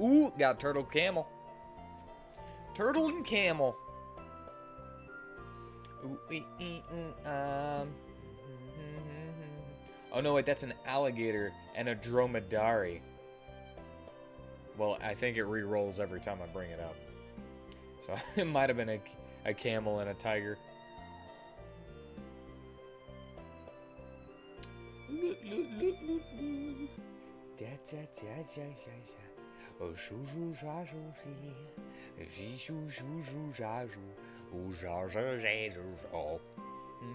Ooh, got turtle camel. Turtle and camel. Ooh, oh no, wait, that's an alligator and a dromedary. Well, I think it re-rolls every time I bring it up. So it might have been a camel and a tiger.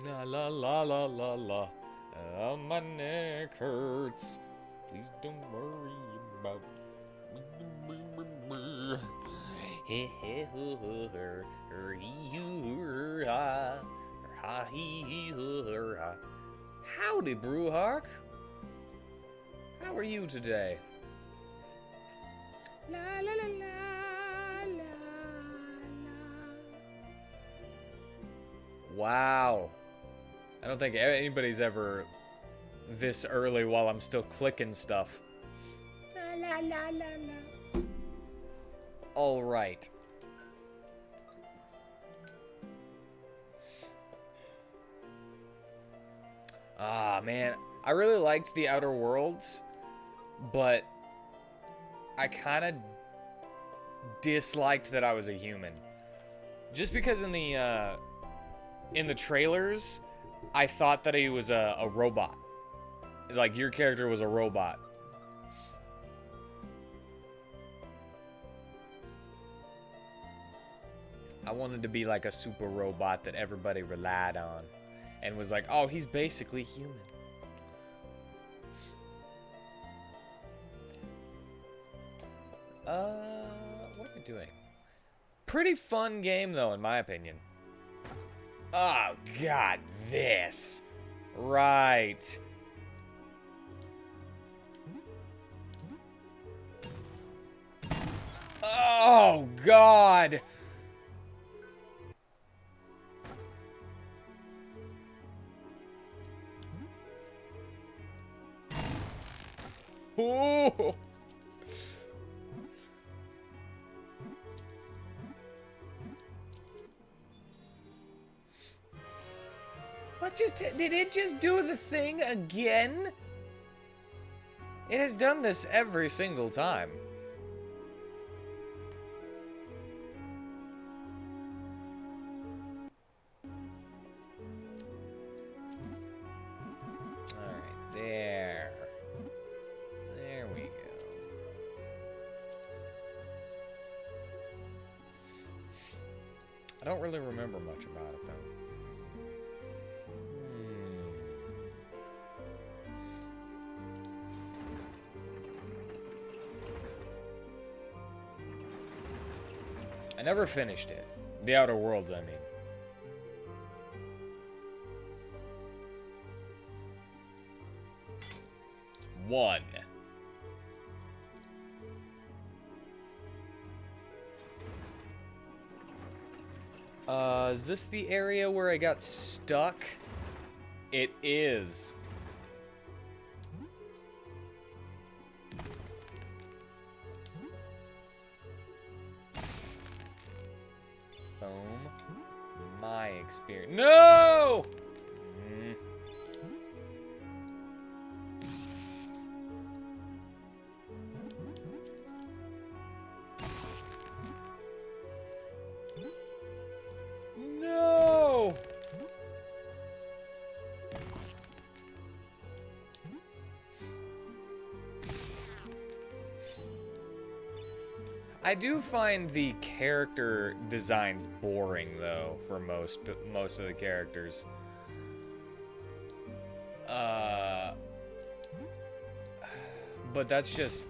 La la la la la la. My neck hurts. Please don't worry about. Howdy, Brewhark. How are you today? La la la la la la. Wow. I don't think anybody's ever this early while I'm still clicking stuff. La la la la la. All right. Ah, man. I really liked the Outer Worlds, but I kind of disliked that I was a human. Just because in the trailers, I thought that he was a robot. Like, your character was a robot. I wanted to be like a super robot that everybody relied on. And was like, oh, he's basically human. What am I doing? Pretty fun game, though, in my opinion. Oh, God, this. Right. Oh, God. Oh. What just did it just do the thing again? It has done this every single time. Alright, there. There we go. I don't really remember much about it, though. I never finished it. The Outer Worlds, I mean. One. Is this the area where I got stuck? It is. Boom. My experience. No! No! I do find the character designs boring, though, for most of the characters. But that's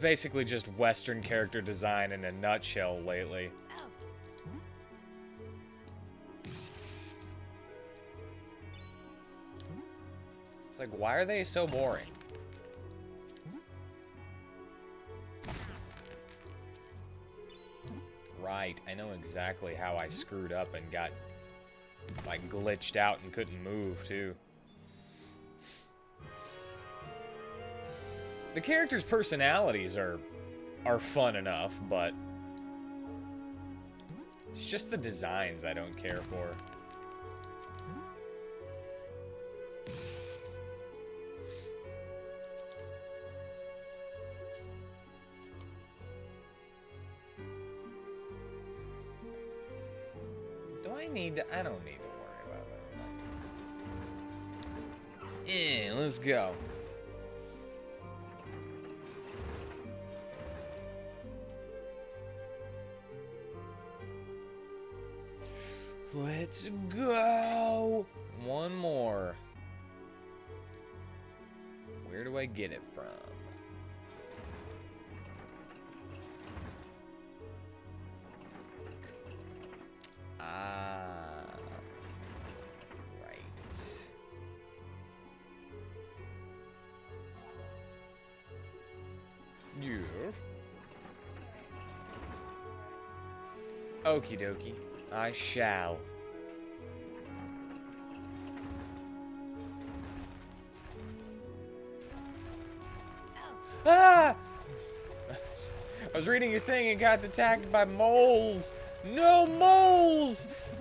basically just Western character design in a nutshell lately. It's like, why are they so boring? Right, I know exactly how I screwed up and got, like, glitched out and couldn't move, too. The characters' personalities are fun enough, but it's just the designs I don't care for. Do I need to? I don't need to worry about that. Yeah, let's go. Let's go! One more. Where do I get it from? Ah. Right. Yeah. Okie dokie. I shall. Ah! I was reading your thing and got attacked by moles. No moles!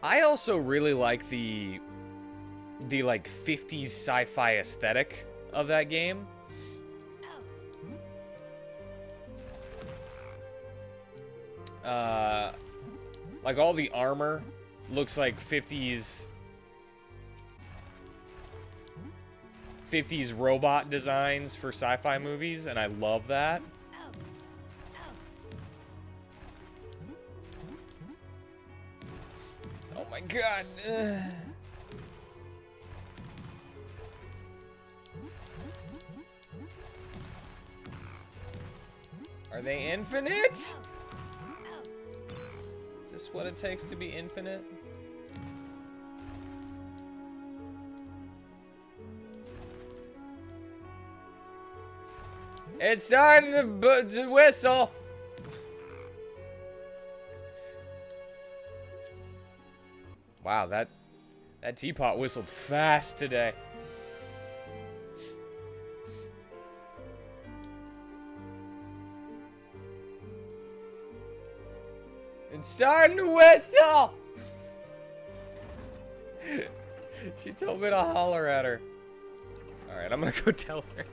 I also really like the like 50s sci-fi aesthetic of that game. Like all the armor looks like 50s robot designs for sci-fi movies, and I love that. Oh my god. Are they infinite? Is this what it takes to be infinite? It's starting to whistle. Wow, that teapot whistled fast today. It's starting to whistle. She told me to holler at her. All right, I'm gonna go tell her.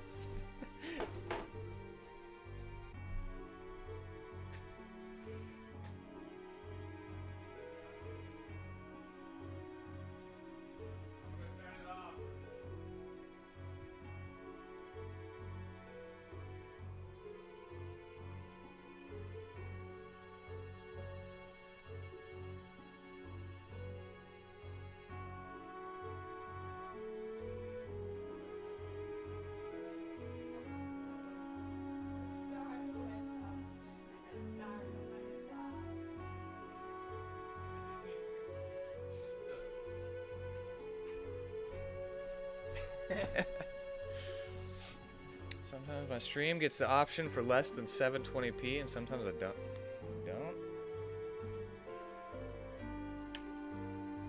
Sometimes my stream gets the option for less than 720p, and sometimes I don't.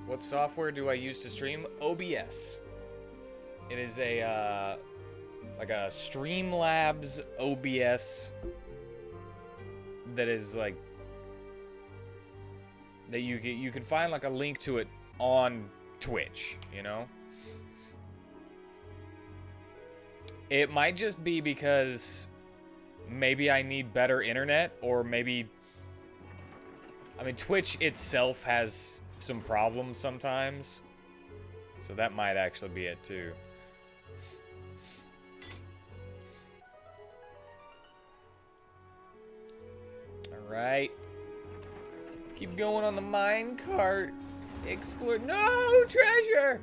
What software do I use to stream? OBS. It is a like a Streamlabs OBS that is like that you can find like a link to it on Twitch, you know? It might just be because maybe I need better internet, or maybe... I mean, Twitch itself has some problems sometimes, so that might actually be it too. Alright. Keep going on the minecart. Explore... No! Treasure!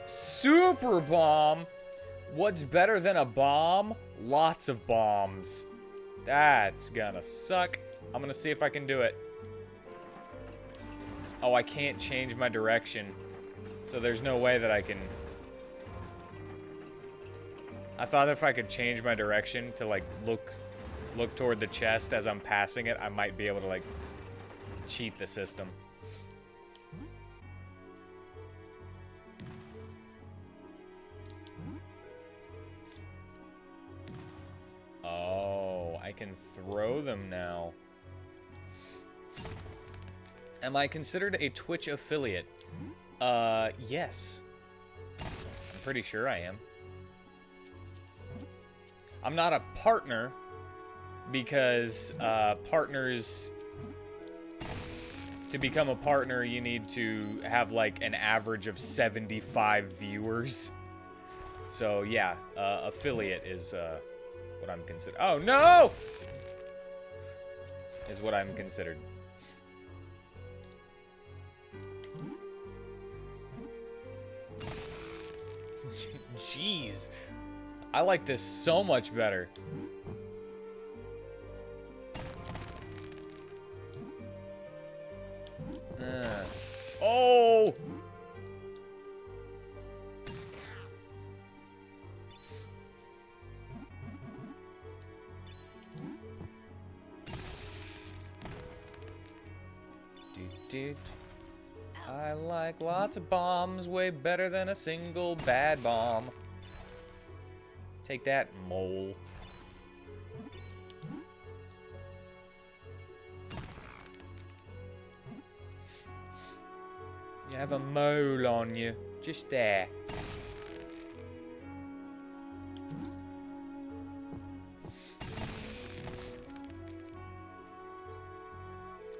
Super bomb? What's better than a bomb? Lots of bombs. That's gonna suck. I'm gonna see if I can do it. Oh, I can't change my direction. So there's no way that I can I thought if I could change my direction to like look toward the chest as I'm passing it, I might be able to like cheat the system. Oh, I can throw them now. Am I considered a Twitch affiliate? Yes. I'm pretty sure I am. I'm not a partner because partners, to become a partner, you need to have like an average of 75 viewers. So yeah, affiliate is what I'm considered. Oh no! Is what I'm considered. Jeez. I like this so much better. Oh! Dude. I like lots of bombs, way better than a single bad bomb. Take that, mole. You have a mole on you, just there.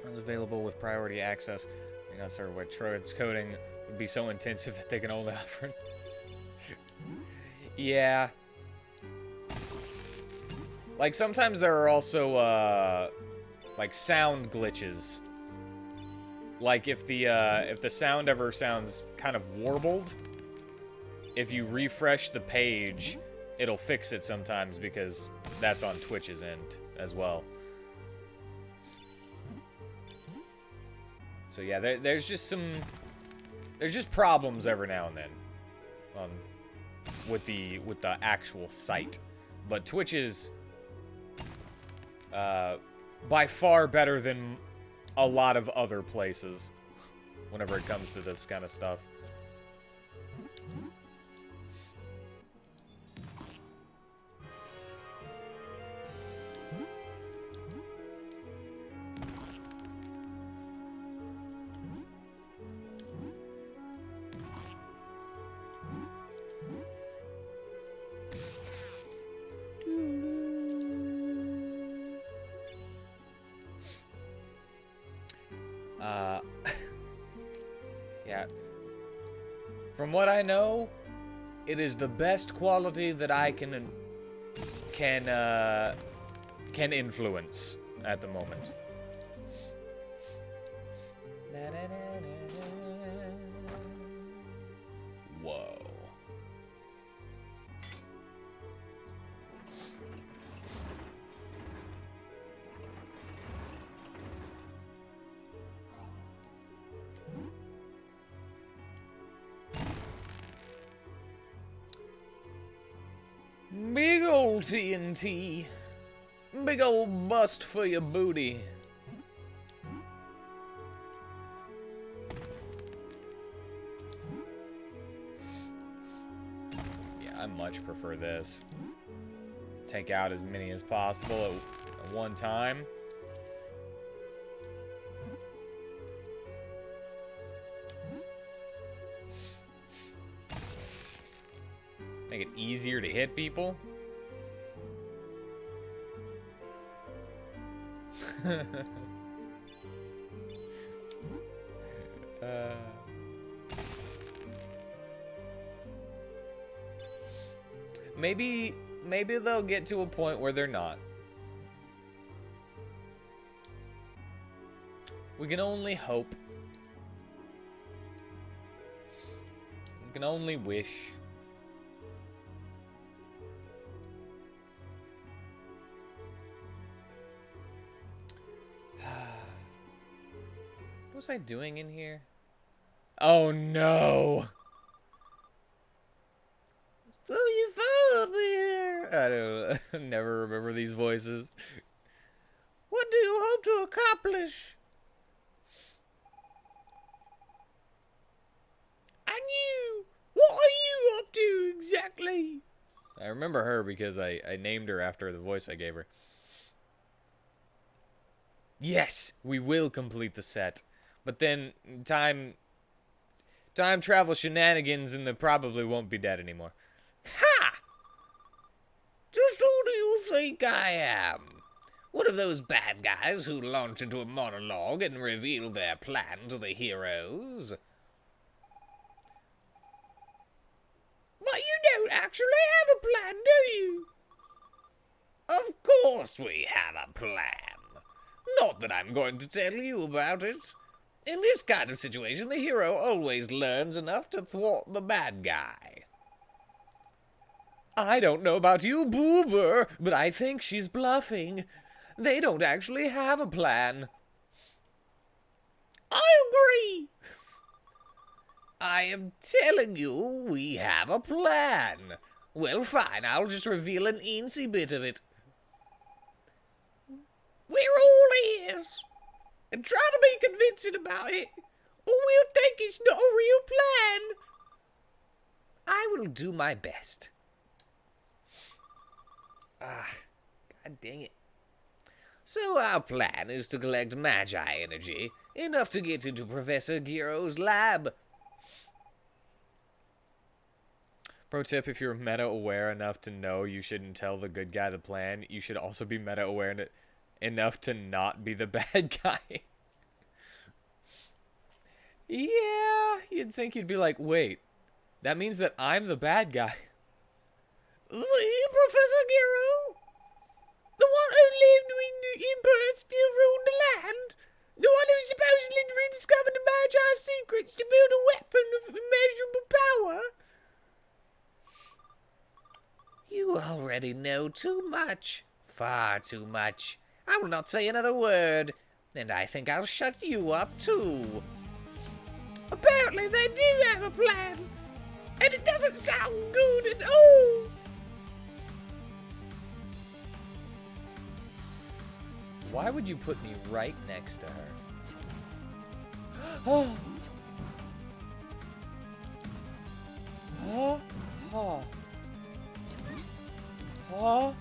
It's available with priority access. You're not certain what Troid's coding would be so intensive that they can only offer. Yeah. Like sometimes there are also like sound glitches. Like if the sound ever sounds kind of warbled, if you refresh the page, it'll fix it sometimes because that's on Twitch's end as well. So yeah, there's just problems every now and then, with the actual site, but Twitch is by far better than a lot of other places whenever it comes to this kind of stuff. Yeah. From what I know, it is the best quality that I can influence at the moment. Whoa. Big ol' TNT. Big ol' bust for your booty. Yeah, I much prefer this. Take out as many as possible at one time. Make it easier to hit people. Maybe they'll get to a point where they're not. We can only hope. We can only wish. What was I doing in here? Oh no! So you followed me here. I don't never remember these voices. What do you hope to accomplish? And you, what are you up to exactly? I remember her because I named her after the voice I gave her. Yes, we will complete the set. But then time travel shenanigans and they probably won't be dead anymore. Ha! Just who do you think I am? One of those bad guys who launch into a monologue and reveal their plan to the heroes? But you don't actually have a plan, do you? Of course we have a plan. Not that I'm going to tell you about it. In this kind of situation, the hero always learns enough to thwart the bad guy. I don't know about you, Boober, but I think she's bluffing. They don't actually have a plan. I agree. I am telling you, we have a plan. Well, fine, I'll just reveal an eensy bit of it. We're all ears. And try to be convincing about it, or we'll think it's not a real plan. I will do my best. God dang it. So our plan is to collect Magi energy, enough to get into Professor Giro's lab. Pro tip, if you're meta-aware enough to know you shouldn't tell the good guy the plan, you should also be meta-aware enough to not be the bad guy. Yeah, you'd think you'd be like, wait, that means that I'm the bad guy. Professor Giro? The one who lived when the Emperor still ruled the land? The one who supposedly rediscovered the Magi's secrets to build a weapon of immeasurable power? You already know too much. Far too much. I will not say another word, and I think I'll shut you up too. Apparently they do have a plan, and it doesn't sound good at all. Why would you put me right next to her? Oh. Oh. Oh. Oh.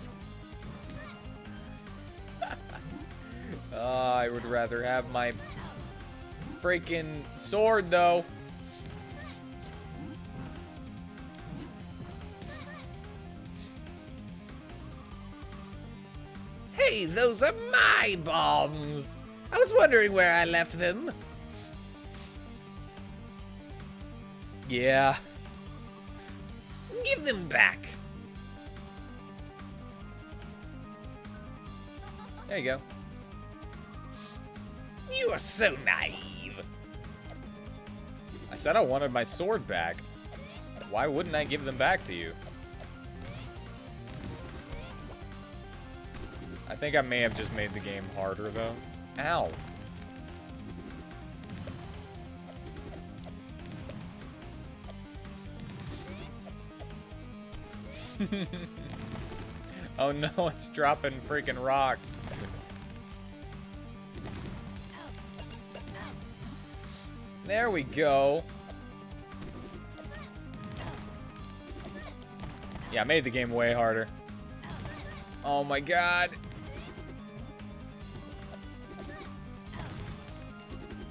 I would rather have my freaking sword, though. Hey, those are my bombs. I was wondering where I left them. Yeah. Give them back. There you go. You are so naive. I said I wanted my sword back. Why wouldn't I give them back to you? I think I may have just made the game harder, though. Ow. Oh no, it's dropping freaking rocks. There we go. Yeah, I made the game way harder. Oh my god.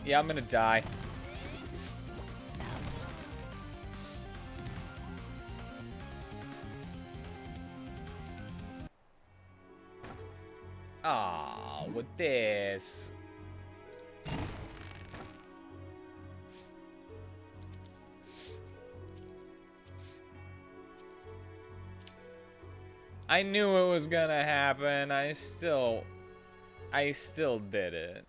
Yeah, I'm gonna die. Ah, with this. I knew it was gonna happen. I still did it.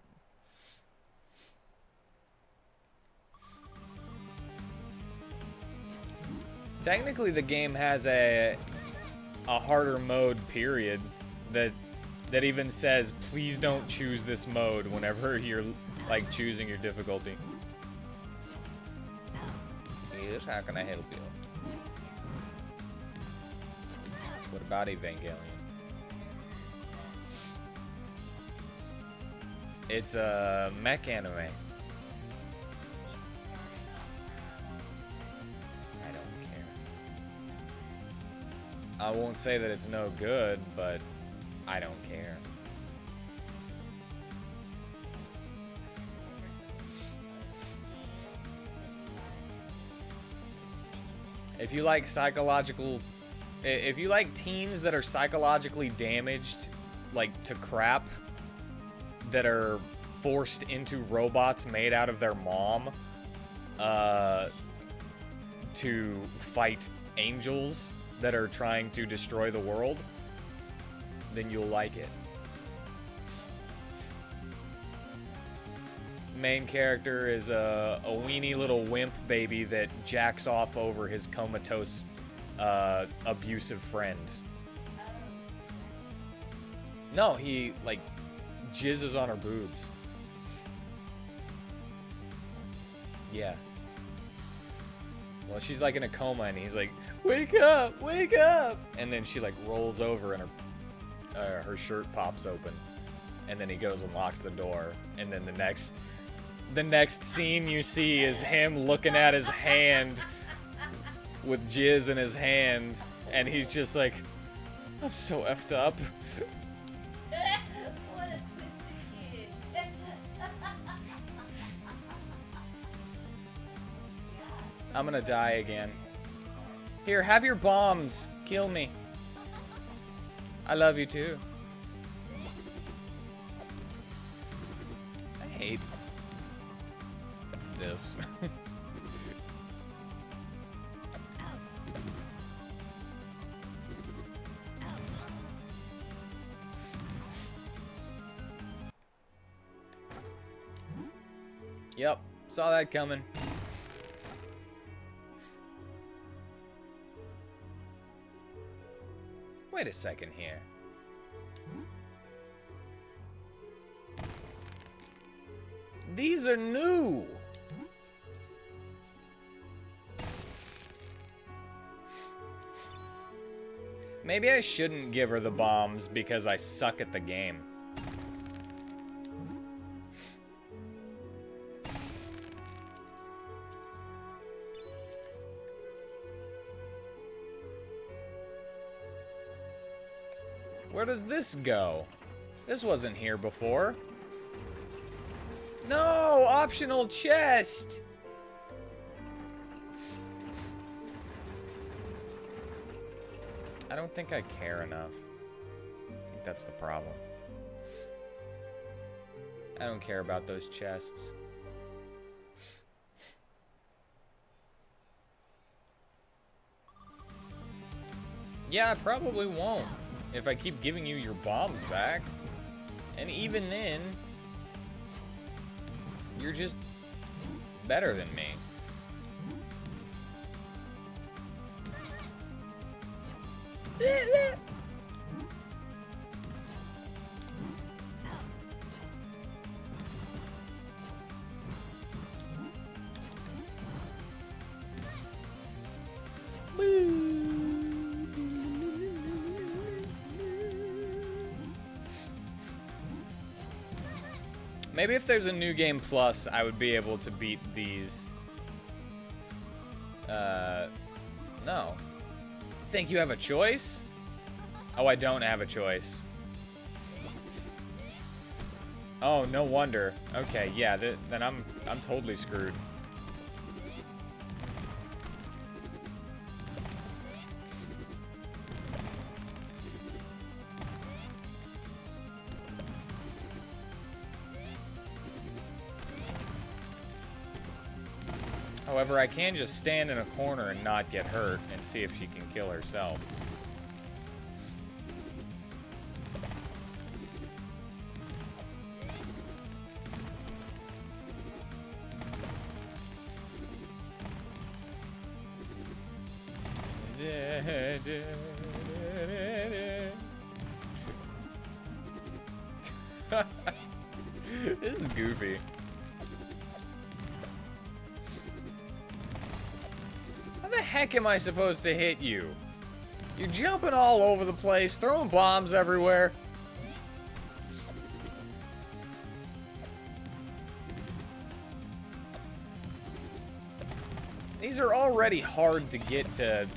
Technically, the game has a harder mode, period, that even says, please don't choose this mode whenever you're, like, choosing your difficulty. Yes, how can I help you? What about Evangelion? It's a mech anime. I don't care. I won't say that it's no good, but I don't care. If you like if you like teens that are psychologically damaged, like to crap, that are forced into robots made out of their mom, to fight angels that are trying to destroy the world, then you'll like it. Main character is a weenie little wimp baby that jacks off over his comatose, abusive friend. No, he, like, jizzes on her boobs. Yeah. Well, she's, like, in a coma, and he's like, wake up, wake up! And then she, like, rolls over, and her shirt pops open. And then he goes and locks the door. And then the next scene you see is him looking at his hand with jizz in his hand, and he's just like, I'm so effed up. What a twisted kid. I'm gonna die again. Here, have your bombs. Kill me. I love you too. I hate this. Yep, saw that coming. Wait a second here. These are new. Maybe I shouldn't give her the bombs because I suck at the game. Where does this go? This wasn't here before. No, optional chest. I don't think I care enough. I think that's the problem. I don't care about those chests. Yeah, I probably won't if I keep giving you your bombs back. And even then, you're just better than me. Maybe if there's a new game plus, I would be able to beat these. No. Think you have a choice? Oh, I don't have a choice. Oh, no wonder. Okay, yeah, then I'm totally screwed. However, I can just stand in a corner and not get hurt and see if she can kill herself. This is goofy. How the heck am I supposed to hit you? You're jumping all over the place, throwing bombs everywhere. These are already hard to get to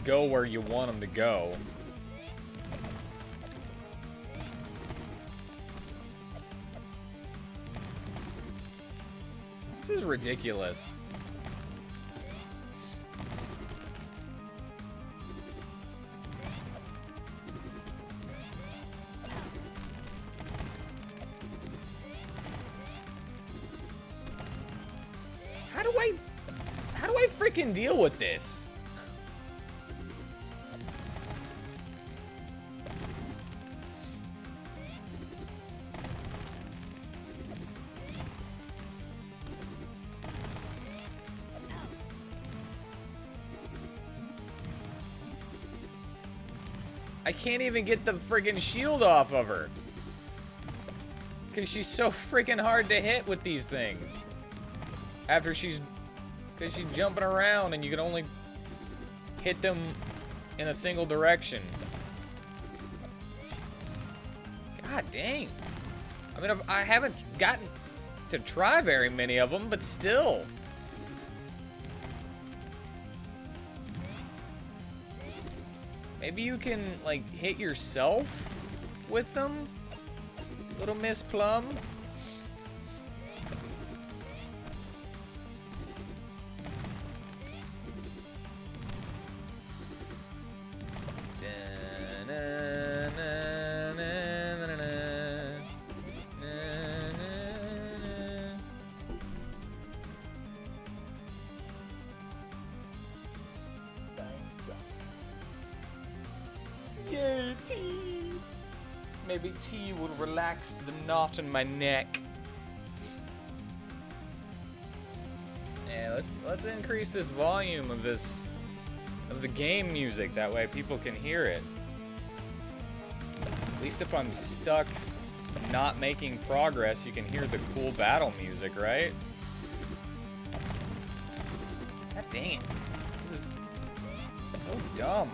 go where you want them to go. This is ridiculous. How do I freaking deal with this? I can't even get the friggin' shield off of her. Because she's so freaking hard to hit with these things. Because she's jumping around and you can only hit them in a single direction. God dang. I mean, I haven't gotten to try very many of them, but still. Maybe you can, like, hit yourself with them? Little Miss Plum? Yay, tea! Maybe tea will relax the knot in my neck. Yeah, let's increase this volume of the game music. That way people can hear it. At least if I'm stuck not making progress, you can hear the cool battle music, right? God dang it. This is so dumb.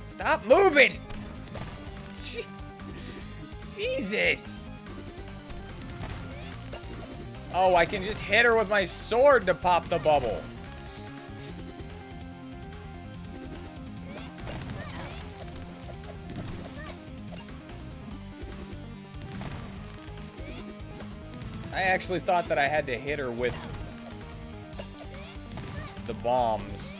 Stop moving! Jesus! Oh, I can just hit her with my sword to pop the bubble. I actually thought that I had to hit her with the bombs.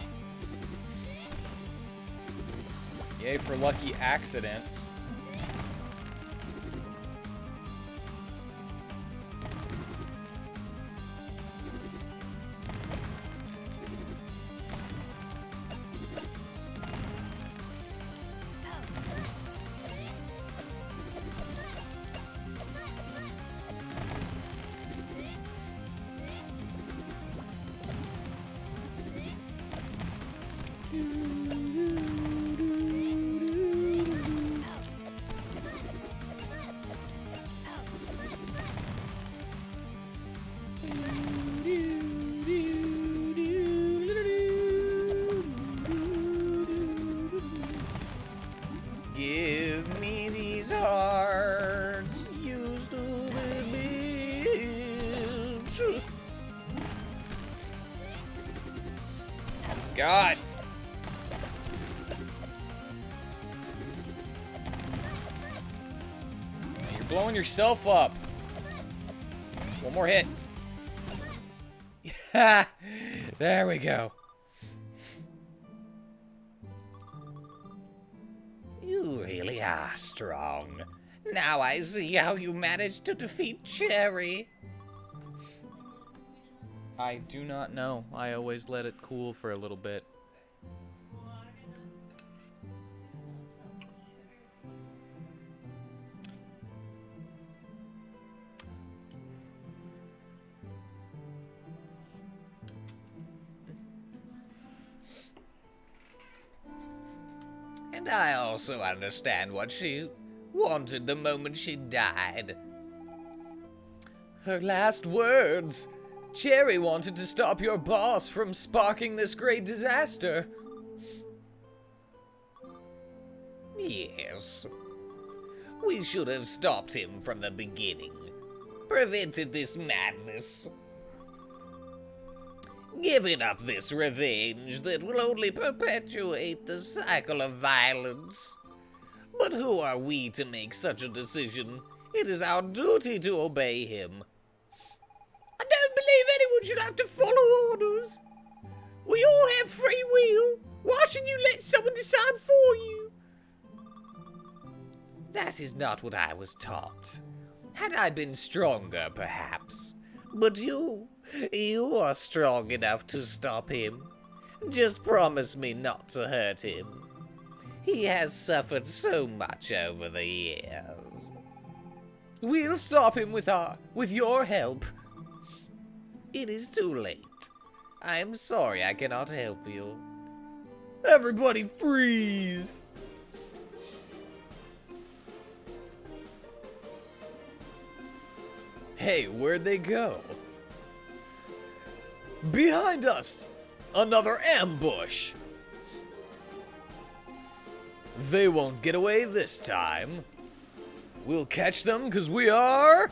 Yay for lucky accidents. Give me these hearts used to be built. God. You're blowing yourself up. One more hit. There we go. You really are strong. Now I see how you managed to defeat Cherry. I do not know. I always let it cool for a little bit. And I also understand what she wanted the moment she died. Her last words, Cherry wanted to stop your boss from sparking this great disaster. Yes. We should have stopped him from the beginning. Prevented this madness. Giving up this revenge that will only perpetuate the cycle of violence. But who are we to make such a decision? It is our duty to obey him. I don't believe anyone should have to follow orders. We all have free will. Why should you let someone decide for you? That is not what I was taught. Had I been stronger, perhaps. But you are strong enough to stop him. Just promise me not to hurt him. He has suffered so much over the years. We'll stop him with your help. It is too late. I am sorry I cannot help you. Everybody freeze! Hey, where'd they go? Behind us! Another ambush! They won't get away this time. We'll catch them because we are...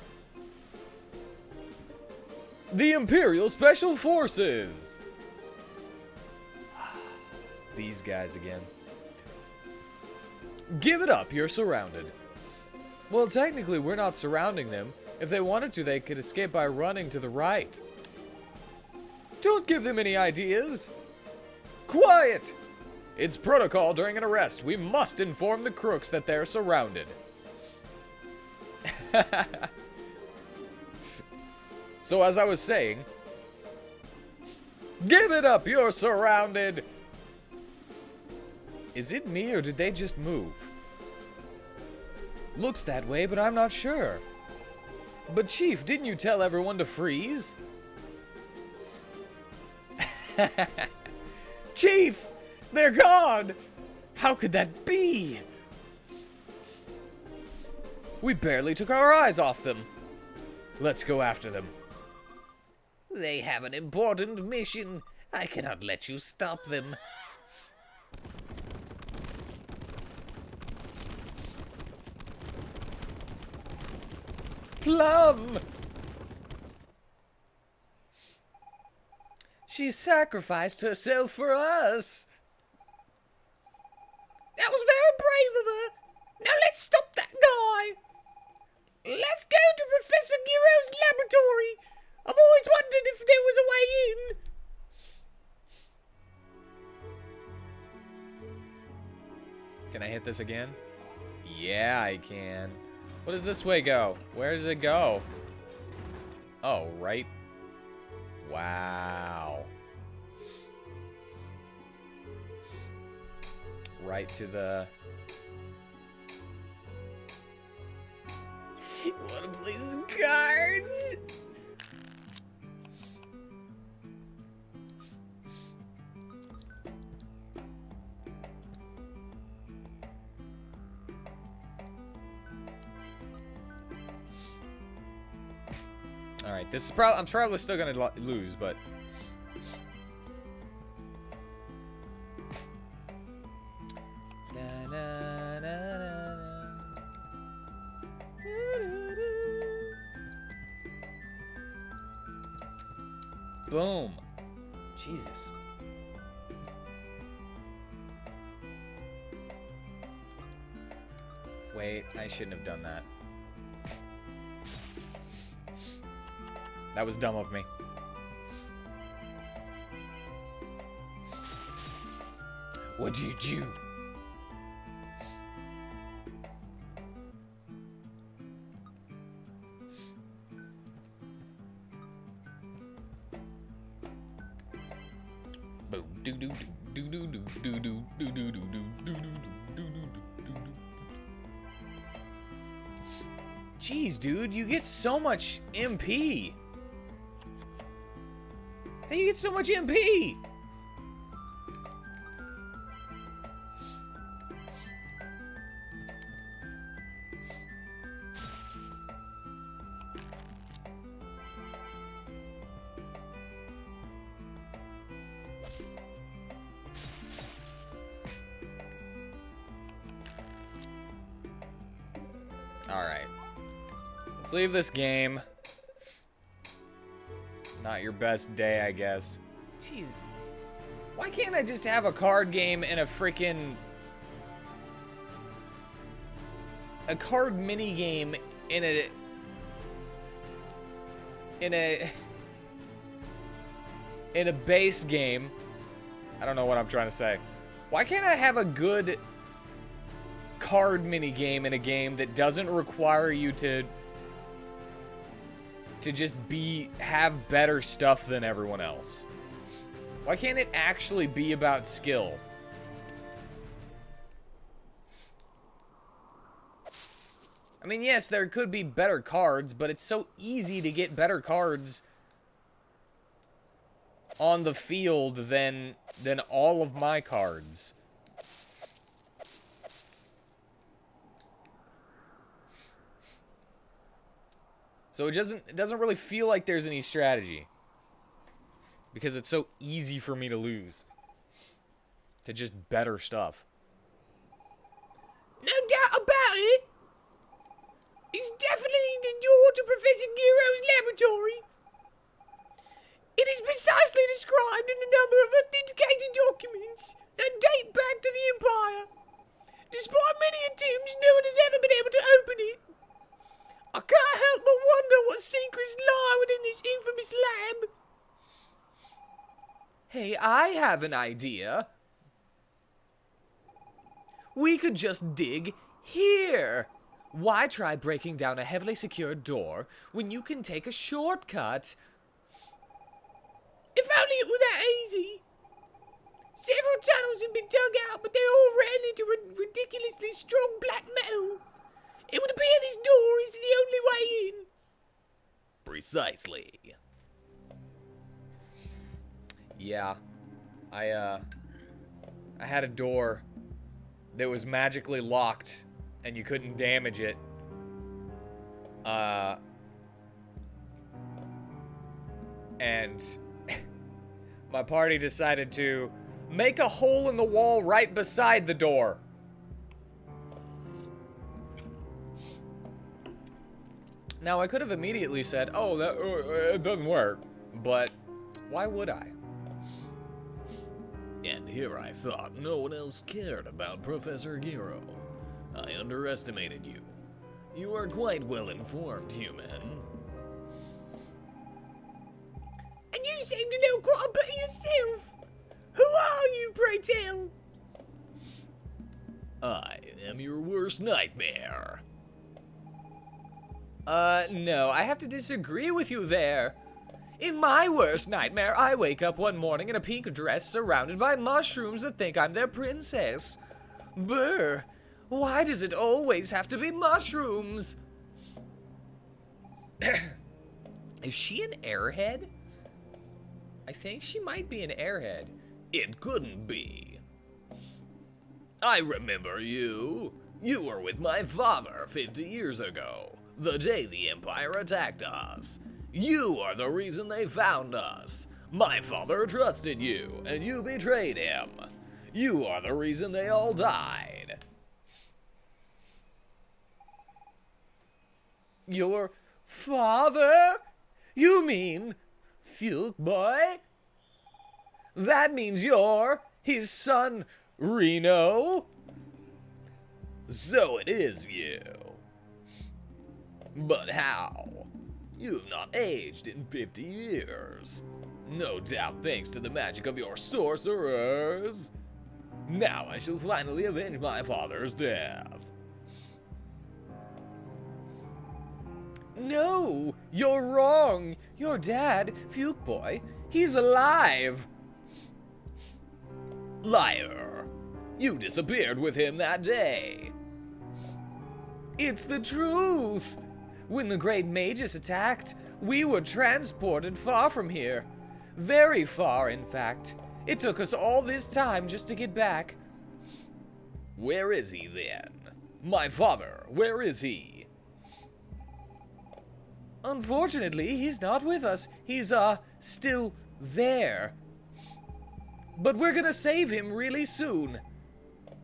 the Imperial Special Forces! These guys again. Give it up, you're surrounded. Well, technically, we're not surrounding them. If they wanted to, they could escape by running to the right. Don't give them any ideas. Quiet! It's protocol during an arrest. We must inform the crooks that they're surrounded. So as I was saying, give it up, you're surrounded. Is it me or did they just move? Looks that way, but I'm not sure. But Chief, didn't you tell everyone to freeze? Chief! They're gone! How could that be? We barely took our eyes off them. Let's go after them. They have an important mission. I cannot let you stop them. Plum! She sacrificed herself for us. That was very brave of her. Now let's stop that guy. Let's go to Professor Giro's laboratory. I've always wondered if there was a way in. Can I hit this again? Yeah, I can. What does this way go? Where does it go? Oh, right. Wow. Right to the... Wanna play some cards? Alright, this is probably... I'm probably still gonna lose, but... Na, na, na, na, na. Boom. Jesus. Wait, I shouldn't have done that. That was dumb of me. What'd you do? Boom. Do do do do do do do do do do do do do do do. Jeez, dude, you get so much MP. How do you get so much MP? Alright. Let's leave this game. Not your best day, I guess. Jeez. Why can't I just have a card game and a freaking... a card mini game in a... in a base game? I don't know what I'm trying to say. Why can't I have a good card mini game in a game that doesn't require you to just have better stuff than everyone else? Why can't it actually be about skill? I mean, yes, there could be better cards, but it's so easy to get better cards on the field than all of my cards. So it doesn't really feel like there's any strategy. Because it's so easy for me to lose. To just better stuff. No doubt about it. It's definitely the door to Professor Giro's laboratory. It is precisely described in a number of authenticated documents that date back to the Empire. Despite many attempts, no one has ever been able to open it. I can't help but wonder what secrets lie within this infamous lab. Hey, I have an idea. We could just dig here. Why try breaking down a heavily secured door when you can take a shortcut? If only it were that easy. Several tunnels have been dug out, but they all ran into a ridiculously strong black metal. It would appear this door is the only way in. Precisely. Yeah. I had a door that was magically locked and you couldn't damage it. And my party decided to make a hole in the wall right beside the door. Now, I could have immediately said, oh, that it doesn't work. But why would I? And here I thought no one else cared about Professor Giro. I underestimated you. You are quite well informed, human. And you seem to know quite a bit yourself. Who are you, pray tell? I am your worst nightmare. No, I have to disagree with you there. In my worst nightmare, I wake up one morning in a pink dress surrounded by mushrooms that think I'm their princess. Brr, why does it always have to be mushrooms? Is she an airhead? I think she might be an airhead. It couldn't be. I remember you. You were with my father 50 years ago, the day the Empire attacked us. You are the reason they found us. My father trusted you, and you betrayed him. You are the reason they all died. Your father? You mean Fuke Boy? That means you're his son, Reno? So it is you. But how? You've not aged in 50 years. No doubt thanks to the magic of your sorcerers. Now I shall finally avenge my father's death. No, you're wrong. Your dad, Fuke Boy, he's alive. Liar. You disappeared with him that day. It's the truth. When the Great Magus attacked, we were transported far from here. Very far, in fact. It took us all this time just to get back. Where is he then? My father, where is he? Unfortunately, he's not with us. He's, still there. But we're gonna save him really soon.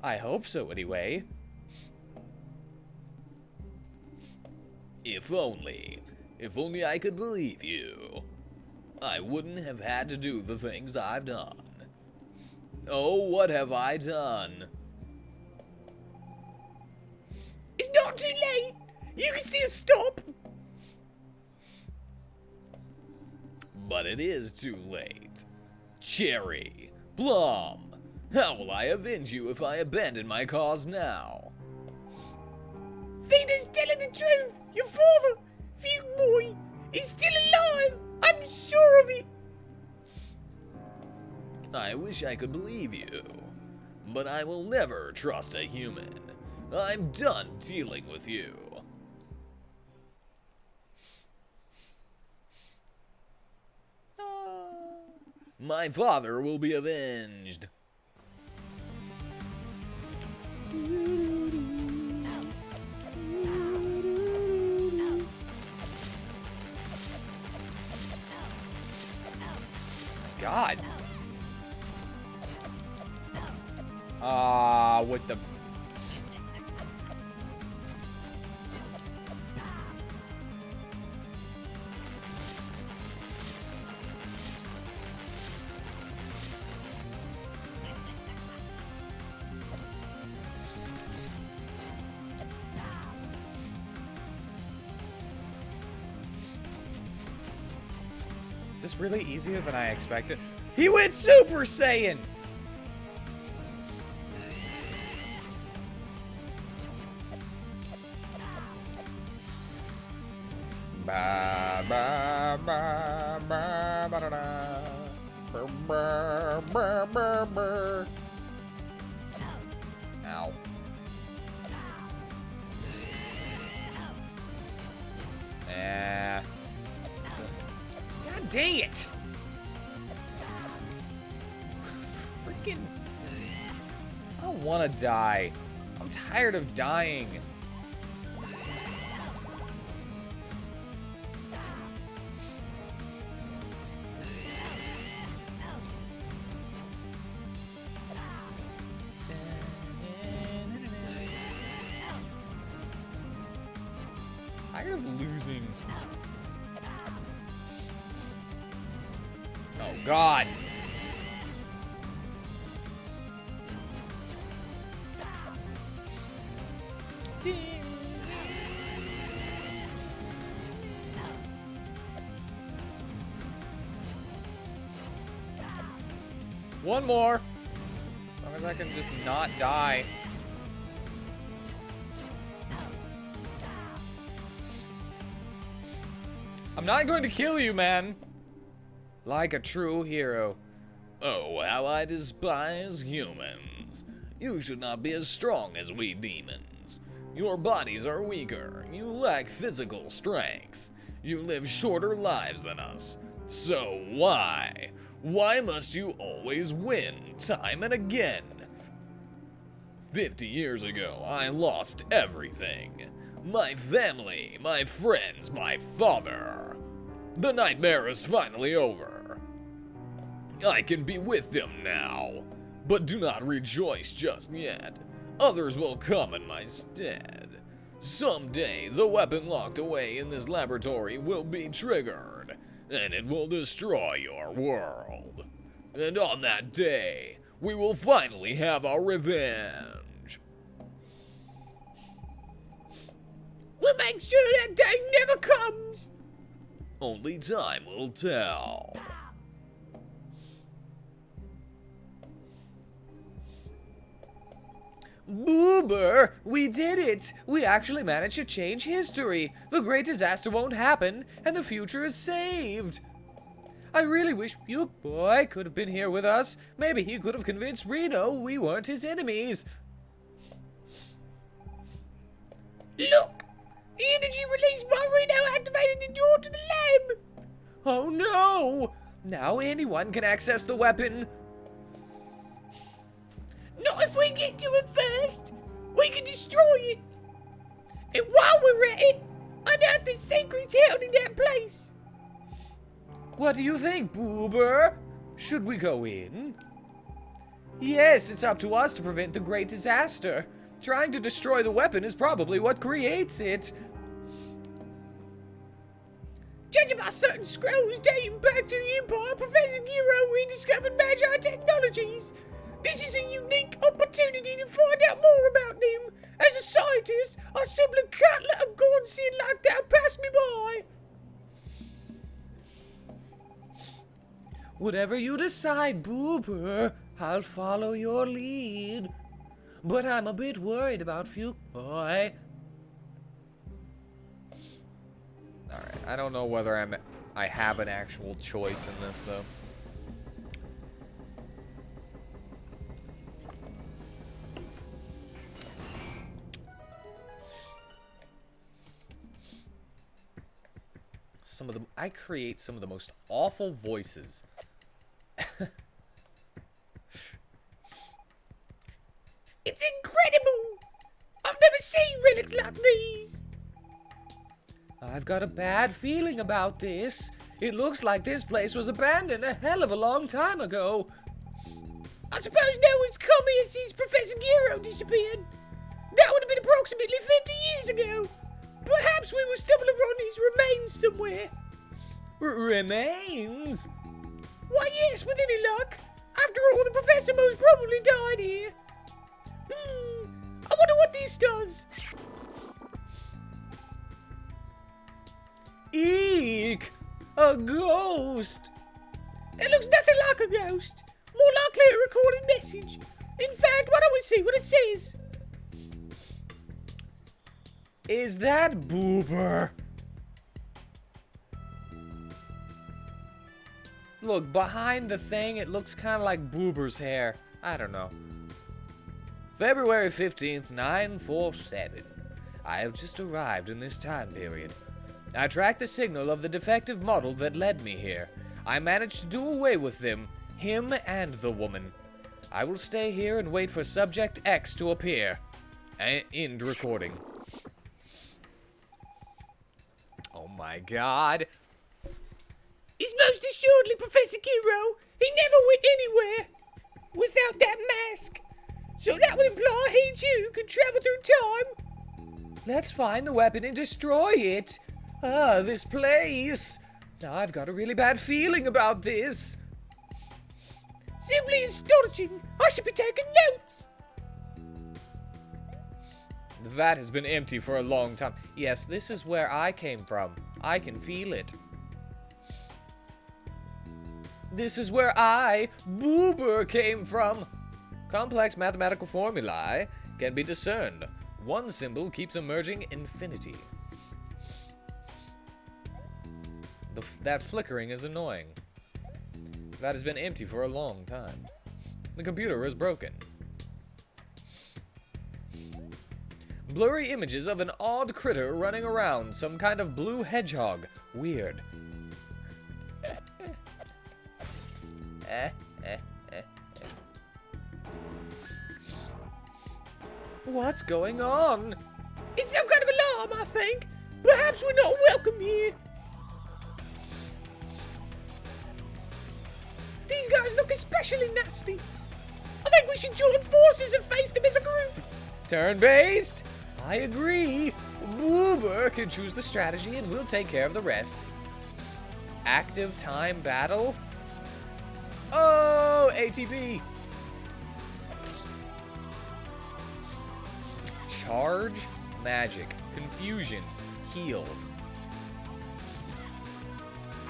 I hope so, anyway. If only. If only I could believe you. I wouldn't have had to do the things I've done. Oh, what have I done? It's not too late. You can still stop. But it is too late. Cherry, Plum, how will I avenge you if I abandon my cause now? Fina's telling the truth. Your father, Fugue Boy, is still alive. I'm sure of it. I wish I could believe you, but I will never trust a human. I'm done dealing with you. My father will be avenged. God. With the... Is this really easier than I expected? He went Super Saiyan! Ba ba ba ba ba da da. Ba ba ba ba ba. Ow. God dang it! Freaking... I don't want to die. I'm tired of dying. Tired of losing. Oh God. One more. As long as I can just not die. I'm not going to kill you, man. Like a true hero. Oh, how I despise humans. You should not be as strong as we demons. Your bodies are weaker. You lack physical strength. You live shorter lives than us. So why? Why must you always win, time and again? 50 years ago, I lost everything. My family, my friends, my father. The nightmare is finally over. I can be with them now. But do not rejoice just yet. Others will come in my stead. Someday, the weapon locked away in this laboratory will be triggered, and it will destroy your world. And on that day, we will finally have our revenge. We'll make sure that day never comes. Only time will tell. Boober, we did it! We actually managed to change history. The great disaster won't happen, and the future is saved. I really wish Fugue Boy could have been here with us. Maybe he could have convinced Reno we weren't his enemies. Look! The energy released by Reno activated the door to the lab! Oh no! Now anyone can access the weapon. Not if we get to it first! We can destroy it! And while we're at it, I know the secret's held in that place! What do you think, Boober? Should we go in? Yes, it's up to us to prevent the great disaster. Trying to destroy the weapon is probably what creates it. Judging by certain scrolls dating back to the Empire, Professor Giro rediscovered Magi technologies. This is a unique opportunity to find out more about them. As a scientist, I simply can't let a godsend like that pass me by. Whatever you decide, Boober, I'll follow your lead. But I'm a bit worried about Fukoy. Alright, I don't know whether I have an actual choice in this, though. I create some of the most awful voices. It's incredible! I've never seen relics like these! I've got a bad feeling about this. It looks like this place was abandoned a hell of a long time ago. I suppose no one's come here since Professor Giro disappeared. That would have been approximately 50 years ago. Perhaps we will stumble upon his remains somewhere. Remains? Why, yes, with any luck. After all, the Professor most probably died here. I wonder what this does. Eek! A ghost! It looks nothing like a ghost. More likely a recorded message. In fact, why don't we see what it says? Is that Boober? Look, behind the thing, it looks kind of like Boober's hair. I don't know. February 15th, 947. I have just arrived in this time period. I tracked the signal of the defective model that led me here. I managed to do away with them, him and the woman. I will stay here and wait for Subject X to appear. End recording. Oh my god. He's most assuredly Professor Giro. He never went anywhere without that mask. So that would imply he too could travel through time. Let's find the weapon and destroy it. This place. Now I've got a really bad feeling about this. Simply astonishing. I should be taking notes. The vat has been empty for a long time. Yes, this is where I came from. I can feel it. This is where I, Boober, came from. Complex mathematical formulae can be discerned. One symbol keeps emerging infinity. That flickering is annoying. That has been empty for a long time. The computer is broken. Blurry images of an odd critter running around, some kind of blue hedgehog. Weird. What's going on? It's some kind of alarm, I think. Perhaps we're not welcome here. These guys look especially nasty. I think we should join forces and face them as a group. Turn-based? I agree. Boober can choose the strategy and we'll take care of the rest. Active time battle? Oh, ATB. Charge, magic, confusion, heal.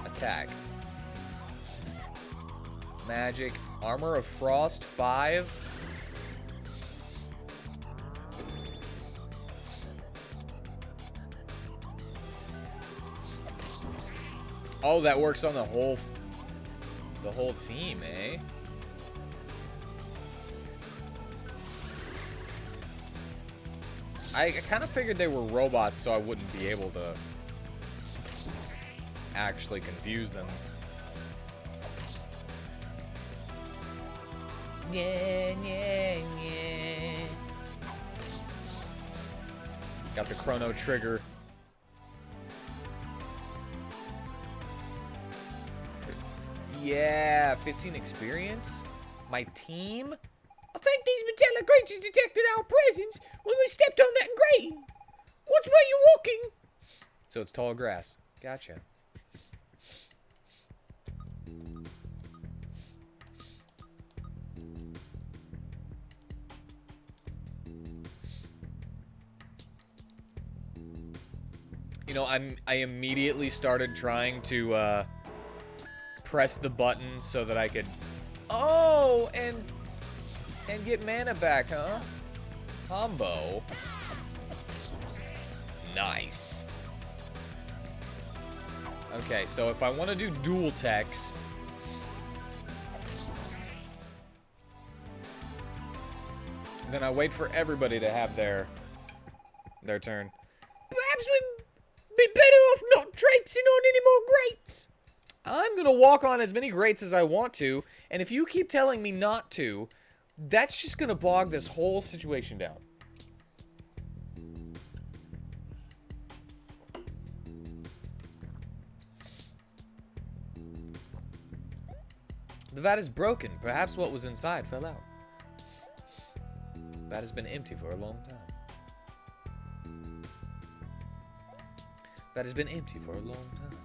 Attack. Magic, armor of frost 5. Oh, that works on the whole team, eh? I kind of figured they were robots, so I wouldn't be able to actually confuse them. Yeah. Got the chrono trigger. Yeah, 15 experience. My team? I think these metallic creatures detected our presence when we stepped on that grating. Which way you walking? So it's tall grass. Gotcha. You know, I immediately started trying to press the button so that I could. Oh, and get mana back, huh? Combo. Nice. Okay, so if I want to do dual techs, then I wait for everybody to have their turn. Perhaps we'd be better off not traipsing on any more grates. I'm gonna walk on as many grates as I want to, and if you keep telling me not to, that's just gonna bog this whole situation down. The vat is broken. Perhaps what was inside fell out. That has been empty for a long time. That has been empty for a long time.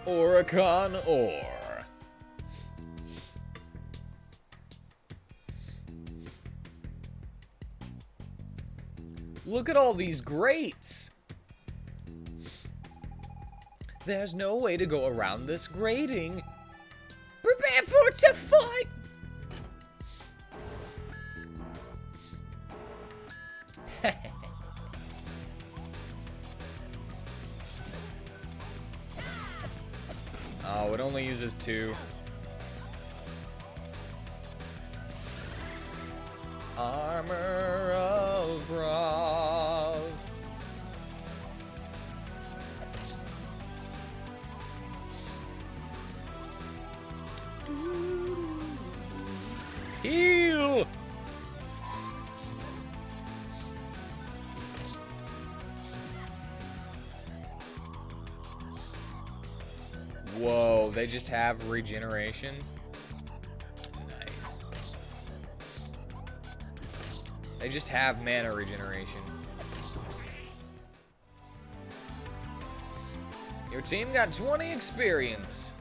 Oricon ore. Look at all these grates. There's no way to go around this grating. Prepare for it to fight. Oh, it only uses 2. Armor of Frost. Heal! Whoa, they just have regeneration? Nice. They just have mana regeneration. Your team got 20 experience.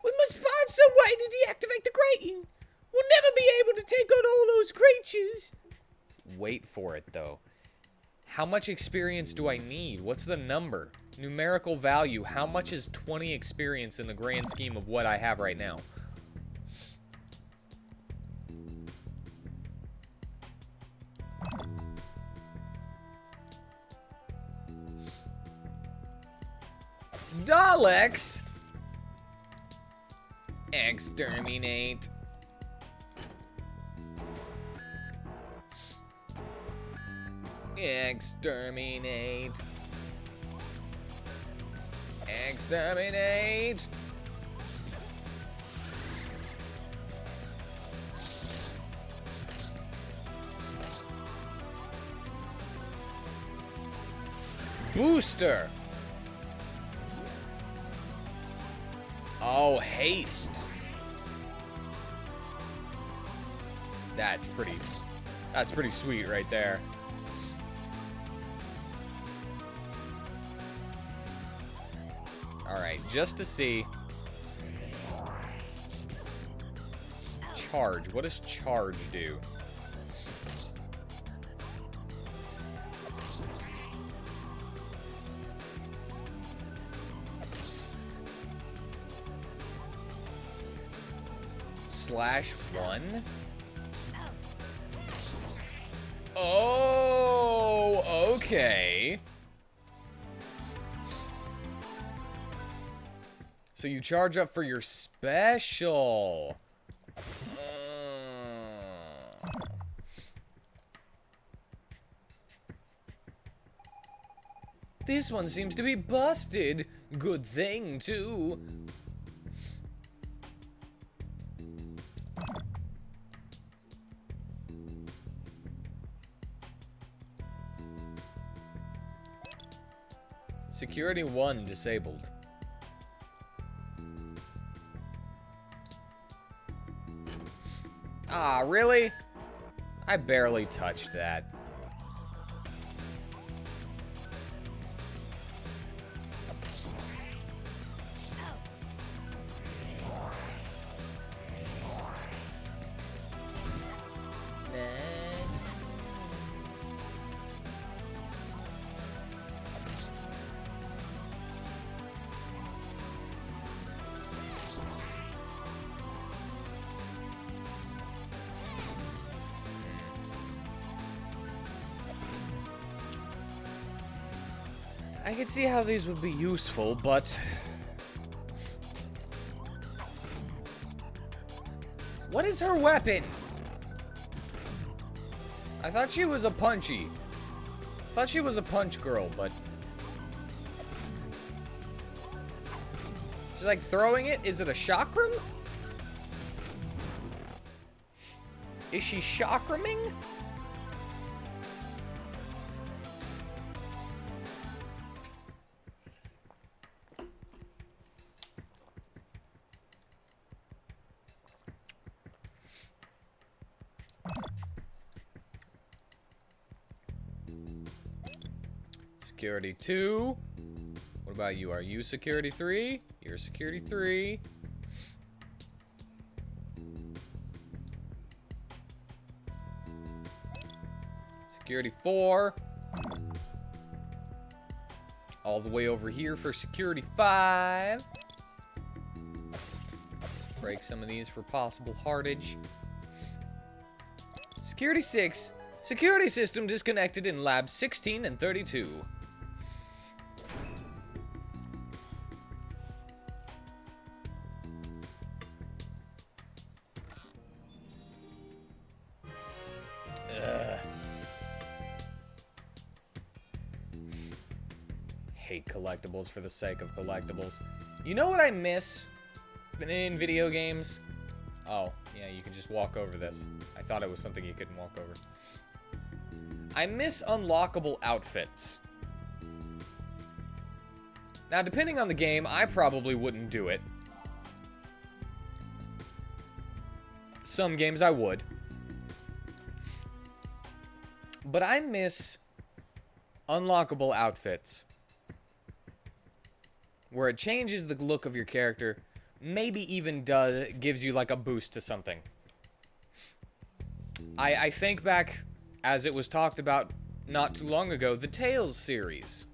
We must find some way to deactivate the grating. We'll never be able to take on all those creatures. Wait for it, though. How much experience do I need? What's the number? Numerical value. How much is 20 experience in the grand scheme of what I have right now? Daleks! Exterminate. Exterminate. Exterminate. Booster. Oh, haste. That's pretty sweet right there. All right, just to see. Charge. What does charge do? /1? Oh, okay. So you charge up for your special. This one seems to be busted. Good thing, too. Security 1 disabled. Ah, really? I barely touched that. I could see how these would be useful, but... What is her weapon? I thought she was a punchy. I thought she was a punch girl, but... She's like throwing it? Is it a chakram? Is she chakraming? Security 2. What about you? Are you security 3? You're security 3. Security 4. All the way over here for security 5. Break some of these for possible hardage. Security 6. Security system disconnected in labs 16 and 32. Hate collectibles for the sake of collectibles. You know what I miss in video games? Oh, yeah, you can just walk over this. I thought it was something you couldn't walk over. I miss unlockable outfits. Now, depending on the game, I probably wouldn't do it. Some games I would. But I miss unlockable outfits. Where it changes the look of your character, maybe even gives you like a boost to something. I think back, as it was talked about not too long ago, the Tales series.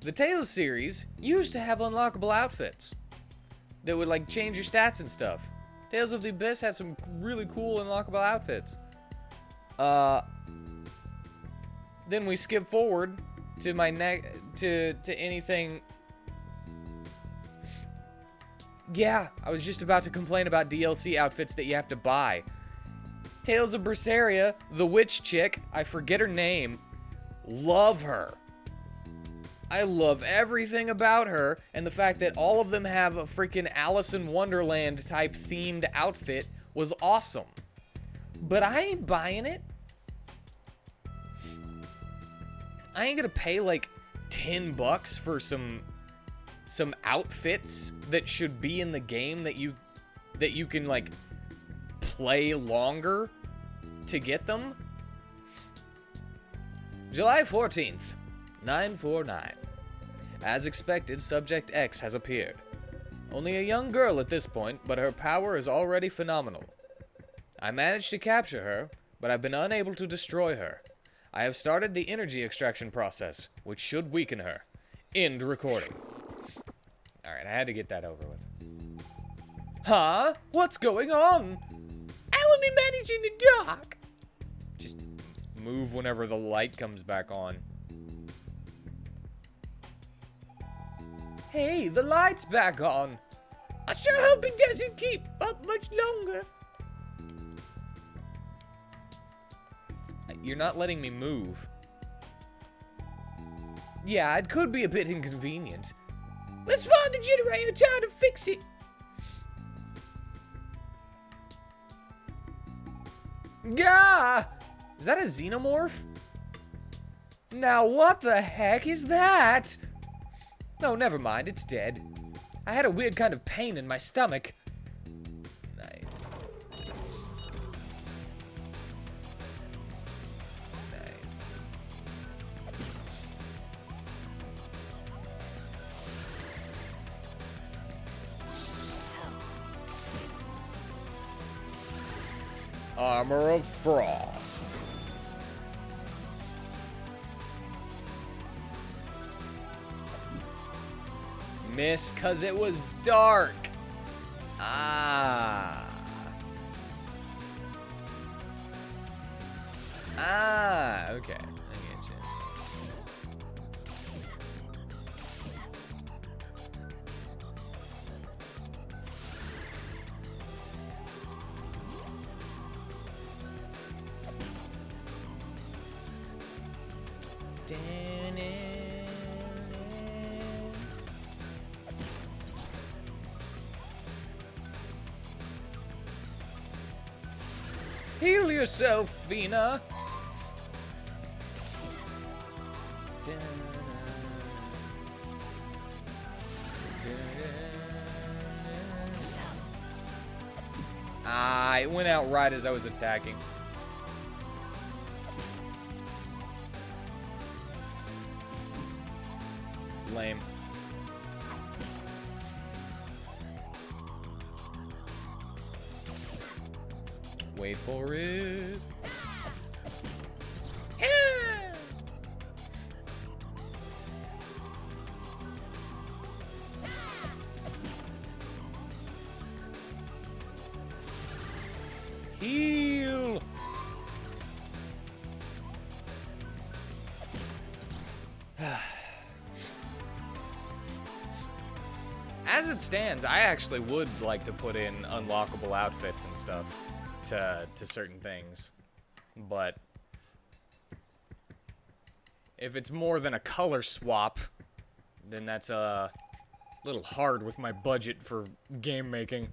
The Tales series used to have unlockable outfits that would like change your stats and stuff. Tales of the Abyss had some really cool unlockable outfits. Then we skip forward to my to anything. Yeah, I was just about to complain about DLC outfits that you have to buy. Tales of Berseria, the witch chick, I forget her name. Love her. I love everything about her, and the fact that all of them have a freaking Alice in Wonderland type themed outfit was awesome. But I ain't buying it. I ain't gonna pay like $10 for some outfits that should be in the game that you can like play longer to get them. July 14th, 949. As expected, Subject X has appeared. Only a young girl at this point, but her power is already phenomenal. I managed to capture her, but I've been unable to destroy her. I have started the energy extraction process, which should weaken her. End recording. Alright, I had to get that over with. Huh? What's going on? I will be managing the dark. Just move whenever the light comes back on. Hey, the light's back on. I sure hope it doesn't keep up much longer. You're not letting me move. Yeah, it could be a bit inconvenient. Let's find the generator tower to fix it. Gah! Is that a xenomorph? Now what the heck is that? No, never mind, it's dead. I had a weird kind of pain in my stomach. Nice. Nice. Armor of Frost. Miss, 'cause it was dark. Ah. Ah, okay. I get you. Heal yourself, Fina. It went out right as I was attacking. Lame. Wait for it. Heal. As it stands, I actually would like to put in unlockable outfits and stuff to certain things, but if it's more than a color swap, then that's a little hard with my budget for game making.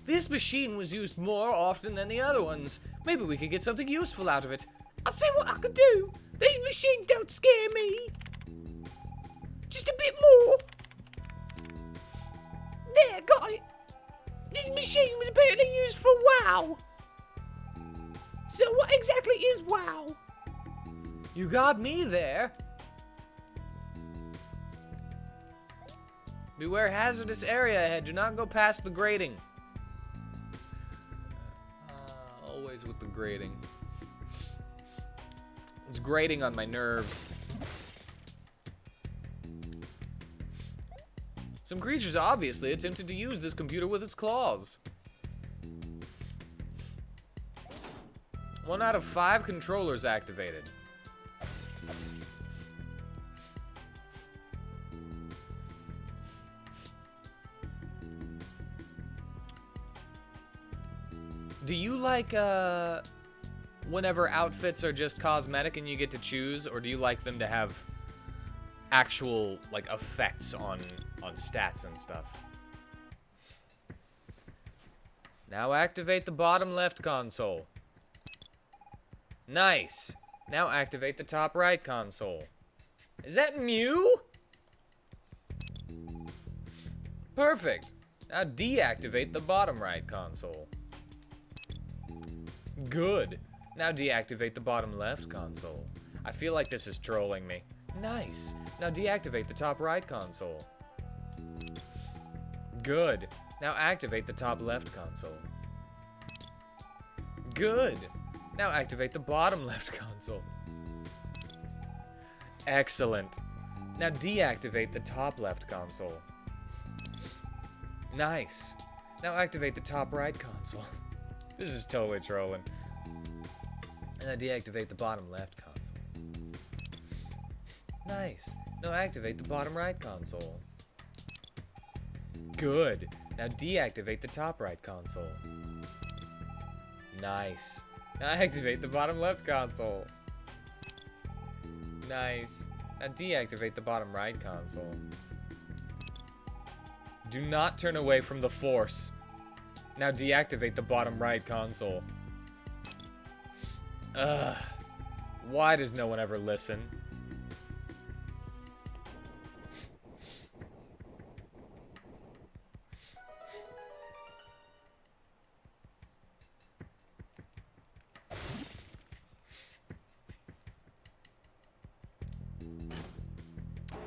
This machine was used more often than the other ones. Maybe we could get something useful out of it. I'll see what I can do. These machines don't scare me. Just a bit more. There, got it. This machine was apparently used for WoW. So what exactly is WoW? You got me there. Beware hazardous area ahead. Do not go past the grating. Always with the grating. It's grating on my nerves. Some creatures obviously attempted to use this computer with its claws. 1 out of 5 controllers activated. Do you like, whenever outfits are just cosmetic and you get to choose, or do you like them to have actual, like, effects on stats and stuff? Now activate the bottom left console. Nice. Now activate the top right console. Is that Mew? Perfect. Now deactivate the bottom right console. Good. Now deactivate the bottom left console. I feel like this is trolling me. Nice. Now deactivate the top right console. Good. Now activate the top left console. Good. Now activate the bottom left console. Excellent. Now deactivate the top left console. Nice. Now activate the top right console. This is totally trolling. And now deactivate the bottom left console. Nice. Now activate the bottom right console. Good. Now deactivate the top right console. Nice. Now activate the bottom left console. Nice. Now deactivate the bottom right console. Do not turn away from the force. Now deactivate the bottom right console. Ugh. Why does no one ever listen?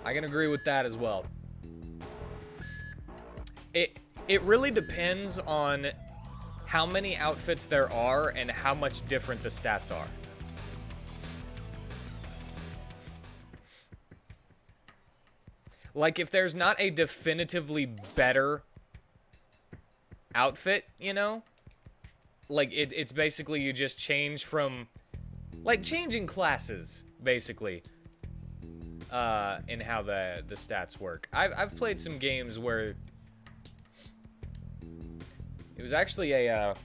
I can agree with that as well. It really depends on how many outfits there are and how much different the stats are. Like, if there's not a definitively better outfit, you know? Like, it's basically you just change from... Like, changing classes, basically. In how the stats work. I've played some games where... It was actually a,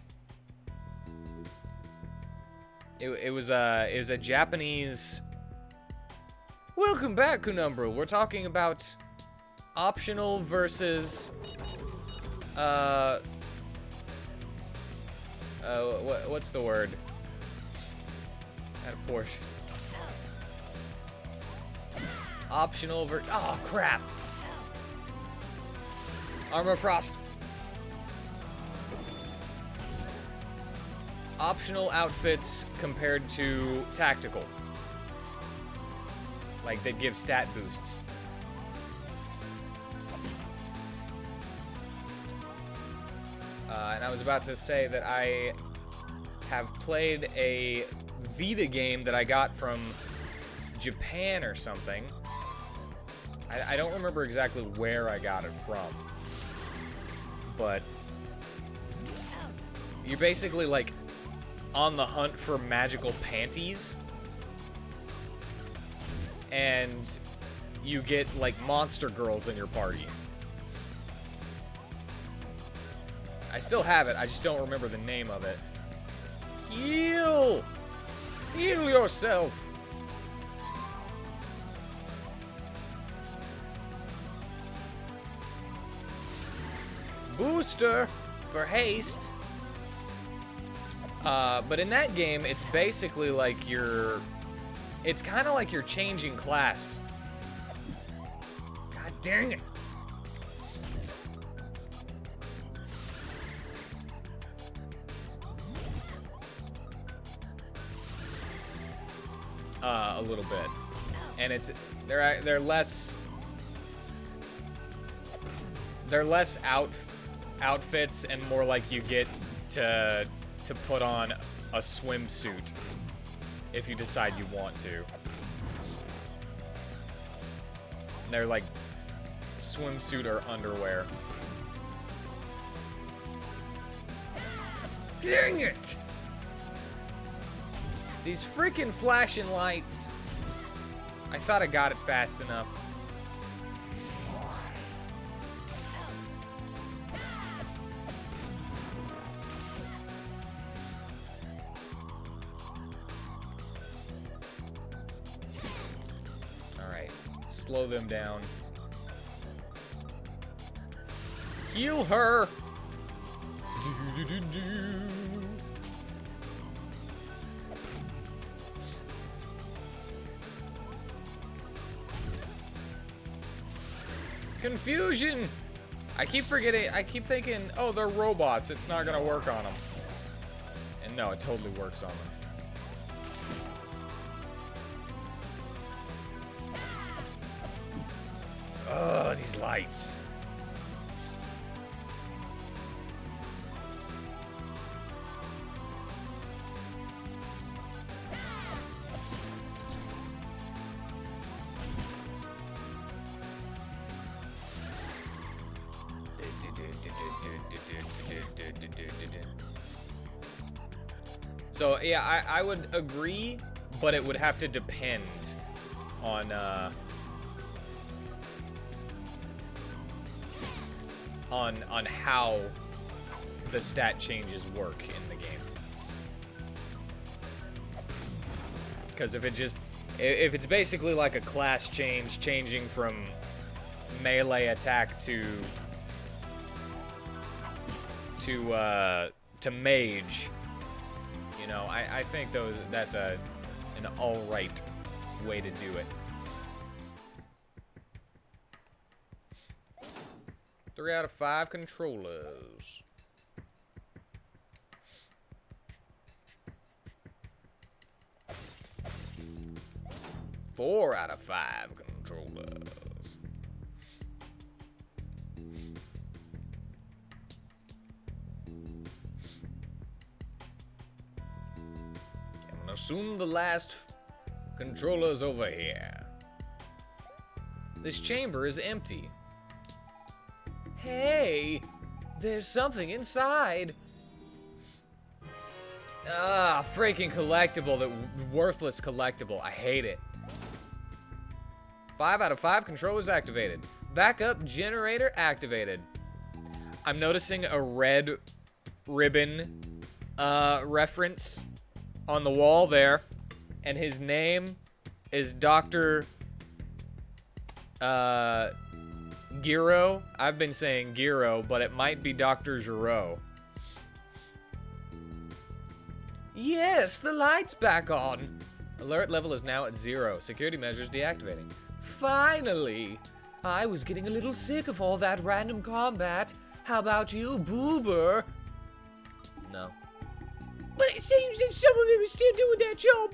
it was a Japanese Welcome back, Kunumbra. We're talking about optional versus what's the word? At a Porsche. Optional oh crap. Armor Frost. Optional outfits compared to tactical. Like, that give stat boosts. And I was about to say that I have played a Vita game that I got from Japan or something. I don't remember exactly where I got it from. But you're basically, like, on the hunt for magical panties. And you get, like, monster girls in your party. I still have it, I just don't remember the name of it. Heal! Heal yourself! Booster for haste. But in that game, it's basically like it's kind of like you're changing class. God dang it. A little bit. And they're less outfits and more like you get to put on a swimsuit if you decide you want to. They're like swimsuit or underwear. Dang it! These freaking flashing lights. I thought I got it fast enough. Alright, slow them down. Heal her! Do-do-do-do. Confusion! I keep thinking, oh, they're robots, it's not gonna work on them. And no, it totally works on them. Ugh, these lights. So yeah, I would agree, but it would have to depend on how the stat changes work in the game. Because if it's basically like a class change, changing from melee attack to mage, you know, I think that's an alright way to do it. 3 out of 5 controllers. Four out of 5 controllers. I'm gonna assume the last controller's over here. This chamber is empty. Hey, there's something inside. Ah, freaking collectible, that worthless collectible. I hate it. 5 out of 5 controllers activated. Backup generator activated. I'm noticing a red ribbon reference on the wall there, and his name is Dr. Giro. I've been saying Giro, but it might be Dr. Giro. Yes, the light's back on. Alert level is now at 0. Security measures deactivating. Finally! I was getting a little sick of all that random combat. How about you, Boober? No. But it seems that some of them are still doing their job.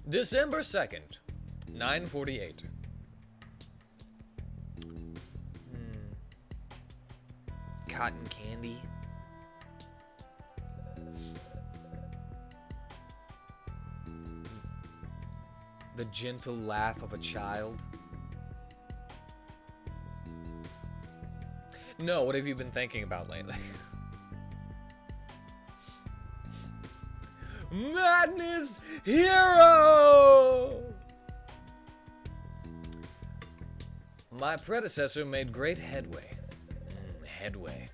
December 2nd, 9:48. Cotton candy. The gentle laugh of a child. No, what have you been thinking about lately? Madness Hero! My predecessor made great headway. Headway.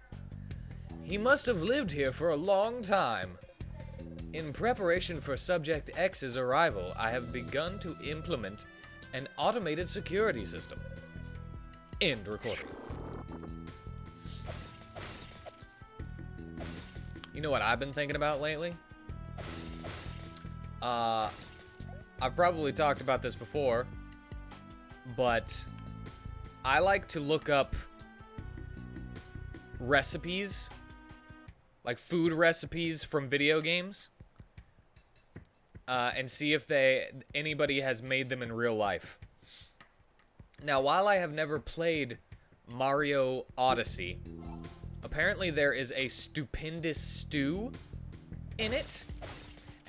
He must have lived here for a long time. In preparation for Subject X's arrival, I have begun to implement an automated security system. End recording. You know what I've been thinking about lately? I've probably talked about this before, but I like to look up recipes, like food recipes from video games, and see if anybody has made them in real life. Now, while I have never played Mario Odyssey, apparently there is a stupendous stew in it,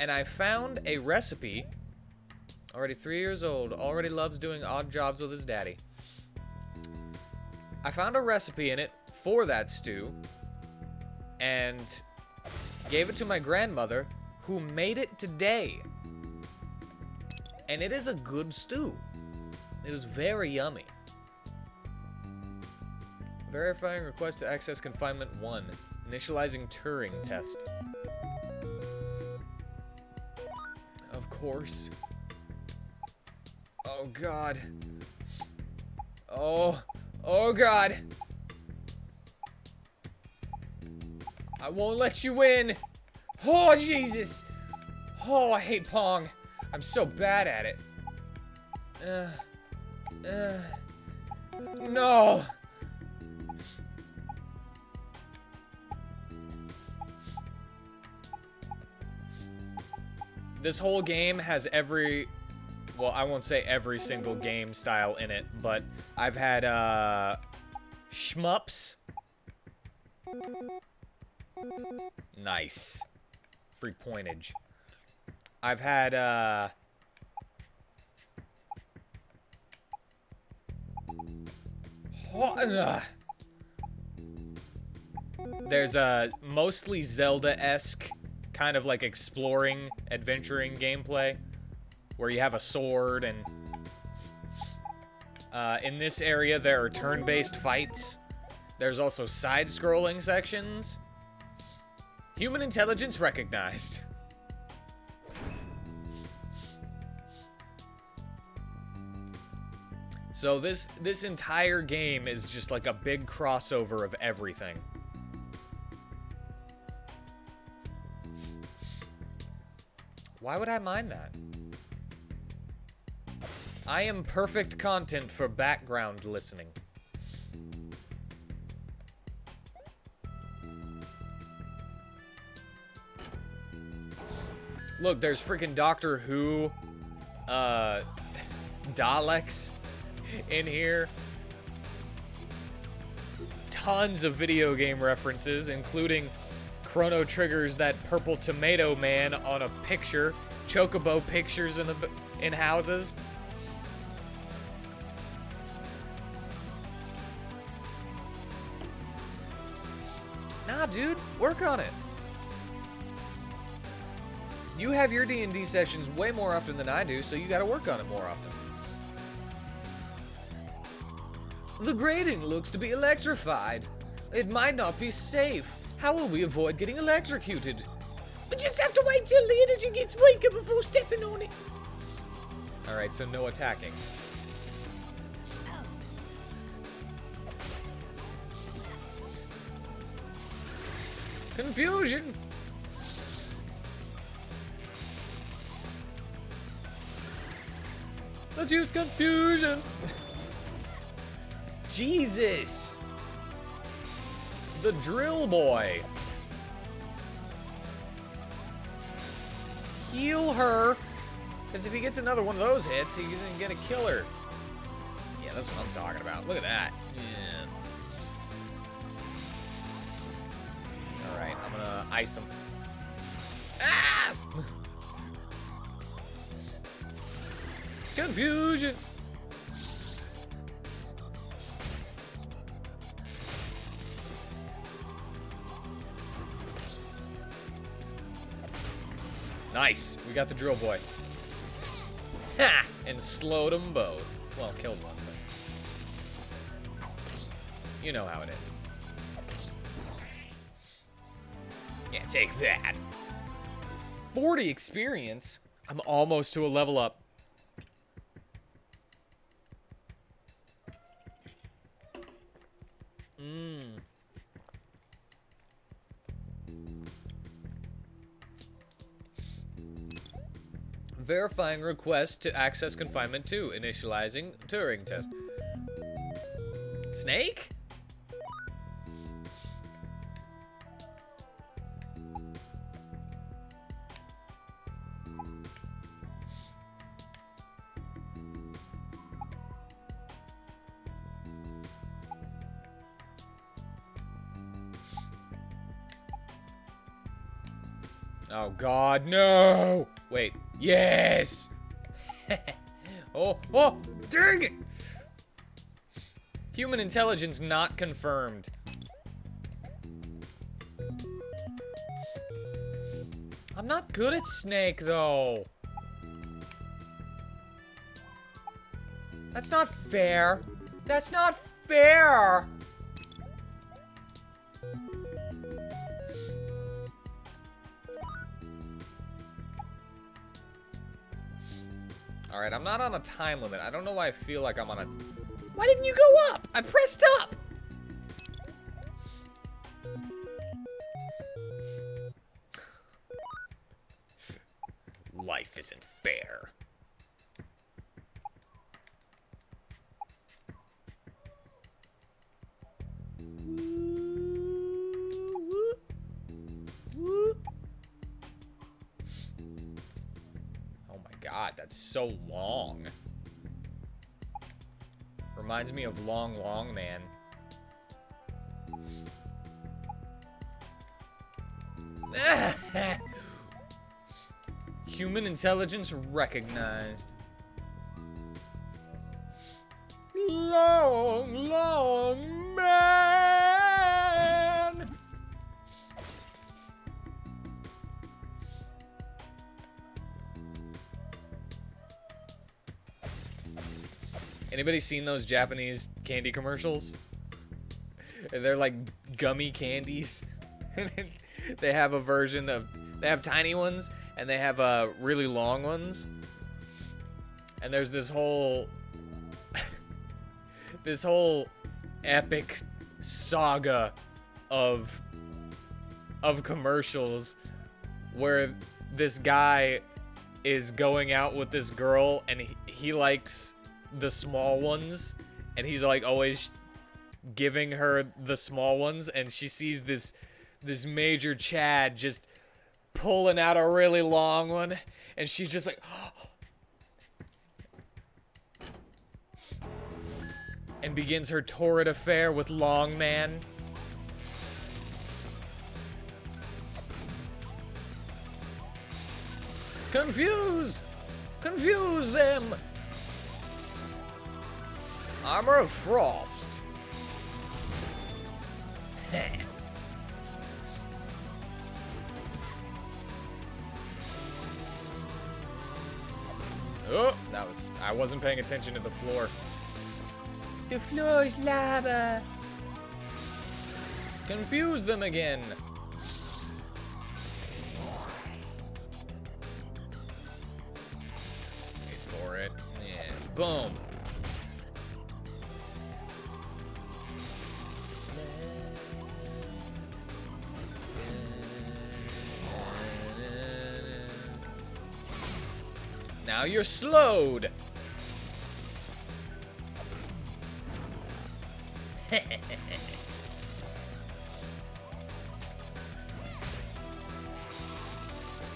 and I found a recipe. Already 3 years old, already loves doing odd jobs with his daddy. I found a recipe in it for that stew and gave it to my grandmother, who made it today. And it is a good stew. It is very yummy. Verifying request to access confinement 1. Initializing Turing test. Of course. Oh God. Oh God. I won't let you in. Oh, Jesus. Oh, I hate Pong. I'm so bad at it. No. This whole game has well, I won't say every single game style in it, but I've had, shmups. Nice. Free pointage. I've had, there's a mostly Zelda-esque kind of like exploring, adventuring gameplay where you have a sword, and in this area there are turn-based fights. There's also side-scrolling sections. Human intelligence recognized. So this entire game is just like a big crossover of everything. Why would I mind that? I am perfect content for background listening. Look, there's freaking Doctor Who, Daleks in here. Tons of video game references, including Chrono Trigger's that purple tomato man on a picture, Chocobo pictures in houses. Nah, dude, work on it. You have your D&D sessions way more often than I do, so you gotta work on it more often. The grating looks to be electrified. It might not be safe. How will we avoid getting electrocuted? We just have to wait till the energy gets weaker before stepping on it. Alright, so no attacking. Confusion! Let's use confusion! Jesus! The drill boy! Heal her! Because if he gets another one of those hits, he's gonna get a killer. Yeah, that's what I'm talking about. Look at that. Yeah. Alright, I'm gonna ice him. Ah! Confusion! Nice! We got the drill boy. Ha! And slowed them both. Well, killed one, but... You know how it is. Yeah, take that. 40 experience? I'm almost to a level up. Verifying request to access confinement 2. Initializing Turing test. Snake? Oh God, no! Wait, yes! oh, dang it! Human intelligence not confirmed. I'm not good at Snake, though. That's not fair. That's not fair! Alright, I'm not on a time limit. I don't know why I feel like I'm on a... Why didn't you go up? I pressed up! Life isn't fair. God, that's so long. Reminds me of Long Man. Human intelligence recognized. Long Man! Anybody seen those Japanese candy commercials? They're like gummy candies. They have a version of... They have tiny ones, and they have really long ones. And there's this whole... this whole epic saga of commercials where this guy is going out with this girl, and he likes... the small ones, and he's like always giving her the small ones, and she sees this major Chad just pulling out a really long one, and she's just like and begins her torrid affair with Long Man. Confuse them. Armor of Frost. Oh, I wasn't paying attention to the floor. The floor's lava. Confuse them again. Wait for it. And boom. Now you're slowed.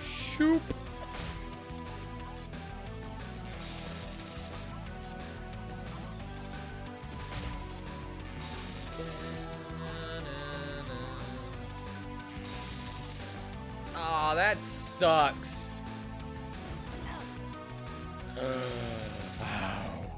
Shoop. Aw, that sucks. Wow.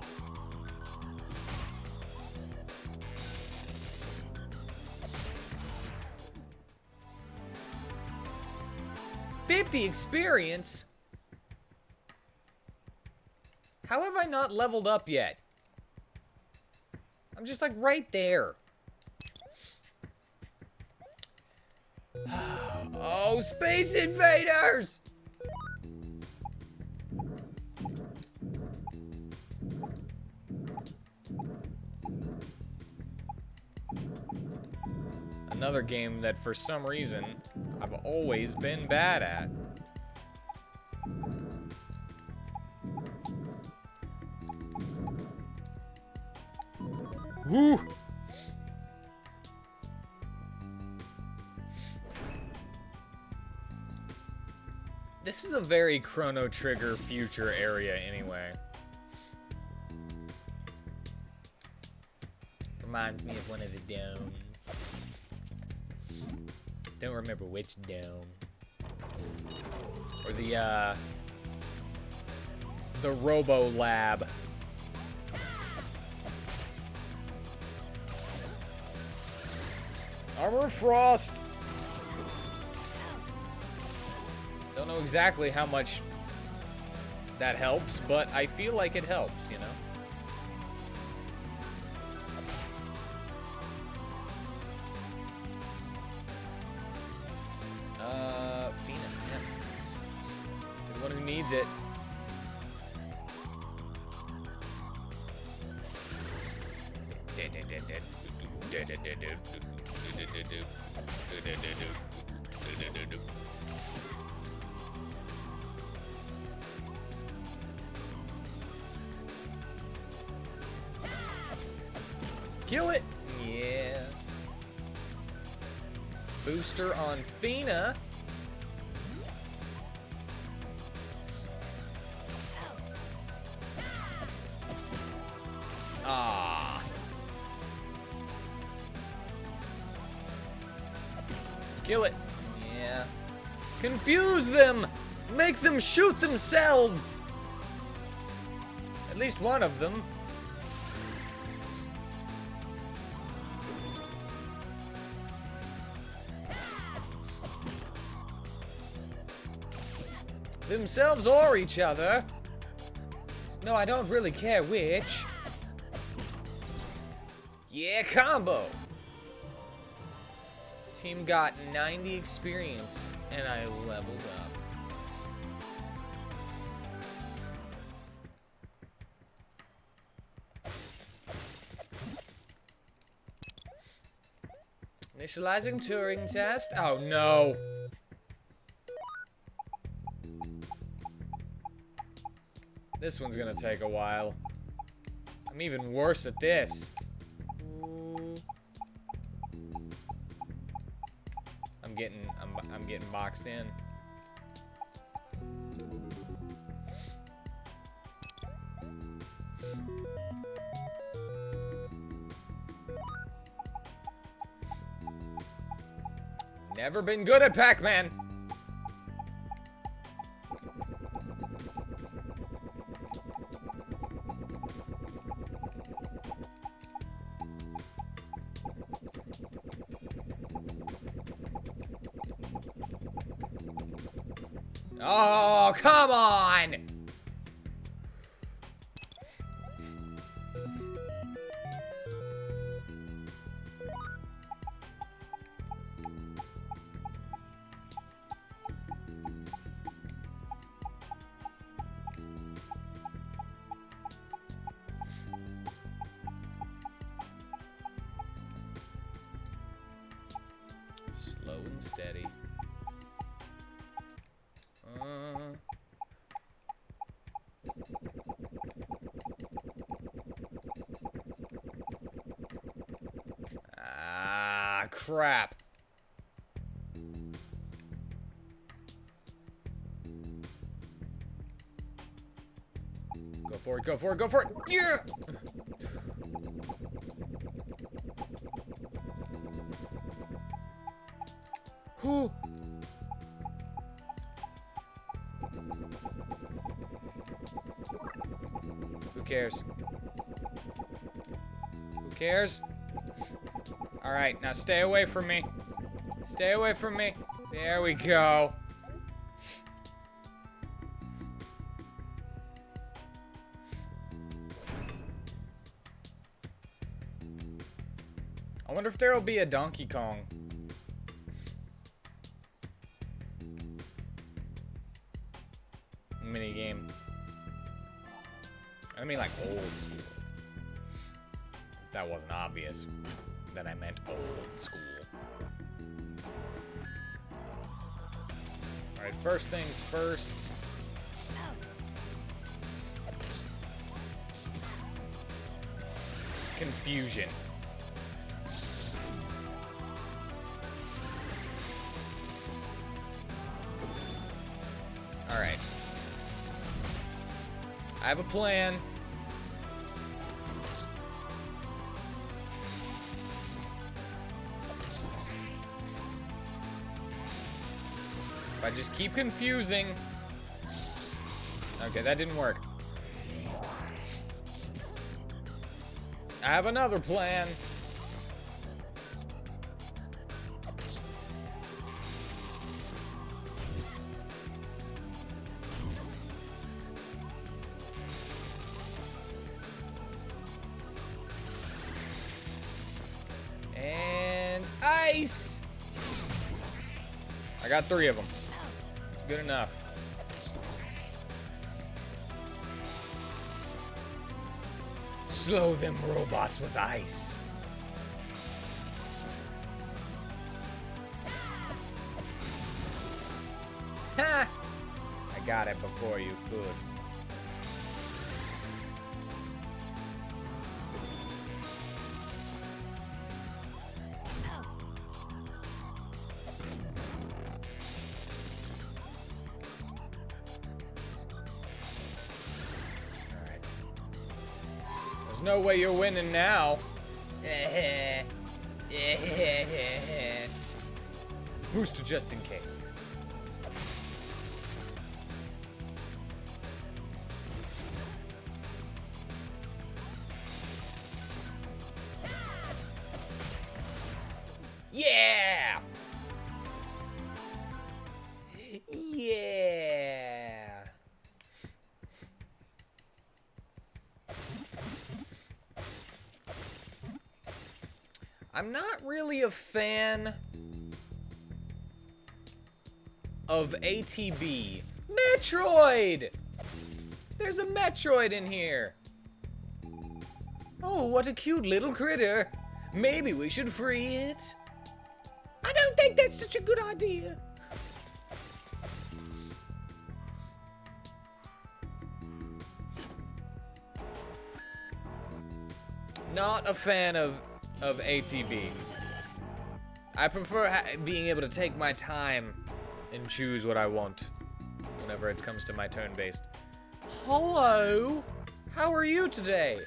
50 experience? How have I not leveled up yet? I'm just like right there. Oh, Space Invaders! Another game that for some reason I've always been bad at. Woo! This is a very Chrono Trigger future area anyway. Reminds me of one of the domes. Don't remember which dome. Or the Robo Lab. Armor Frost! Don't know exactly how much that helps, but I feel like it helps, you know? Fina, yeah. The one who needs it. Kill it! Yeah. Booster on Fina. Ah. Kill it. Yeah. Confuse them! Make them shoot themselves! At least one of them. Themselves or each other. No, I don't really care which. Yeah, combo. Team got 90 experience, and I leveled up. Initializing Turing test. Oh no. This one's gonna take a while. I'm even worse at this. Ooh. I'm getting boxed in. Never been good at Pac-Man. Oh, come on! Slow and steady. Ah, crap. Go for it, go for it, go for it! Yeah! Whew. Who cares? Who cares? Alright, now stay away from me. Stay away from me. There we go. I wonder if there will be a Donkey Kong. Mini game. I mean, like old school. If that wasn't obvious, then I meant old school. Alright, first things first. Confusion. Alright. I have a plan. If I just keep confusing... Okay, that didn't work. I have another plan. And ice! I got 3 of them. It's good enough. Slow them robots with ice. Ha! I got it before you could. There's no way you're winning now. Booster just in case. Yeah! Yeah! I'm not really a fan of ATB. Metroid! There's a Metroid in here. Oh, what a cute little critter. Maybe we should free it. I don't think that's such a good idea. Not a fan of ATB. I prefer being able to take my time and choose what I want whenever it comes to my turn-based. Hello? How are you today?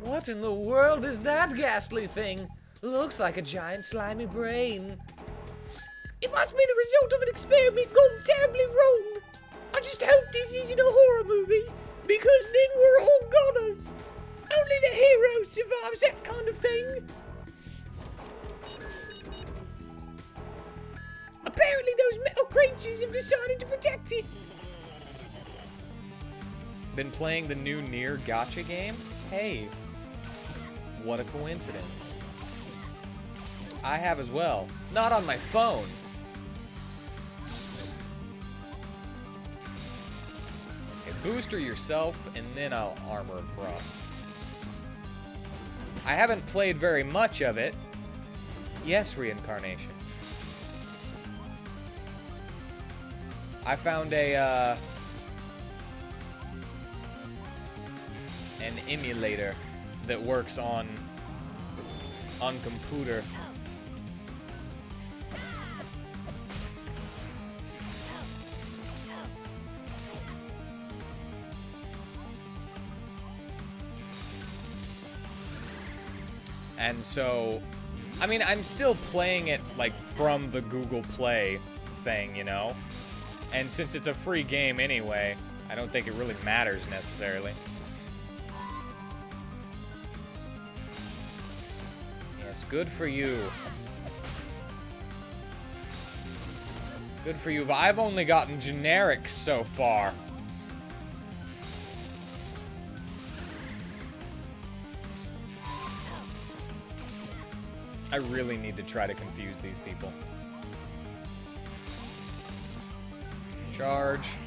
What in the world is that ghastly thing? Looks like a giant slimy brain. It must be the result of an experiment gone terribly wrong. I just hope this isn't a horror movie, because then we're all goners. Only the hero survives that kind of thing. Apparently those metal creatures have decided to protect it. Been playing the new Nier Gacha game? Hey, what a coincidence. I have as well. Not on my phone. Okay, booster yourself, and then I'll Armor of Frost. I haven't played very much of it, Yes, reincarnation. I found a, an emulator that works on computer. And so, I mean, I'm still playing it, like, from the Google Play thing, you know? And since it's a free game anyway, I don't think it really matters necessarily. Yes, good for you. Good for you, but I've only gotten generics so far. I really need to try to confuse these people. Charge.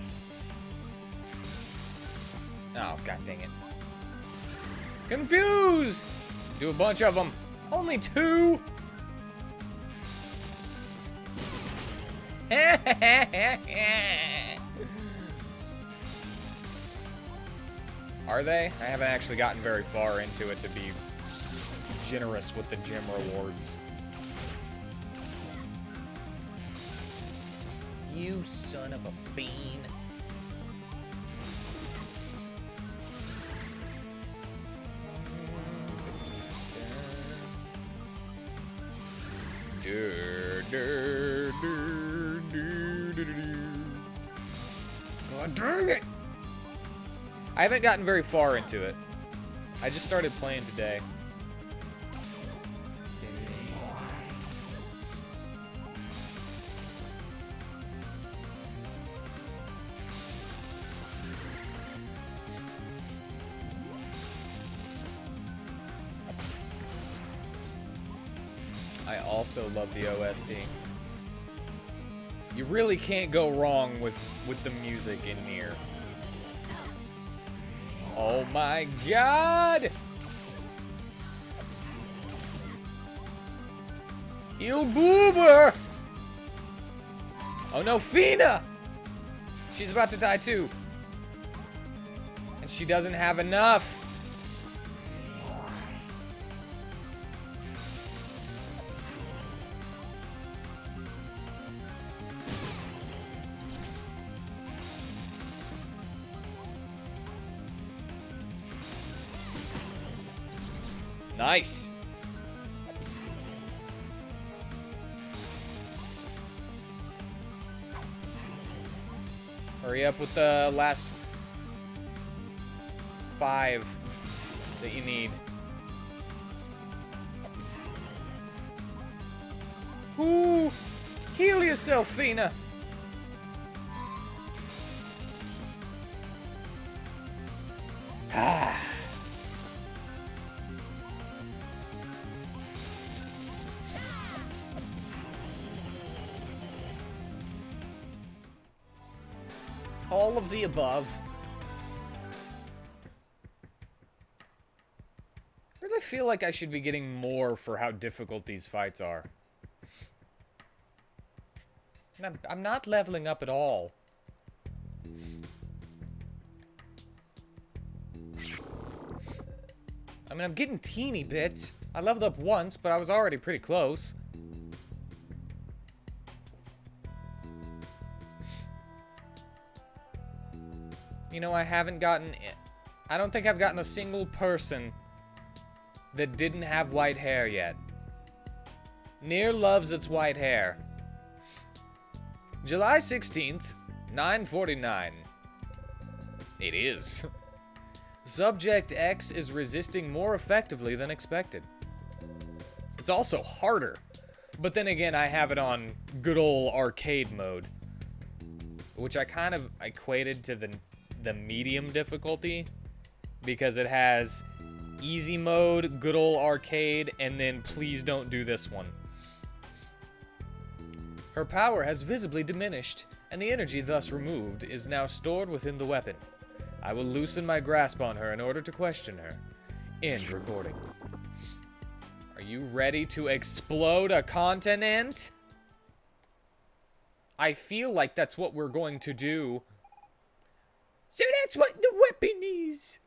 Oh, god dang it. Confuse! Do a bunch of them. Only 2? Are they? I haven't actually gotten very far into it to be generous with the gem rewards. You son of a bean. God dang it! I haven't gotten very far into it. I just started playing today. I also love the OST. You really can't go wrong with the music in here. Oh my god! Il Boober! Oh no, Fina! She's about to die too. And she doesn't have enough. Nice. Hurry up with the last 5 that you need. Ooh, heal yourself, Fina. Ah. All of the above. I really feel like I should be getting more for how difficult these fights are. And I'm not leveling up at all. I mean, I'm getting teeny bits. I leveled up once, but I was already pretty close. You know, I don't think I've gotten a single person that didn't have white hair yet. Nier loves its white hair. July 16th, 9:49. It is. Subject X is resisting more effectively than expected. It's also harder. But then again, I have it on good old arcade mode, which I kind of equated to the medium difficulty, because it has easy mode, good old arcade, and then please don't do this one. Her power has visibly diminished, and the energy thus removed is now stored within the weapon. I will loosen my grasp on her in order to question her. End recording. Are you ready to explode a continent? I feel like that's what we're going to do. So that's what the weapon is.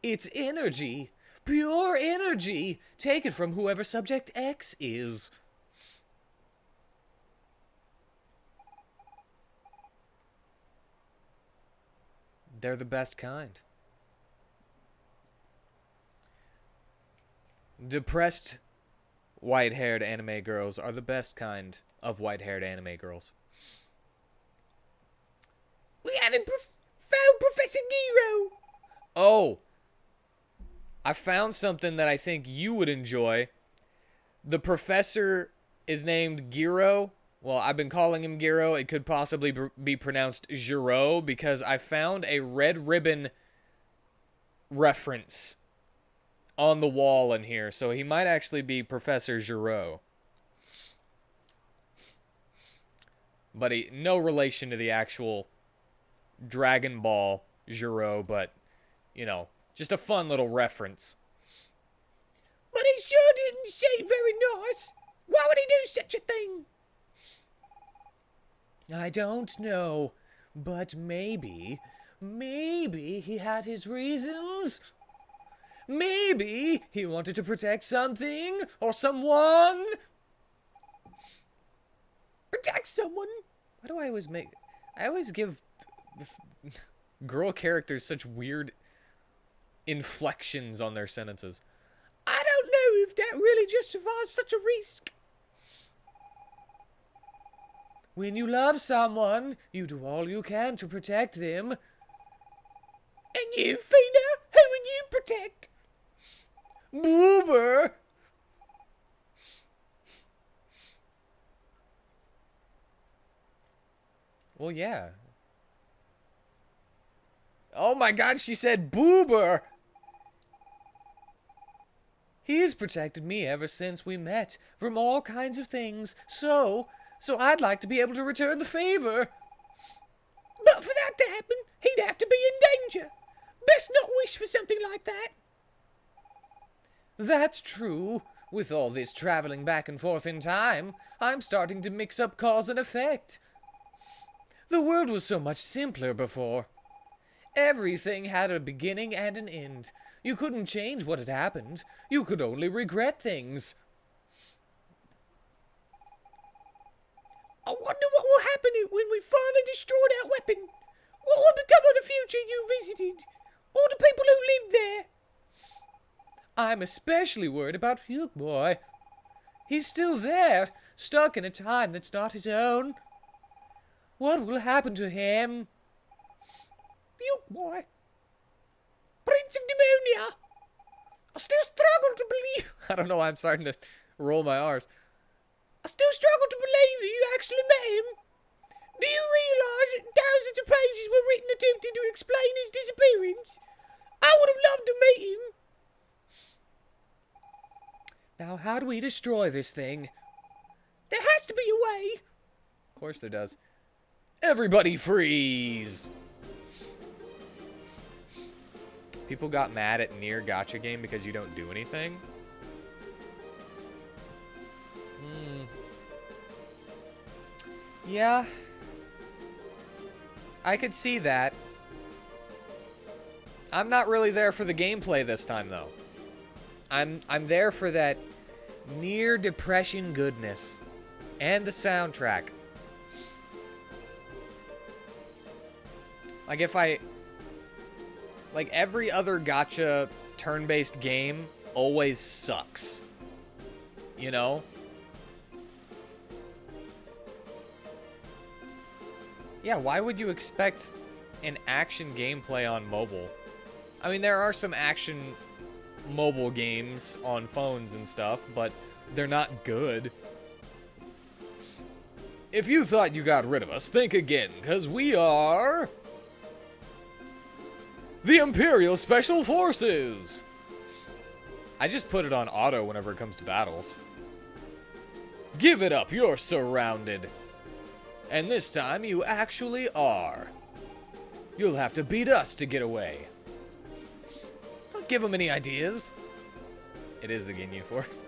It's energy. Pure energy. Taken from whoever Subject X is. They're the best kind. Depressed white-haired anime girls are the best kind of white-haired anime girls. We haven't found Professor Giro. Oh! I found something that I think you would enjoy. The professor is named Giro. Well, I've been calling him Giro. It could possibly be pronounced Giro because I found a red ribbon reference on the wall in here. So he might actually be Professor Giro. But no relation to the actual Dragon Ball Giro, but, you know, just a fun little reference. But it sure didn't seem very nice. Why would he do such a thing? I don't know, but maybe he had his reasons. Maybe he wanted to protect something or someone. Protect someone? Why do I always give girl characters such weird inflections on their sentences? I don't know if that really justifies such a risk. When you love someone, you do all you can to protect them. And you, Fina, who would you protect? Boober! Well, yeah. Oh my god, she said Boober! He's protected me ever since we met from all kinds of things, so I'd like to be able to return the favor. But for that to happen, he'd have to be in danger. Best not wish for something like that. That's true. With all this traveling back and forth in time, I'm starting to mix up cause and effect. The world was so much simpler before. Everything had a beginning and an end. You couldn't change what had happened. You could only regret things. I wonder what will happen when we finally destroy that weapon. What will become of the future you visited? Or the people who lived there? I'm especially worried about Fuke Boy. He's still there, stuck in a time that's not his own. What will happen to him? Fuke Boy? Prince of Demonia? I still struggle to believe... I don't know why I'm starting to roll my R's. I still struggle to believe you actually met him. Do you realize that thousands of pages were written attempting to explain his disappearance? I would have loved to meet him. Now, how do we destroy this thing? There has to be a way. Of course there does. Everybody freeze! People got mad at Nier Gacha game because you don't do anything? Yeah. I could see that. I'm not really there for the gameplay this time, though. I'm there for that near depression goodness. And the soundtrack. Like, like, every other gacha turn-based game always sucks. You know? Yeah, why would you expect an action gameplay on mobile? I mean, there are some action mobile games on phones and stuff, but they're not good. If you thought you got rid of us, think again, because we are... the Imperial Special Forces! I just put it on auto whenever it comes to battles. Give it up, you're surrounded. And this time, you actually are. You'll have to beat us to get away. Don't give them any ideas. It is the Ginyu Force.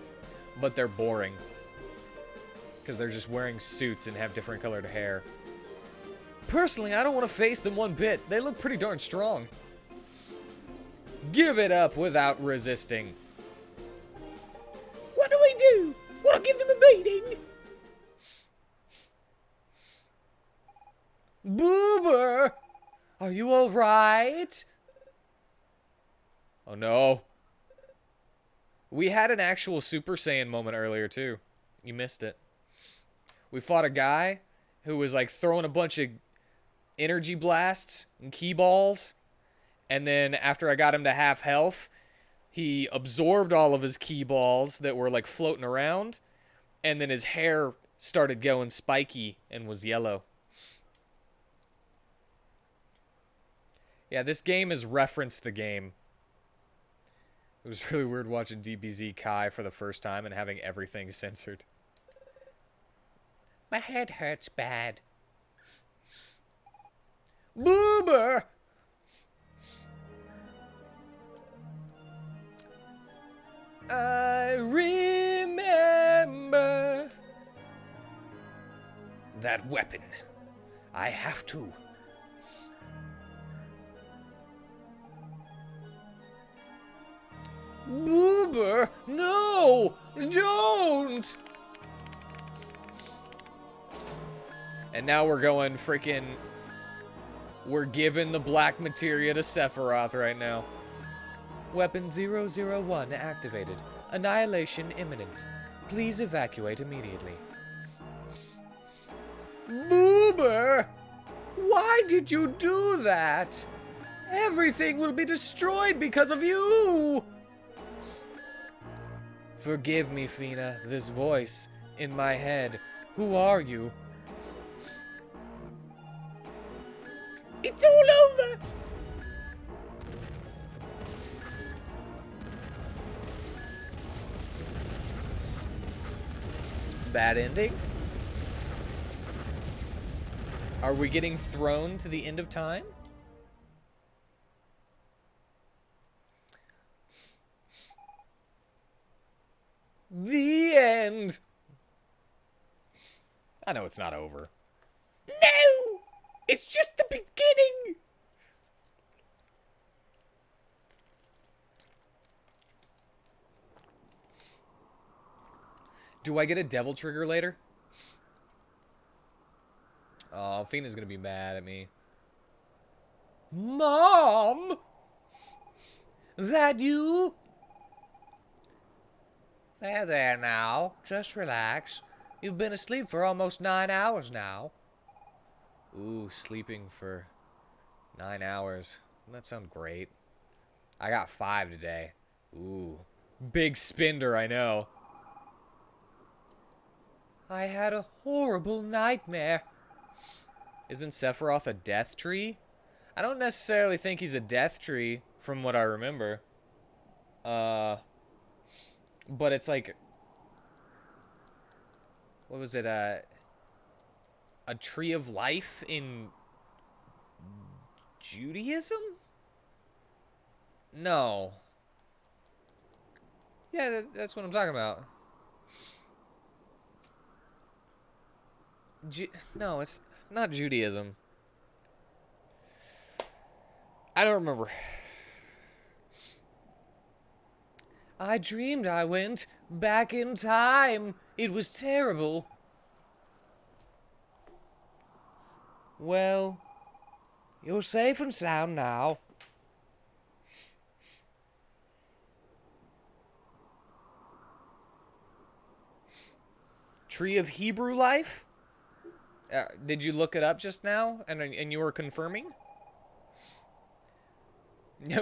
But they're boring. Because they're just wearing suits and have different colored hair. Personally, I don't want to face them one bit. They look pretty darn strong. Give it up without resisting. What do we do? Want to give them a beating? Boober! Are you alright? Oh no. We had an actual Super Saiyan moment earlier too. You missed it. We fought a guy who was like throwing a bunch of energy blasts and key balls. And then after I got him to half health, he absorbed all of his key balls that were like floating around. And then his hair started going spiky and was yellow. Yeah, this game has referenced the game. It was really weird watching DBZ Kai for the first time and having everything censored. My head hurts bad. Boober! I remember That weapon. I have to. Boober! No! Don't! And now we're going freaking... We're giving the black materia to Sephiroth right now. Weapon 001 activated. Annihilation imminent. Please evacuate immediately. Boober! Why did you do that? Everything will be destroyed because of you! Forgive me, Fina, this voice in my head. Who are you? It's all over! Bad ending? Are we getting thrown to the end of time? The end! I know it's not over. No! It's just the beginning! Do I get a devil trigger later? Oh, Fina's gonna be mad at me. Mom! That you? There now. Just relax. You've been asleep for almost 9 hours now. Ooh, sleeping for 9 hours. Doesn't that sound great? I got 5 today. Ooh. Big spender, I know. I had a horrible nightmare. Isn't Sephiroth a death tree? I don't necessarily think he's a death tree, from what I remember. But it's like... What was it, a tree of life in Judaism? No. Yeah, that's what I'm talking about. No, it's not Judaism. I don't remember. I dreamed I went back in time. It was terrible. Well, you're safe and sound now. Tree of Hebrew life? Did you look it up just now? And you were confirming?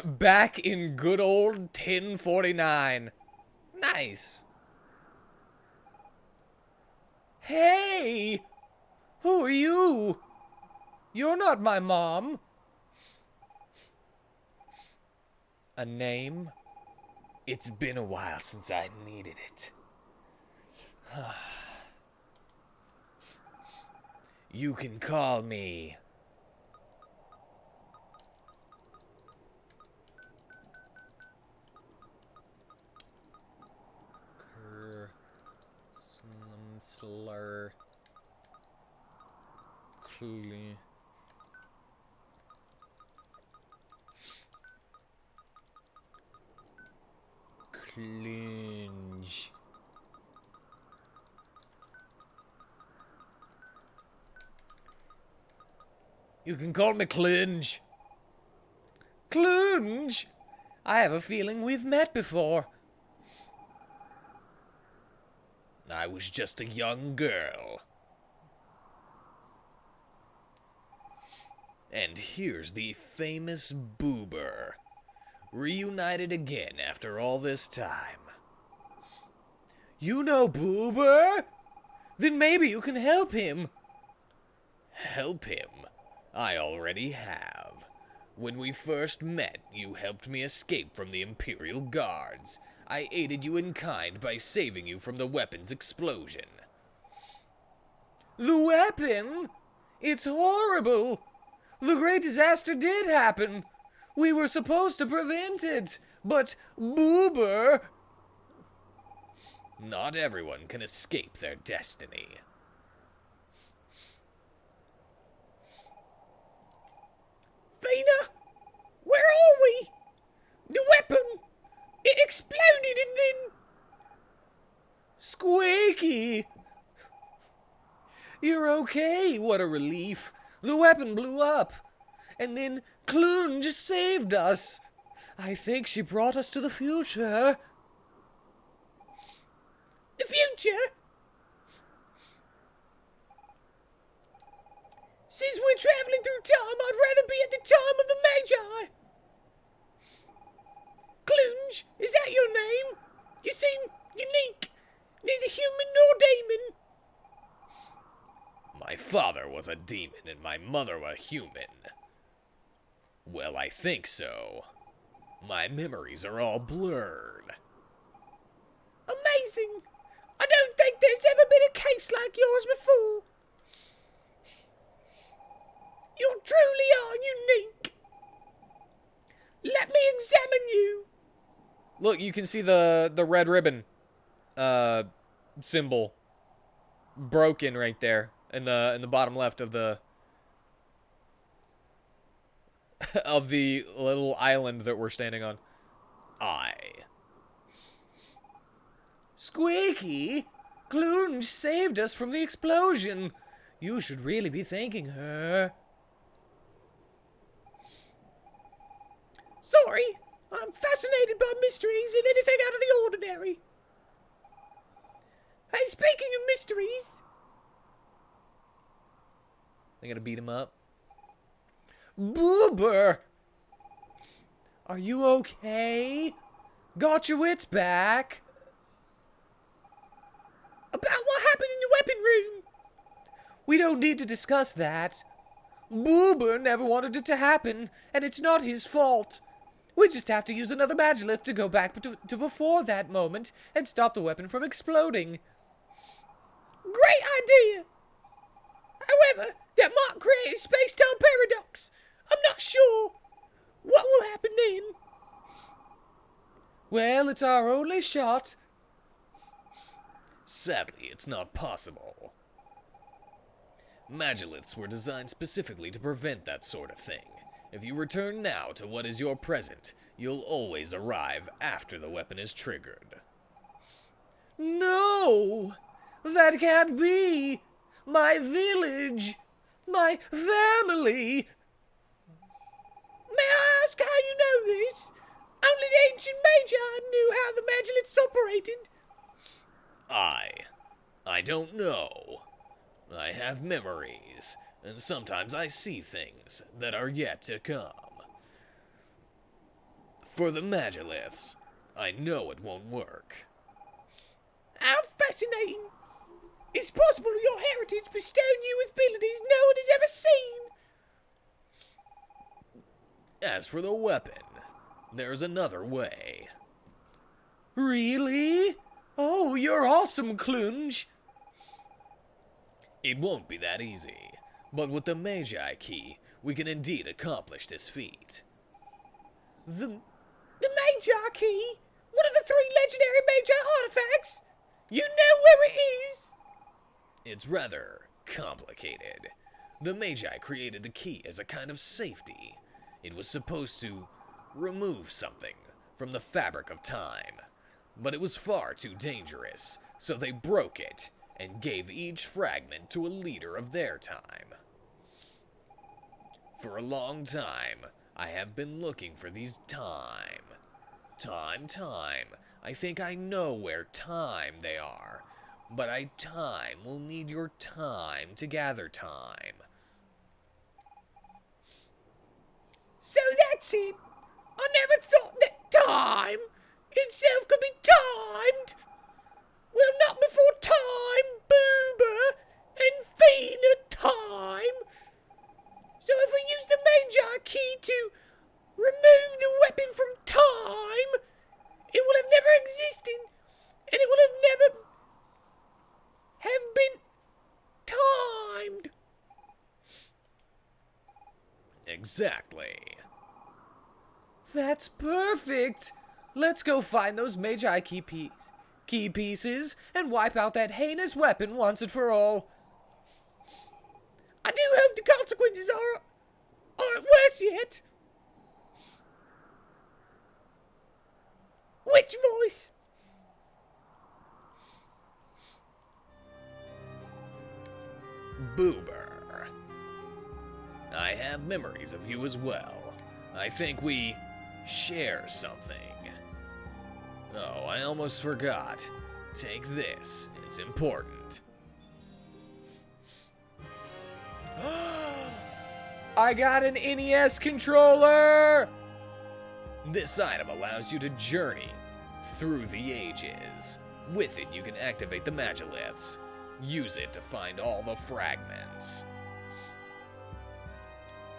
Back in good old 1049. Nice. Hey! Who are you? You're not my mom. A name? It's been a while since I needed it. You can call me Clean. Clinge. You can call me Clinge. Clinge? I have a feeling we've met before. I was just a young girl. And here's the famous Boober, reunited again after all this time. You know Boober? Then maybe you can help him. Help him? I already have. When we first met, you helped me escape from the Imperial Guards. I aided you in kind by saving you from the weapon's explosion. The weapon? It's horrible. The great disaster did happen. We were supposed to prevent it, but Boober... Not everyone can escape their destiny. Fina, where are we? The weapon, it exploded and then... Squeaky! You're okay, what a relief. The weapon blew up. And then Clune just saved us. I think she brought us to the future. The future? Since we're traveling through time, I'd rather be at the time of the Magi. Clunge, is that your name? You seem unique. Neither human nor demon. My father was a demon and my mother a human. Well, I think so. My memories are all blurred. Amazing! I don't think there's ever been a case like yours before. You truly are unique. Let me examine you. Look, you can see the red ribbon symbol broken right there in the bottom left of the of the little island that we're standing on. Squeaky, Clunge saved us from the explosion. You should really be thanking her. Sorry, I'm fascinated by mysteries and anything out of the ordinary. Hey, speaking of mysteries... They gotta beat him up. Boober! Are you okay? Got your wits back? About what happened in the weapon room? We don't need to discuss that. Boober never wanted it to happen, and it's not his fault. We just have to use another magilith to go back to before that moment and stop the weapon from exploding. Great idea! However, that might create a space-time paradox. I'm not sure. What will happen then? Well, it's our only shot. Sadly, it's not possible. Magiliths were designed specifically to prevent that sort of thing. If you return now to what is your present, you'll always arrive after the weapon is triggered. No! That can't be! My village! My family! May I ask how you know this? Only the ancient Magi knew how the Magiliths operated. I don't know. I have memories, and sometimes I see things that are yet to come. For the Magiliths, I know it won't work. How fascinating! It's possible your heritage bestowed you with abilities no one has ever seen. As for the weapon, there's another way. Really? Oh, you're awesome, Clunge. It won't be that easy, but with the Magi Key, we can indeed accomplish this feat. The Magi Key? One of the 3 legendary Magi artifacts? You know where it is? It's rather complicated. The Magi created the key as a kind of safety. It was supposed to remove something from the fabric of time. But it was far too dangerous, so they broke it and gave each fragment to a leader of their time. For a long time, I have been looking for these time. I think I know where time they are, but time will need your time to gather time. So that's it. I never thought that time itself could be timed. Well, not before time, Boober, and Fina time. So if we use the Magi key to remove the weapon from time, it will have never existed, and it will have never have been timed. Exactly. That's perfect. Let's go find those Magi key pieces and wipe out that heinous weapon once and for all. I do hope the consequences aren't worse yet. Which voice? Boober. I have memories of you as well. I think we share something. Oh, I almost forgot. Take this. It's important. I got an NES controller! This item allows you to journey through the ages. With it, you can activate the Magiliths. Use it to find all the fragments.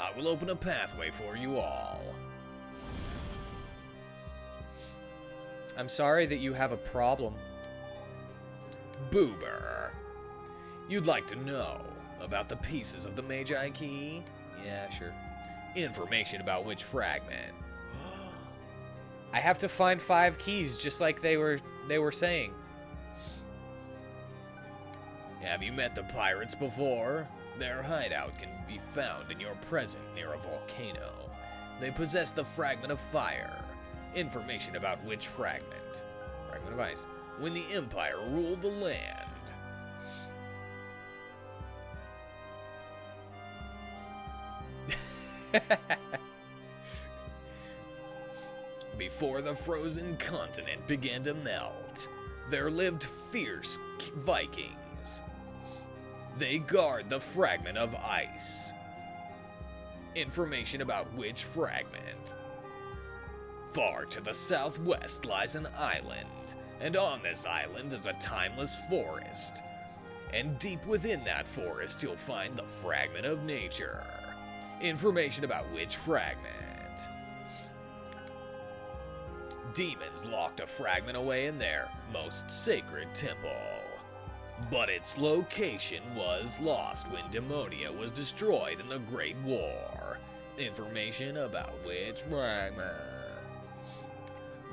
I will open a pathway for you all. I'm sorry that you have a problem. Boober. You'd like to know about the pieces of the Magi key? Yeah, sure. Information about which fragment? I have to find 5 keys, just like they were saying. Have you met the pirates before? Their hideout can be found in your present near a volcano. They possess the fragment of fire. Information about which fragment? Fragment of ice. When the Empire ruled the land. Before the frozen continent began to melt, there lived fierce Vikings. They guard the fragment of ice. Information about which fragment? Far to the southwest lies an island, and on this island is a timeless forest. And deep within that forest you'll find the fragment of nature. Information about which fragment? Demons locked a fragment away in their most sacred temple. But its location was lost when Demonia was destroyed in the Great War. Information about which fragment?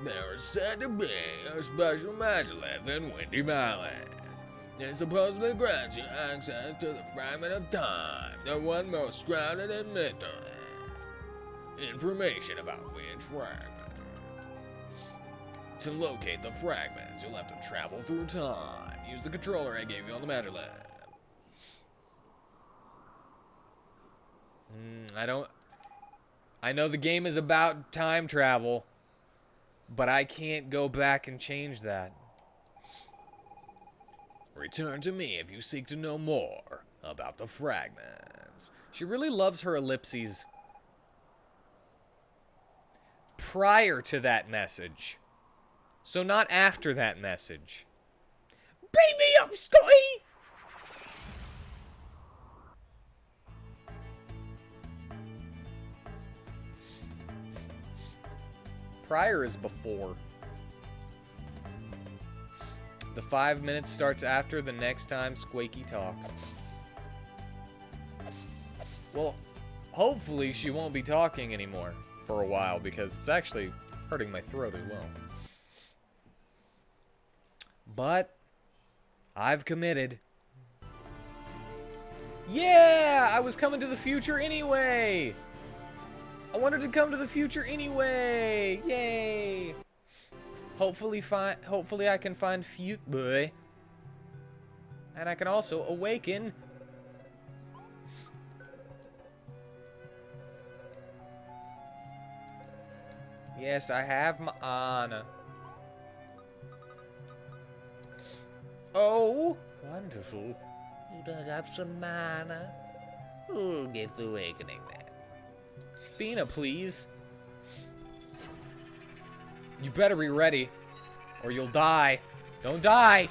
There is said to be a special magilith in Windy Valley. It supposedly grants you access to the fragment of time, the one most shrouded in mystery. Information about which fragment? To locate the fragments, you'll have to travel through time. Use the controller I gave you on the Magilith. I know the game is about time travel, but I can't go back and change that. Return to me if you seek to know more about the fragments. She really loves her ellipses. Prior to that message. So not after that message. Beat me up, Scotty! Prior is before. The 5 minutes starts after the next time Squeaky talks. Well, hopefully she won't be talking anymore for a while because it's actually hurting my throat as well. But I've committed. Yeah! I was coming to the future anyway! I wanted to come to the future anyway! Yay! Hopefully I can find boy. And I can also awaken. Yes, I have my honor. Oh, wonderful. You dug up some mana. Who'll get the awakening then? Fina, please. You better be ready, or you'll die. Don't die!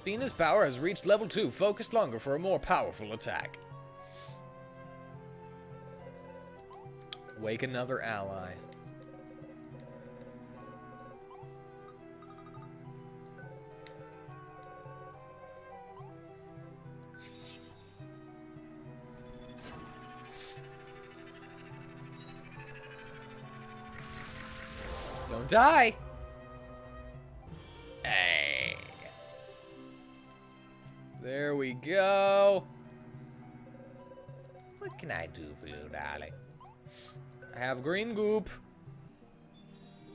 Fina's power has reached level 2. Focus longer for a more powerful attack. Wake another ally. Don't die! Hey. There we go. What can I do for you, darling? I have green goop.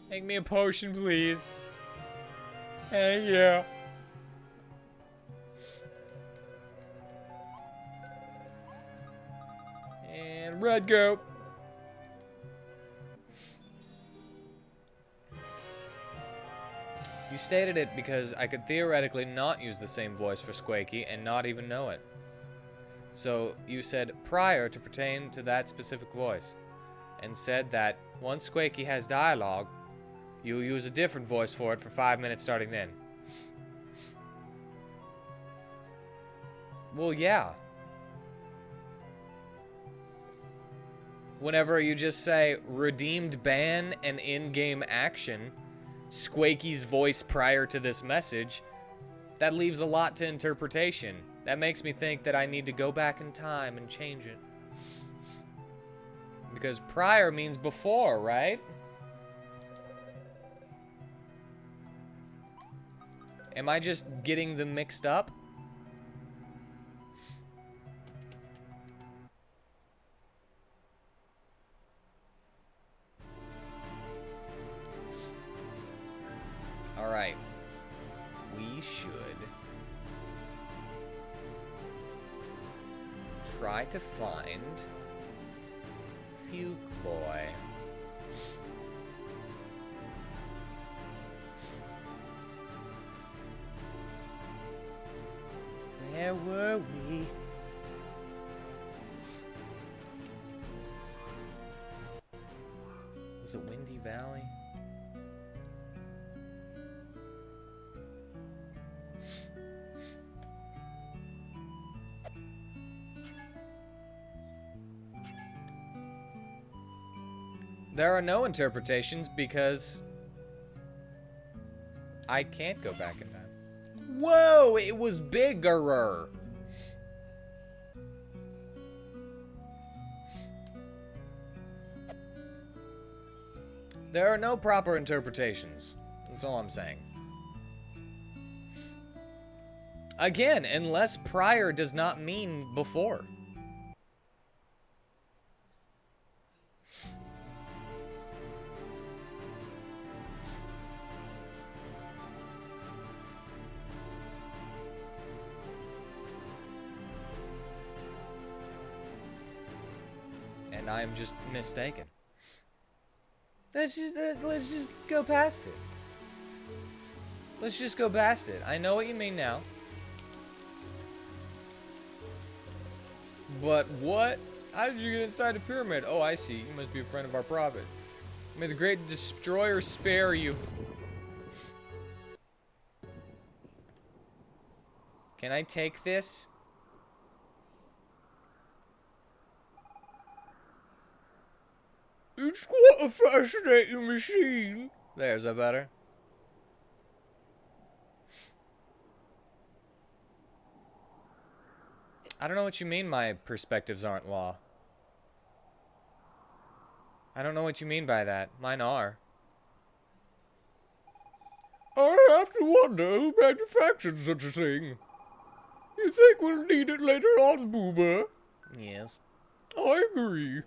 Make me a potion, please. Hey, yeah. And red goop. You stated it because I could theoretically not use the same voice for Squeaky and not even know it. So you said prior to pertain to that specific voice, and said that once Squeaky has dialogue, you'll use a different voice for it for 5 minutes starting then. Well, yeah. Whenever you just say redeemed ban and in-game action, Squeaky's voice prior to this message, that leaves a lot to interpretation. That makes me think that I need to go back in time and change it. Because prior means before, right? Am I just getting them mixed up? Alright. We should try to find Fuke Boy. Where were we? Was it Windy Valley? There are no interpretations because I can't go back in time. Whoa, it was bigger. There are no proper interpretations. That's all I'm saying. Again, unless prior does not mean before. And I'm just mistaken. Let's just go past it. Let's just go past it. I know what you mean now. But what? How did you get inside the pyramid? Oh, I see. You must be a friend of our prophet. May the great destroyer spare you. Can I take this? It's quite a fascinating machine. There's a better. I don't know what you mean my perspectives aren't law. I don't know what you mean by that. Mine are. I have to wonder who manufactured such a thing. You think we'll need it later on, Boober? Yes. I agree.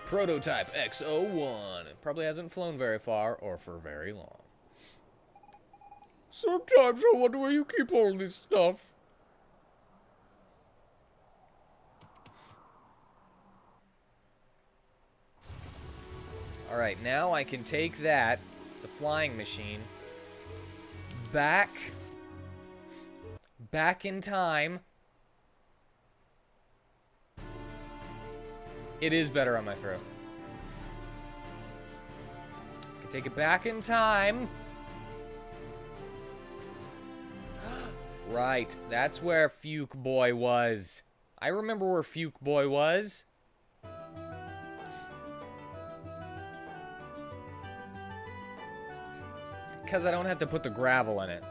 Prototype X01. It probably hasn't flown very far or for very long. Sometimes I wonder where you keep all this stuff. Alright, now I can take that, it's a flying machine, back in time. It is better on my throat. I can take it back in time. Right, that's where Fuke Boy was. I remember where Fuke Boy was. Because I don't have to put the gravel in it.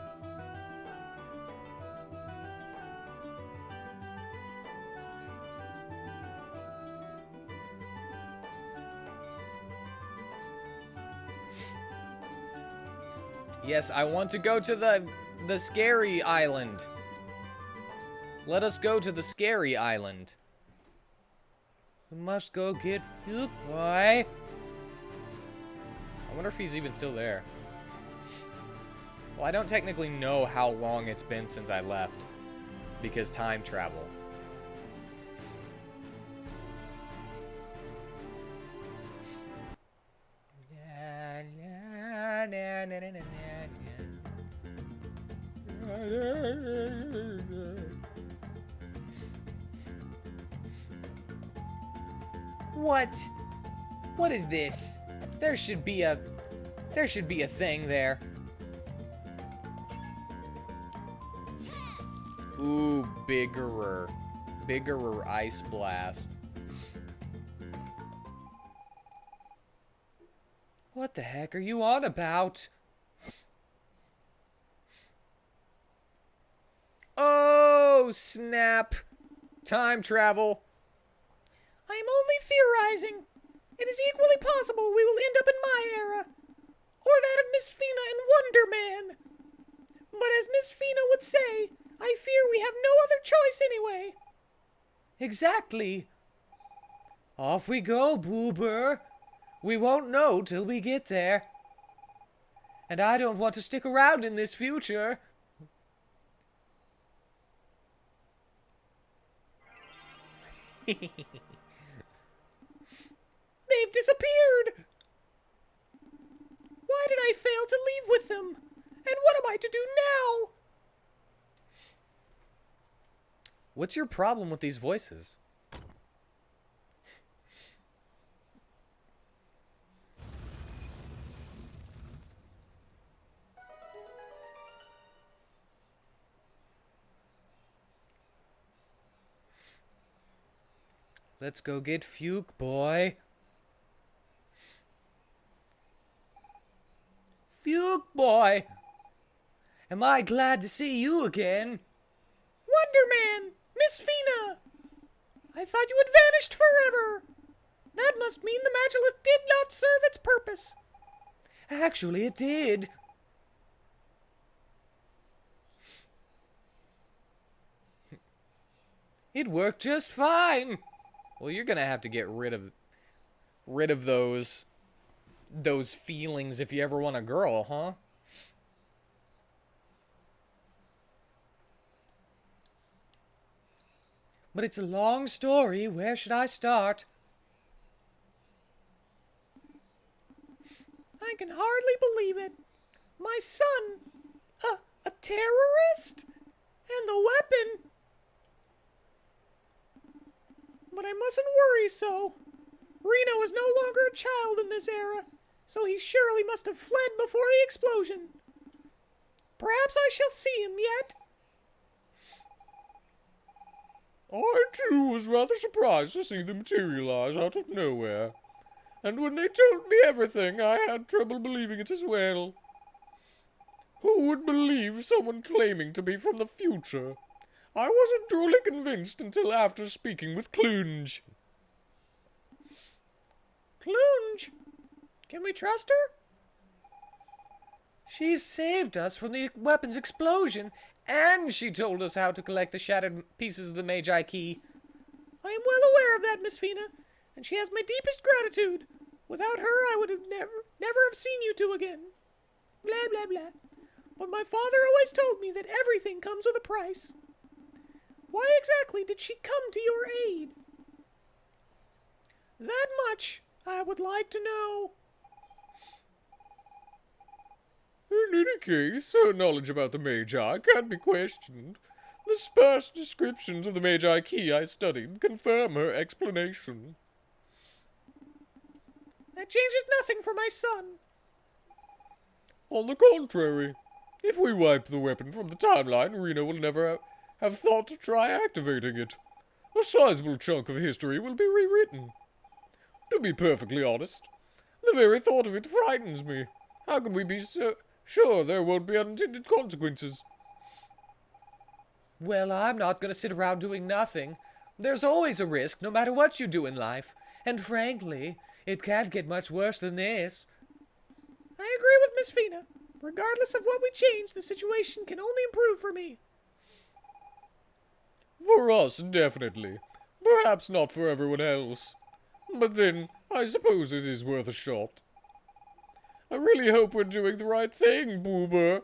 Yes, I want to go to the scary island. Let us go to the scary island. We must go get Fuke Boy. I wonder if he's even still there. Well, I don't technically know how long it's been since I left, because time travel. What? What is this? There should be a thing there. Ooh, biggerer ice blast. What the heck are you on about? Oh, snap. Time travel. I am only theorizing. It is equally possible we will end up in my era. Or that of Miss Fina and Wonder Man. But as Miss Fina would say, I fear we have no other choice anyway. Exactly. Off we go, Boober. We won't know till we get there. And I don't want to stick around in this future. They've disappeared. Why did I fail to leave with them? And what am I to do now? What's your problem with these voices? Let's go get Fuke Boy. Fuke Boy! Am I glad to see you again? Wonder Man! Miss Fina! I thought you had vanished forever! That must mean the Magilith did not serve its purpose. Actually, it did. It worked just fine. Well, you're gonna have to get rid of those feelings if you ever want a girl, huh? But it's a long story. Where should I start? I can hardly believe it. My son, a terrorist? And the weapon? But I mustn't worry so. Reno is no longer a child in this era, so he surely must have fled before the explosion. Perhaps I shall see him yet. I, too, was rather surprised to see them materialize out of nowhere. And when they told me everything, I had trouble believing it as well. Who would believe someone claiming to be from the future? I wasn't truly convinced until after speaking with Clunge. Clunge? Can we trust her? She saved us from the weapon's explosion, and she told us how to collect the shattered pieces of the Magi Key. I am well aware of that, Miss Fina, and she has my deepest gratitude. Without her, I would have never have seen you two again. Blah, blah, blah. But my father always told me that everything comes with a price. Why exactly did she come to your aid? That much I would like to know. In any case, her knowledge about the Magi can't be questioned. The sparse descriptions of the Magi Key I studied confirm her explanation. That changes nothing for my son. On the contrary, if we wipe the weapon from the timeline, Reno will never have thought to try activating it. A sizable chunk of history will be rewritten. To be perfectly honest, the very thought of it frightens me. How can we be so sure there won't be unintended consequences? Well, I'm not going to sit around doing nothing. There's always a risk, no matter what you do in life. And frankly, it can't get much worse than this. I agree with Miss Fina. Regardless of what we change, the situation can only improve for me. For us, definitely. Perhaps not for everyone else. But then, I suppose it is worth a shot. I really hope we're doing the right thing, Boober.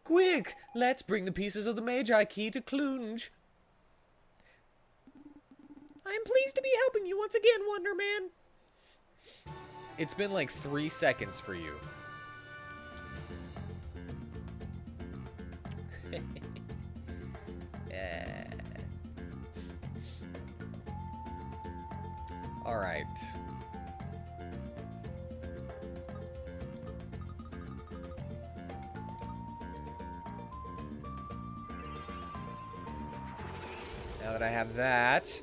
Quick, let's bring the pieces of the Magi Key to Clunge. I am pleased to be helping you once again, Wonder Man. It's been like 3 seconds for you. All right. Now that I have that,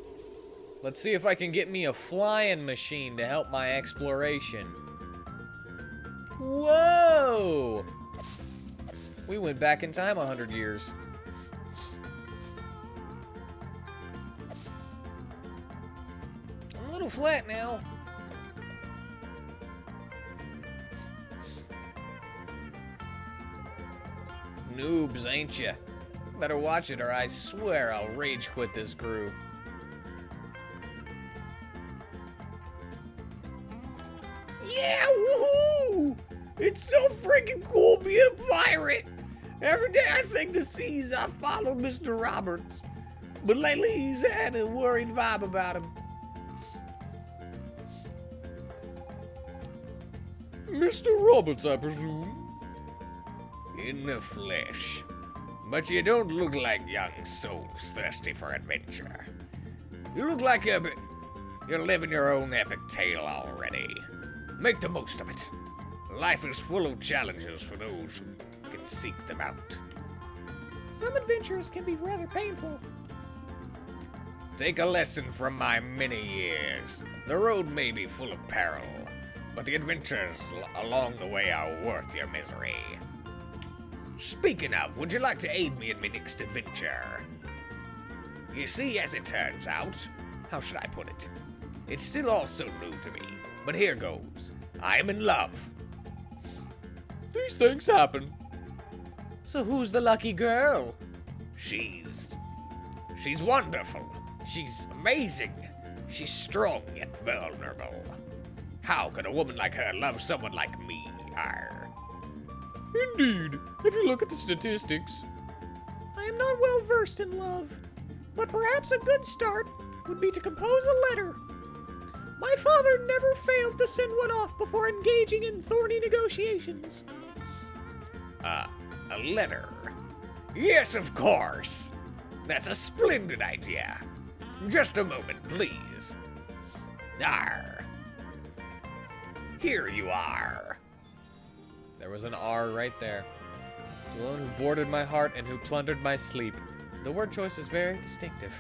let's see if I can get me a flying machine to help my exploration. Whoa! We went back in time 100 years. I'm a little flat now. Noobs, ain't ya? Better watch it or I swear I'll rage quit this crew. Yeah, woohoo! It's so freaking cool being a pirate. Every day I think the seas I followed Mr. Roberts. But lately he's had a worried vibe about him. Mr. Roberts, I presume? In the flesh. But you don't look like young souls thirsty for adventure. You look like you're living your own epic tale already. Make the most of it. Life is full of challenges for those who can seek them out. Some adventures can be rather painful. Take a lesson from my many years. The road may be full of peril, but the adventures along the way are worth your misery. Speaking of, would you like to aid me in my next adventure? You see, as it turns out, how should I put it? It's still all so new to me, but here goes. I am in love. These things happen. So who's the lucky girl? She's wonderful. She's amazing. She's strong yet vulnerable. How could a woman like her love someone like me? Indeed, if you look at the statistics. I am not well versed in love, but perhaps a good start would be to compose a letter. My father never failed to send one off before engaging in thorny negotiations. A letter? Yes, of course. That's a splendid idea. Just a moment, please. Arr. Here you are. There was an R right there. The one who boarded my heart and who plundered my sleep. The word choice is very distinctive.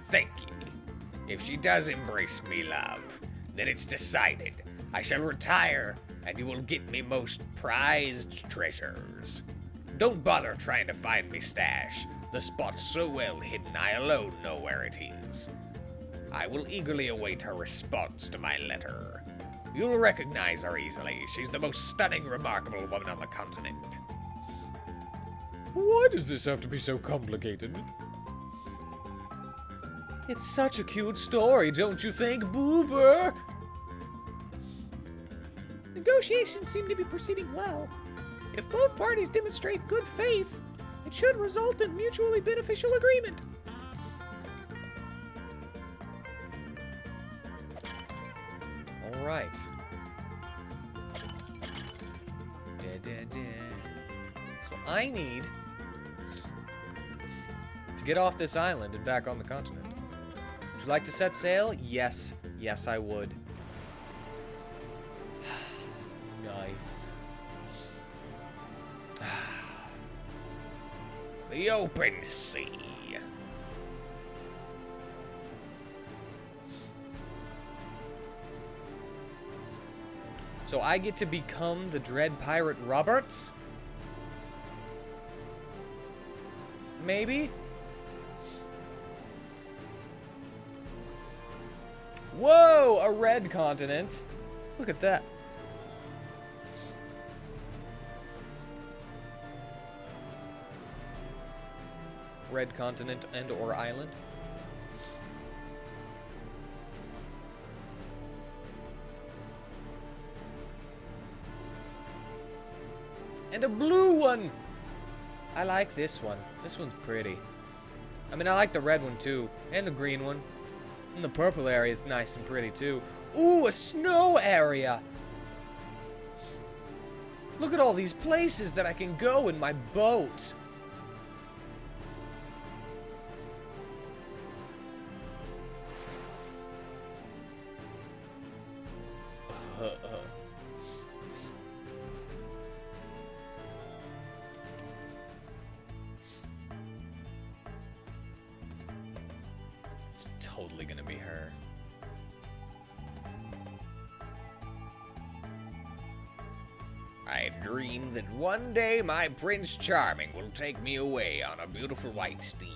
Thank ye. If she does embrace me, love, then it's decided. I shall retire, and you will get me most prized treasures. Don't bother trying to find me stash. The spot's so well hidden, I alone know where it is. I will eagerly await her response to my letter. You'll recognize her easily. She's the most stunning, remarkable woman on the continent. Why does this have to be so complicated? It's such a cute story, don't you think, Boober? Negotiations seem to be proceeding well. If both parties demonstrate good faith, it should result in mutually beneficial agreement. All right. So I need to get off this island and back on the continent. Would you like to set sail? Yes. Yes, I would. Nice. The open sea. So I get to become the Dread Pirate Roberts? Maybe? Whoa! A red continent. Look at that. Red continent and or island. And a blue one! I like this one. This one's pretty. I mean, I like the red one too. And the green one. And the purple area is nice and pretty too. Ooh, a snow area! Look at all these places that I can go in my boat. It's totally gonna be her. I dream that one day my Prince Charming will take me away on a beautiful white steed.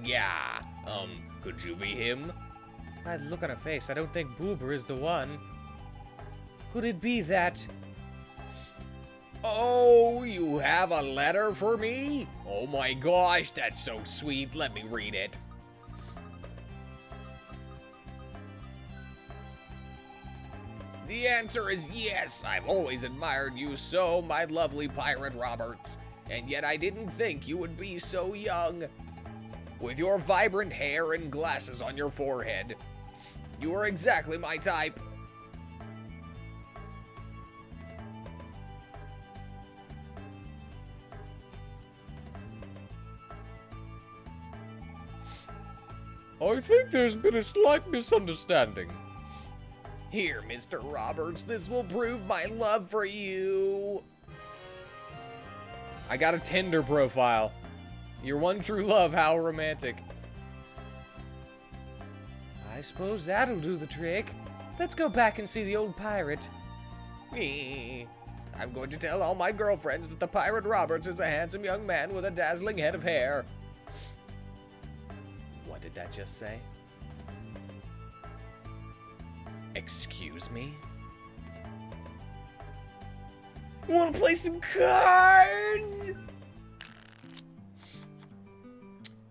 Yeah, could you be him? By the look on her face, I don't think Boober is the one. Could it be that... Oh, you have a letter for me? Oh my gosh, that's so sweet. Let me read it. The answer is yes. I've always admired you so, my lovely Pirate Roberts. And yet I didn't think you would be so young. With your vibrant hair and glasses on your forehead. You are exactly my type. I think there's been a slight misunderstanding. Here, Mr. Roberts, this will prove my love for you. I got a Tinder profile. Your one true love, how romantic. I suppose that'll do the trick. Let's go back and see the old pirate. I'm going to tell all my girlfriends that the Pirate Roberts is a handsome young man with a dazzling head of hair. What did that just say? Excuse me? Wanna play some cards?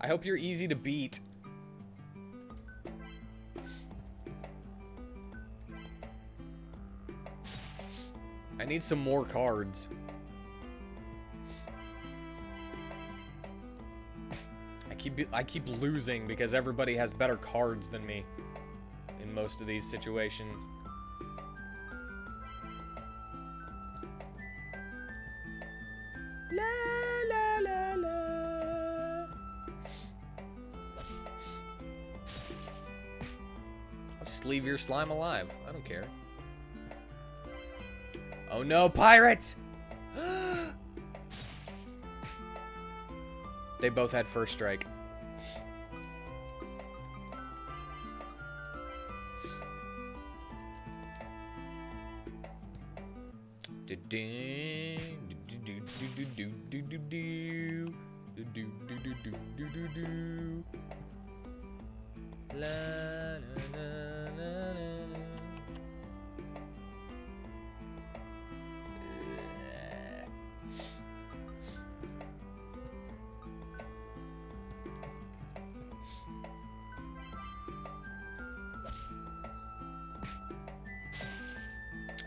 I hope you're easy to beat. I need some more cards. I keep losing because everybody has better cards than me in most of these situations. La la la la. I'll just leave your slime alive. I don't care. Oh no, pirates! They both had first strike.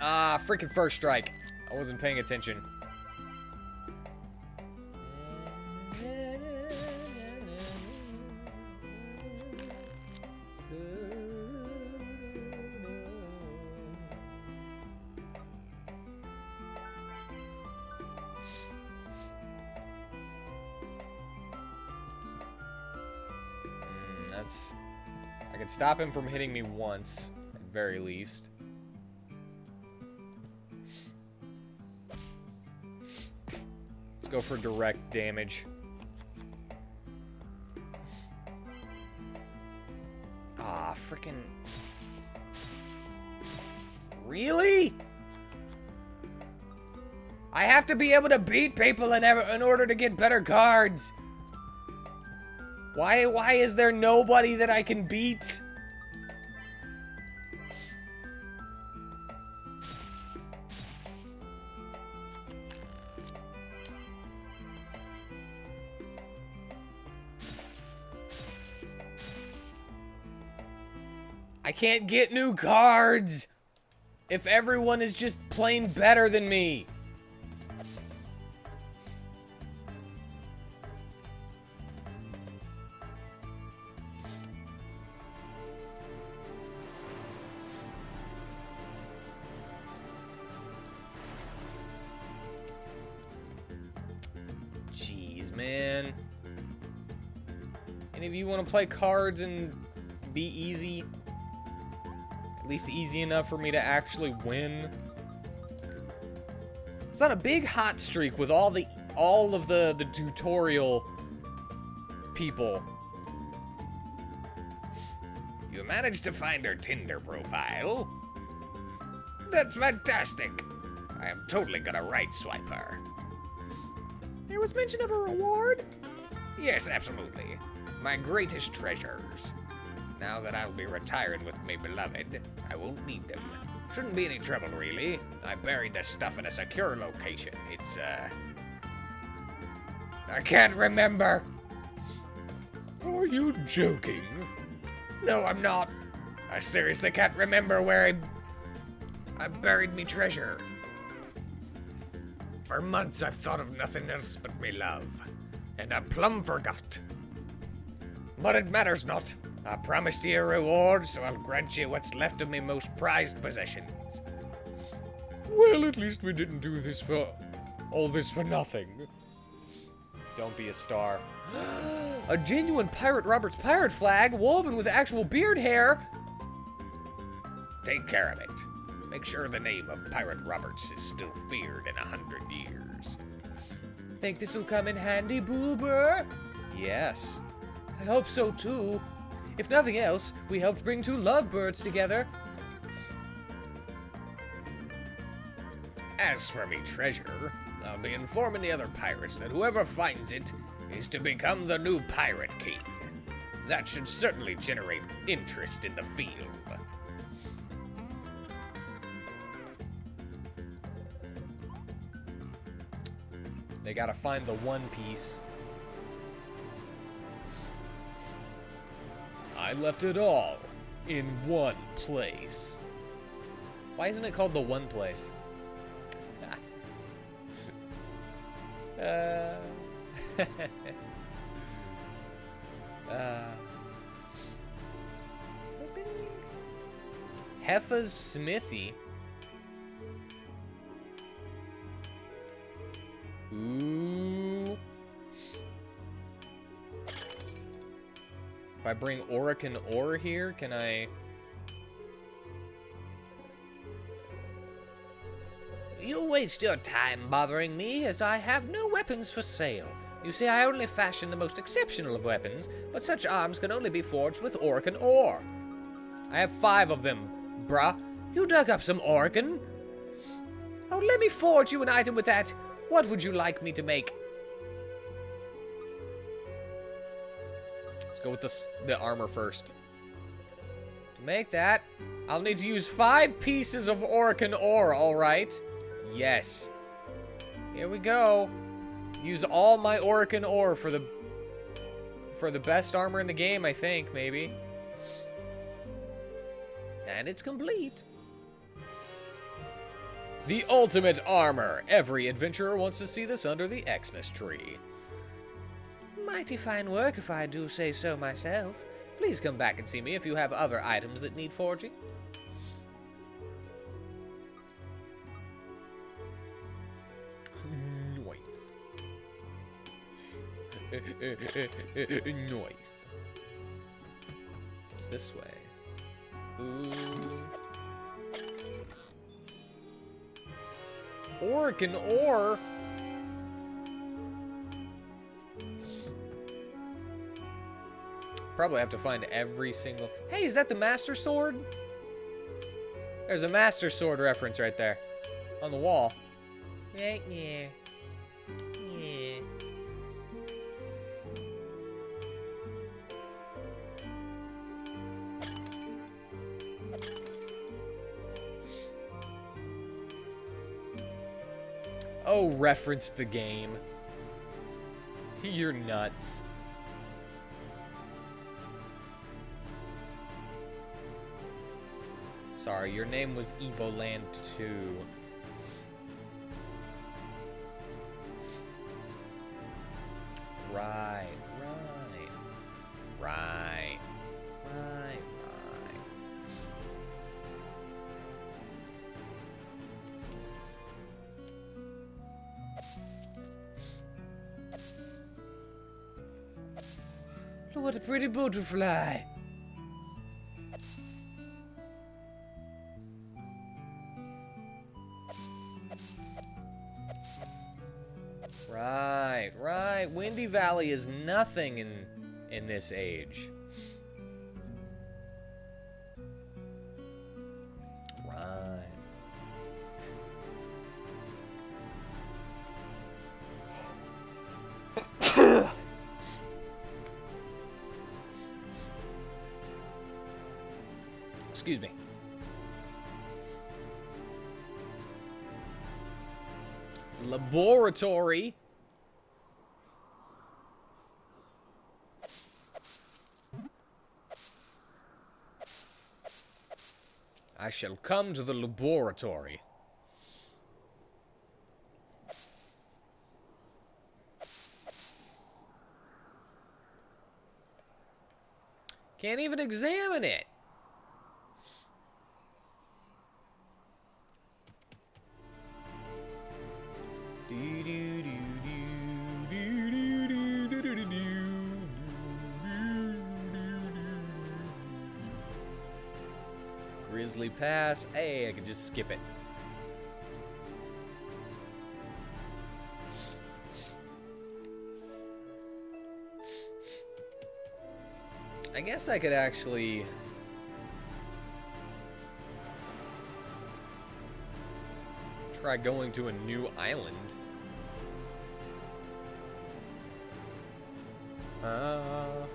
Ah, freaking first strike. I wasn't paying attention. That's... I can stop him from hitting me once, at very least. Let's go for direct damage. Ah, frickin'... Really? I have to be able to beat people in order to get better cards. Why is there nobody that I can beat? I can't get new cards if everyone is just plain better than me. Jeez, man. Any of you want to play cards and be easy? At least easy enough for me to actually win. It's on a big hot streak with all of the tutorial people. You managed to find her Tinder profile? That's fantastic. I am totally gonna right swipe her. There was mention of a reward. Yes, absolutely. My greatest treasures. Now that I'll be retired with my beloved, I won't need them. Shouldn't be any trouble, really. I buried the stuff in a secure location. It's, I can't remember. Are you joking? No, I'm not. I seriously can't remember where I buried me treasure. For months I've thought of nothing else but me love, and I plumb forgot. But it matters not. I promised you a reward, so I'll grant you what's left of me most prized possessions. Well, at least we didn't do this for... all this for nothing. Don't be a star. A genuine Pirate Robert's pirate flag woven with actual beard hair. Take care of it. Make sure the name of Pirate Roberts is still feared in 100 years. Think this'll come in handy, Boober? Yes. I hope so, too. If nothing else, we helped bring two lovebirds together. As for me treasure, I'll be informing the other pirates that whoever finds it is to become the new Pirate King. That should certainly generate interest in the field. They gotta find the One Piece. I left it all in one place. Why isn't it called the One Place? Heffa's Smithy. Ooh. If I bring Orican ore here, can I... You'll waste your time bothering me, as I have no weapons for sale. You see, I only fashion the most exceptional of weapons, but such arms can only be forged with Orican ore. I have 5 of them, bruh. You dug up some Orican? Oh, let me forge you an item with that. What would you like me to make? Let's go with the armor first. To make that, I'll need to use 5 pieces of Orican ore, alright? Yes. Here we go. Use all my Orican ore for the best armor in the game, I think, maybe. And it's complete. The ultimate armor. Every adventurer wants to see this under the Xmas tree. Mighty fine work, if I do say so myself. Please come back and see me if you have other items that need forging. Nice. Nice. It's this way. Ooh. Orican ore. Probably have to find every single... Hey, is that the Master Sword? There's a Master Sword reference right there. On the wall. Right there. Yeah. Oh, reference the game. You're nuts. Sorry, your name was Evoland 2. Right, right. Right. Right, right. What a pretty butterfly. Right, right. Windy Valley is nothing in this age. Right. Excuse me. Laboratory. I shall come to the laboratory. Can't even examine it. Grizzly Pass. Hey, I could just skip it. I guess I could actually... try going to a new island. I'm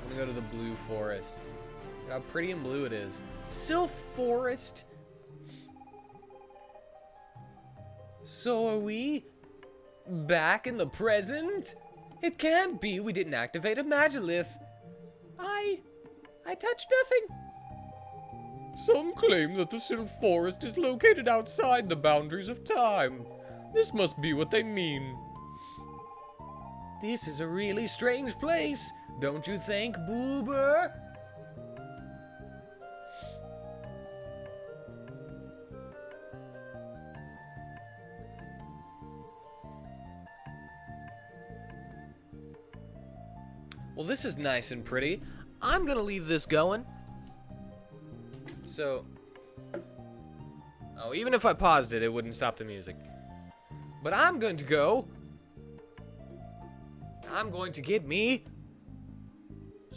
gonna go to the blue forest. Look how pretty and blue it is. Sylph Forest. So are we back in the present? It can't be. We didn't activate a Magilith. I touched nothing. Some claim that the Sylph Forest is located outside the boundaries of time. This must be what they mean. This is a really strange place, don't you think, Boober? Well, this is nice and pretty. I'm gonna leave this going. So... oh, even if I paused it, it wouldn't stop the music. But I'm going to go. I'm going to get me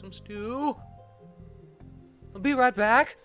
some stew. I'll be right back.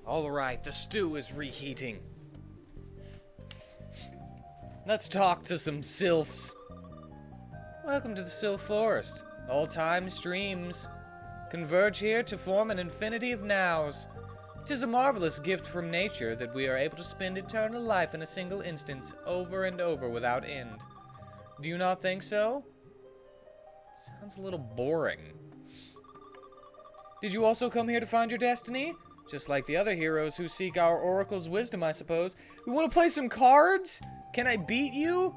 Alright, the stew is reheating. Let's talk to some sylphs. Welcome to the Sylph Forest. All time streams converge here to form an infinity of nows. 'Tis a marvelous gift from nature that we are able to spend eternal life in a single instance, over and over without end. Do you not think so? It sounds a little boring. Did you also come here to find your destiny? Just like the other heroes who seek our oracle's wisdom, I suppose. We want to play some cards? Can I beat you?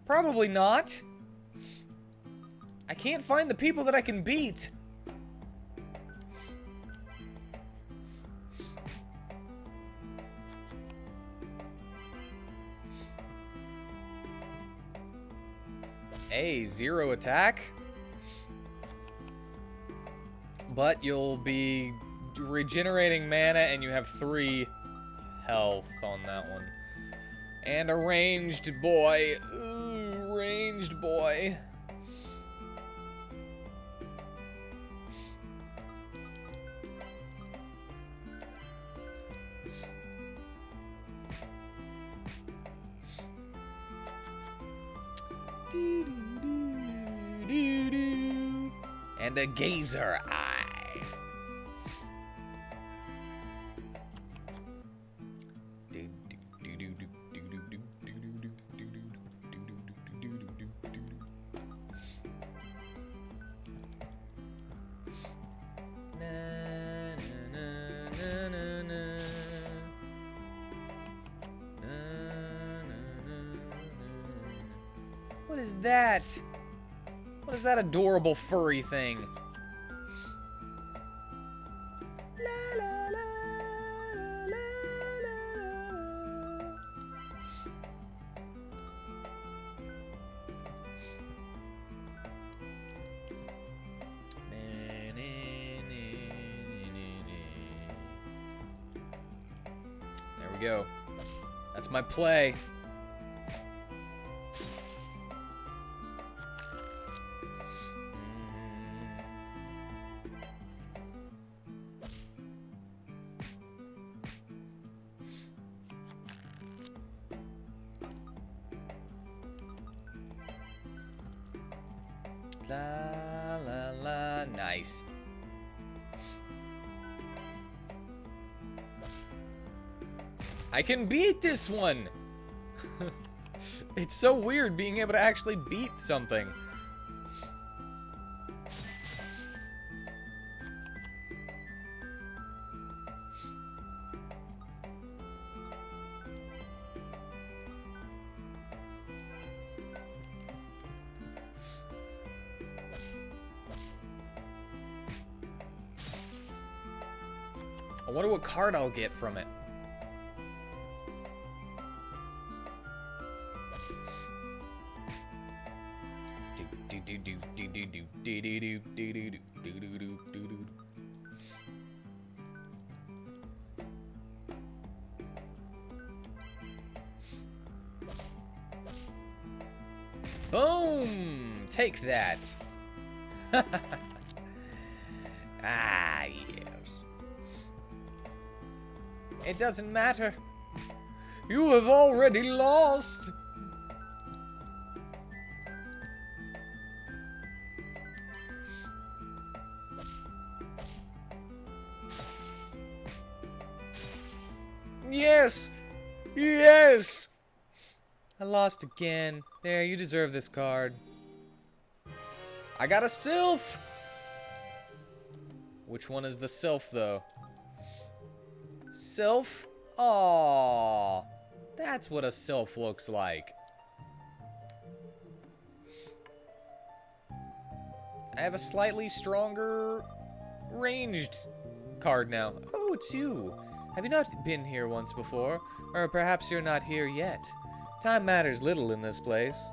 Probably not. I can't find the people that I can beat. A 0 attack. But you'll be regenerating mana and you have 3 health on that one. And a ranged boy. Ooh, ranged boy. And a gazer eye. What is that? What is that adorable furry thing? There we go. That's my play. La la la, nice. I can beat this one! It's so weird being able to actually beat something. I wonder what card I'll get from it. Boom! Take that. Ah, yes. It doesn't matter. You have already lost. Yes! Yes! I lost again. There, you deserve this card. I got a sylph! Which one is the sylph, though? Sylph? Aww. That's what a sylph looks like. I have a slightly stronger ranged card now. Oh, it's you. Have you not been here once before? Or perhaps you're not here yet. Time matters little in this place.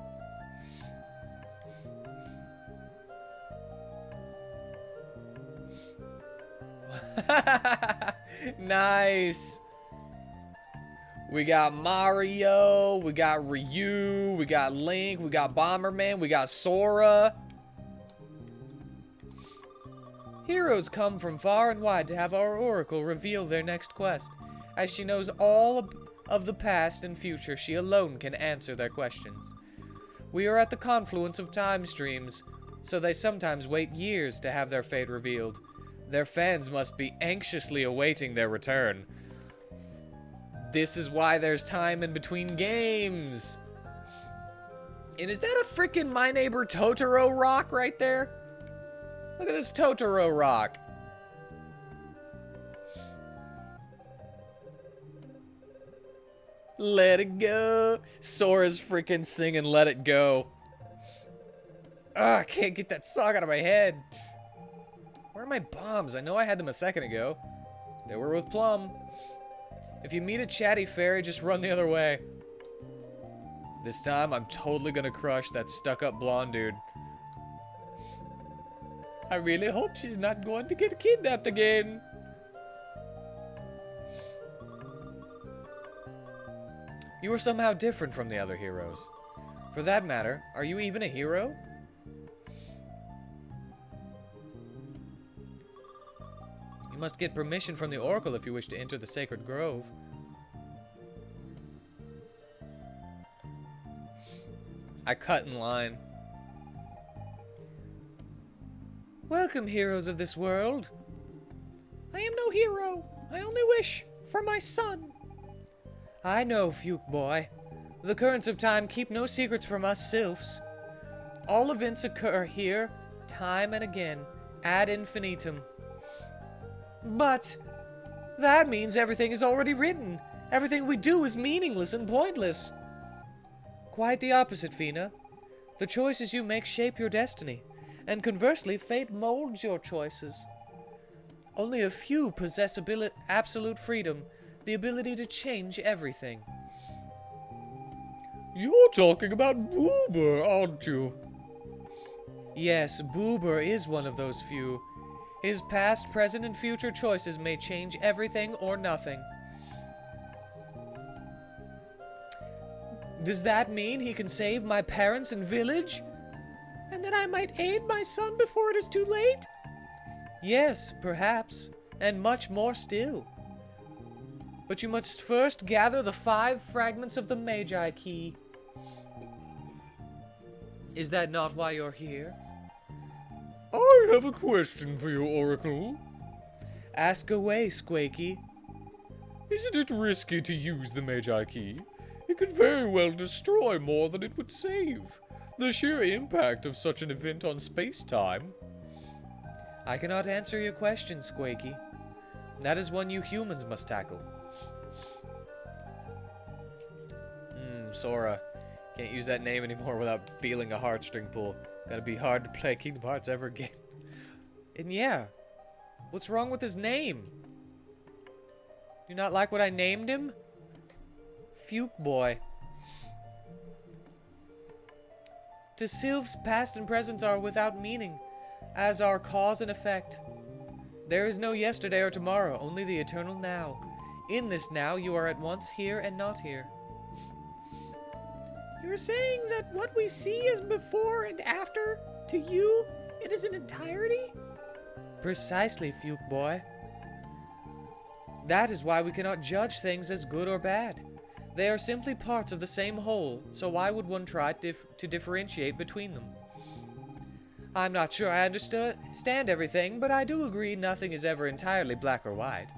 Nice. We got Mario, we got Ryu, we got Link, we got Bomberman, we got Sora. Heroes come from far and wide to have our oracle reveal their next quest. As she knows all of the past and future, she alone can answer their questions. We are at the confluence of time streams, so they sometimes wait years to have their fate revealed. Their fans must be anxiously awaiting their return. This is why there's time in between games. And is that a freaking My Neighbor Totoro rock right there? Look at this Totoro rock. Let it go. Sora's freaking singing Let It Go. Ah, I can't get that song out of my head. Where are my bombs? I know I had them a second ago. They were with Plum. If you meet a chatty fairy, just run the other way. This time, I'm totally gonna crush that stuck-up blonde dude. I really hope she's not going to get kidnapped again. You are somehow different from the other heroes. For that matter, are you even a hero? You must get permission from the Oracle if you wish to enter the sacred grove. I cut in line. Welcome, heroes of this world. I am no hero. I only wish for my son. I know, Fuke boy. The currents of time keep no secrets from us sylphs. All events occur here, time and again, ad infinitum. But that means everything is already written. Everything we do is meaningless and pointless. Quite the opposite, Fina. The choices you make shape your destiny, and conversely, fate molds your choices. Only a few possess absolute freedom, the ability to change everything. You're talking about Boober, aren't you? Yes, Boober is one of those few. His past, present, and future choices may change everything or nothing. Does that mean he can save my parents and village? And that I might aid my son before it is too late? Yes, perhaps, and much more still. But you must first gather the 5 fragments of the Magi Key. Is that not why you're here? I have a question for you, Oracle. Ask away, Squeaky. Isn't it risky to use the Magi Key? It could very well destroy more than it would save. The sheer impact of such an event on space-time. I cannot answer your question, Squeaky. That is one you humans must tackle. Sora. Can't use that name anymore without feeling a heartstring pull. Gotta be hard to play Kingdom Hearts ever again. And yeah, what's wrong with his name? You not like what I named him? Fuke Boy. To sylphs, past and present are without meaning, as are cause and effect. There is no yesterday or tomorrow, only the eternal now. In this now, you are at once here and not here. You're saying that what we see as before and after, to you, it is an entirety? Precisely, Fuke Boy. That is why we cannot judge things as good or bad. They are simply parts of the same whole, so why would one try to differentiate between them? I'm not sure I understand everything, but I do agree nothing is ever entirely black or white.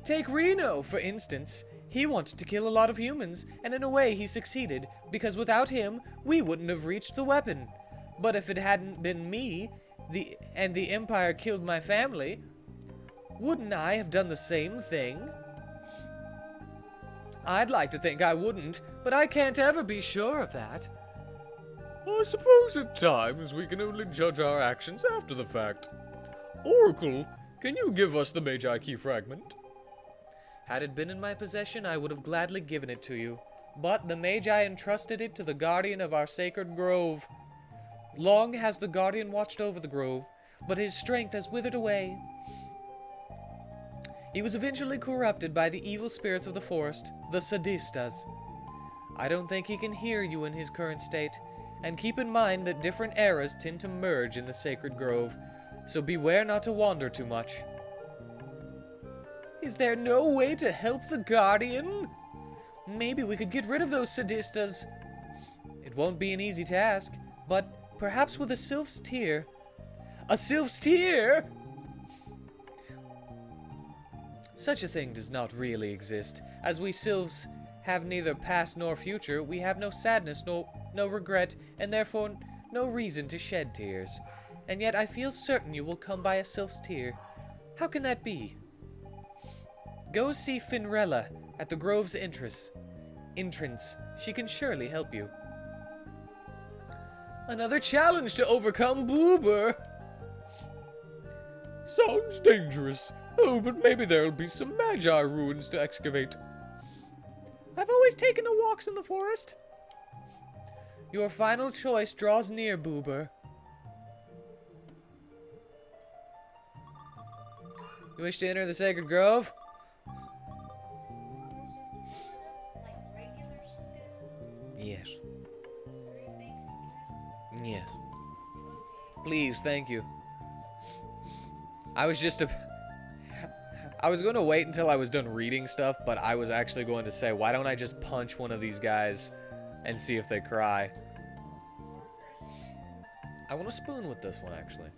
Take Reno, for instance. He wanted to kill a lot of humans, and in a way he succeeded, because without him, we wouldn't have reached the weapon. But if it hadn't been me, and the Empire killed my family, wouldn't I have done the same thing? I'd like to think I wouldn't, but I can't ever be sure of that. I suppose at times we can only judge our actions after the fact. Oracle, can you give us the Magi Key fragment? Had it been in my possession, I would have gladly given it to you. But the Magi entrusted it to the guardian of our sacred grove. Long has the guardian watched over the grove, but his strength has withered away. He was eventually corrupted by the evil spirits of the forest, the Sadistas. I don't think he can hear you in his current state, And keep in mind that different eras tend to merge in the sacred grove, so beware not to wander too much. Is there no way to help the Guardian? Maybe we could get rid of those sadistas. It won't be an easy task, but perhaps with a Sylph's Tear. A Sylph's Tear? Such a thing does not really exist. As we Sylphs have neither past nor future, we have no sadness, no regret, and therefore no reason to shed tears. And yet I feel certain you will come by a Sylph's Tear. How can that be? Go see Finrella at the Grove's entrance. She can surely help you. Another challenge to overcome Boober. Sounds dangerous. Oh, but maybe there'll be some Magi ruins to excavate. I've always taken the walks in the forest. Your final choice draws near, Boober. You wish to enter the Sacred Grove? Like regular stew, Yes. 3 big steps. Yes. Please, thank you. I was going to wait until I was done reading stuff, but I was actually going to say, why don't I just punch one of these guys and see if they cry? I want a spoon with this one, actually.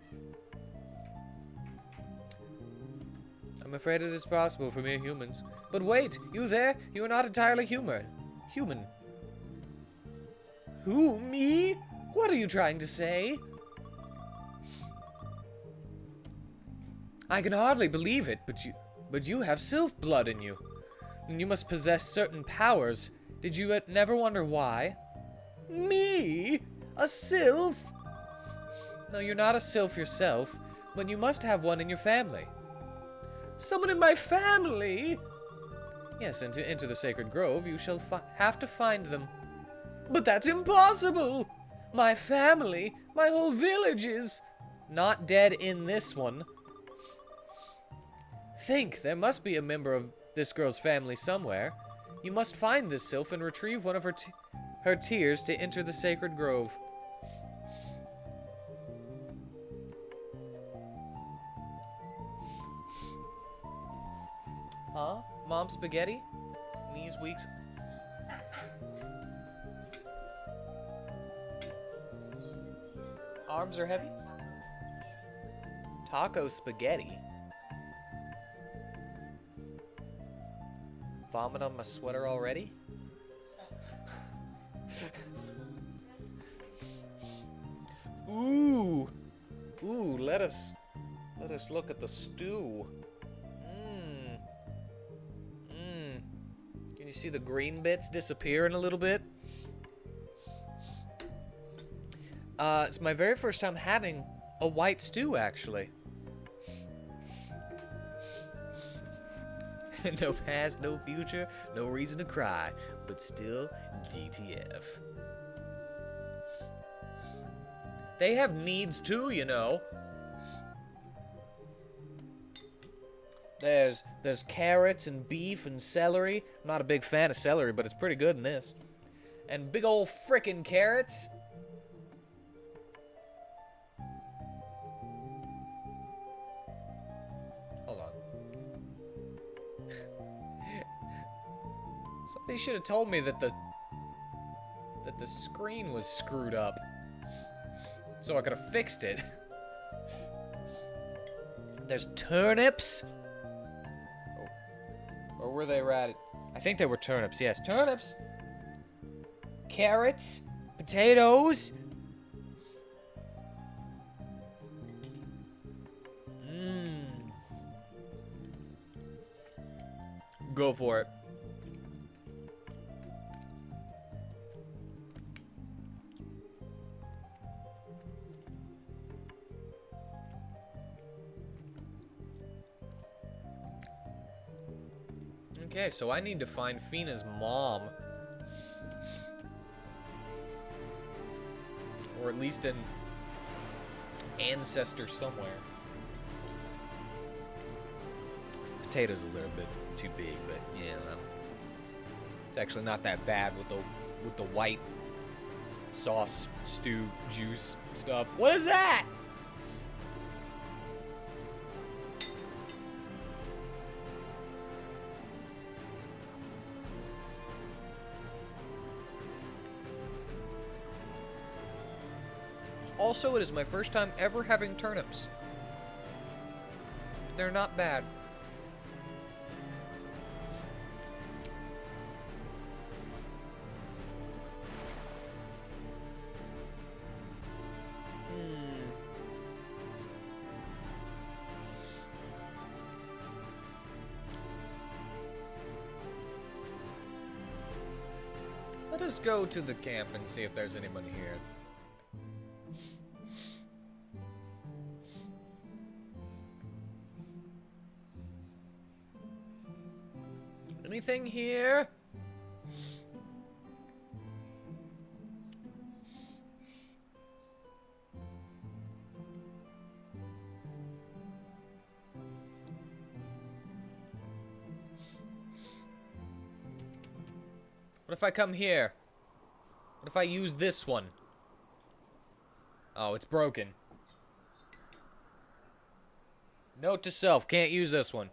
I'm afraid it is possible for mere humans. But wait, you there? You are not entirely human. Who, me? What are you trying to say? I can hardly believe it, but you have sylph blood in you. And you must possess certain powers. Did you never wonder why? Me? A sylph? No, you're not a sylph yourself, but you must have one in your family. Someone in my family? Yes, and to enter the Sacred Grove, you shall have to find them. But that's impossible! My family, my whole village is not dead in this one. Think, there must be a member of this girl's family somewhere. You must find this sylph and retrieve one of her tears to enter the Sacred Grove. Huh? Mom spaghetti? Knees weeks. Arms are heavy? Taco spaghetti? Vomit on my sweater already? Ooh. Ooh, let us look at the stew. Can you see the green bits disappearing a little bit? It's my very first time having a white stew, actually. No past, no future, no reason to cry, but still DTF. They have needs too, you know. There's carrots and beef and celery. I'm not a big fan of celery, but it's pretty good in this. And big old frickin' carrots. Hold on. Somebody should have told me that the screen was screwed up, so I could have fixed it. There's turnips. Or were they ratted? I think they were turnips, yes. Turnips! Carrots! Potatoes! Go for it. Okay, so I need to find Fina's mom. Or at least an ancestor somewhere. Potatoes a little bit too big, but yeah, it's actually not that bad with the white sauce, stew, juice stuff. What is that? Also, it is my first time ever having turnips. They're not bad. Let us go to the camp and see if there's anybody here. Anything here? What if I come here? What if I use this one? Oh, it's broken. Note to self, can't use this one.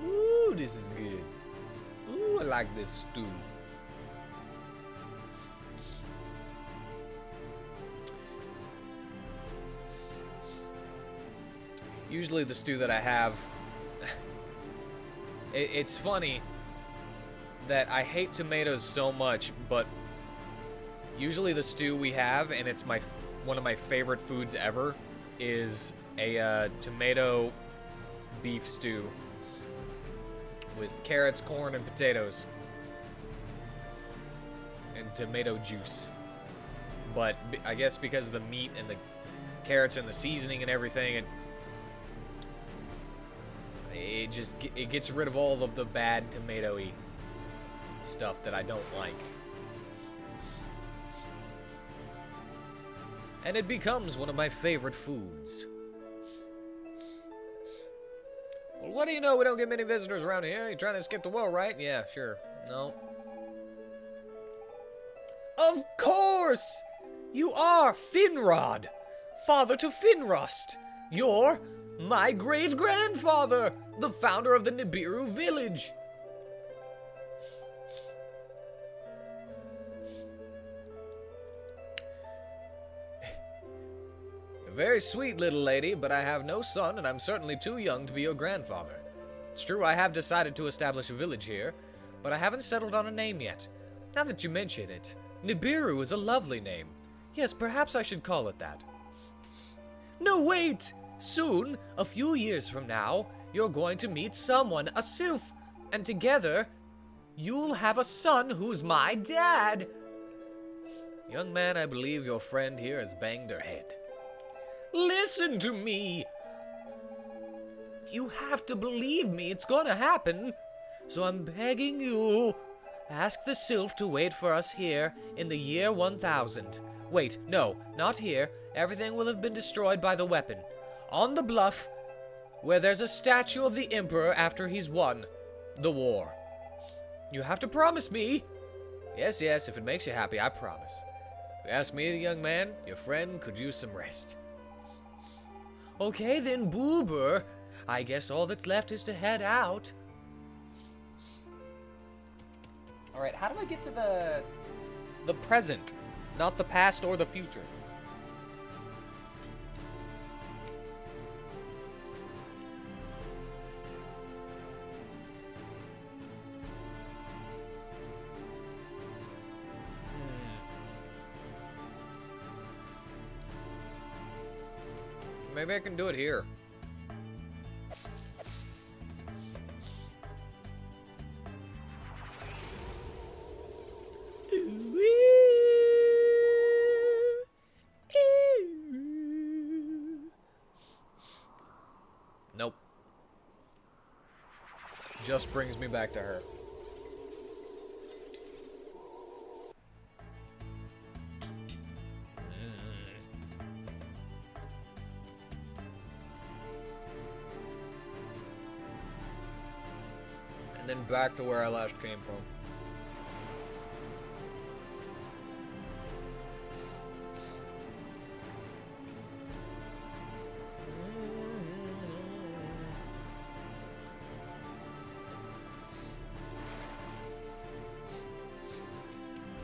Ooh, this is good. Ooh, I like this stew. Usually the stew that I have, it's funny that I hate tomatoes so much, but usually the stew we have, and it's one of my favorite foods ever, is a tomato beef stew with carrots, corn, and potatoes. And tomato juice. But I guess because of the meat and the carrots and the seasoning and everything, it gets rid of all of the bad tomato-y stuff that I don't like. And it becomes one of my favorite foods. Well, what do you know? We don't get many visitors around here. You trying to skip the wall, right? Yeah, sure. No. Of course! You are Finrod, father to Finrust. You're my great-grandfather, the founder of the Nibiru village. You're very sweet, little lady, but I have no son, and I'm certainly too young to be your grandfather. It's true, I have decided to establish a village here, but I haven't settled on a name yet. Now that you mention it, Nibiru is a lovely name. Yes, perhaps I should call it that. No, wait! Soon, a few years from now, you're going to meet someone, a sylph, and together, you'll have a son who's my dad. Young man, I believe your friend here has banged her head. Listen to me! You have to believe me, it's gonna happen. So I'm begging you, ask the sylph to wait for us here in the year 1000. Wait, no, not here. Everything will have been destroyed by the weapon. On the bluff, where there's a statue of the Emperor after he's won the war. You have to promise me. Yes, yes, if it makes you happy, I promise. If you ask me, young man, your friend could use some rest. Okay then, Boober. I guess all that's left is to head out. Alright, how do I get to the present? Not the past or the future. Maybe I can do it here. Nope. Just brings me back to her. And then back to where I last came from.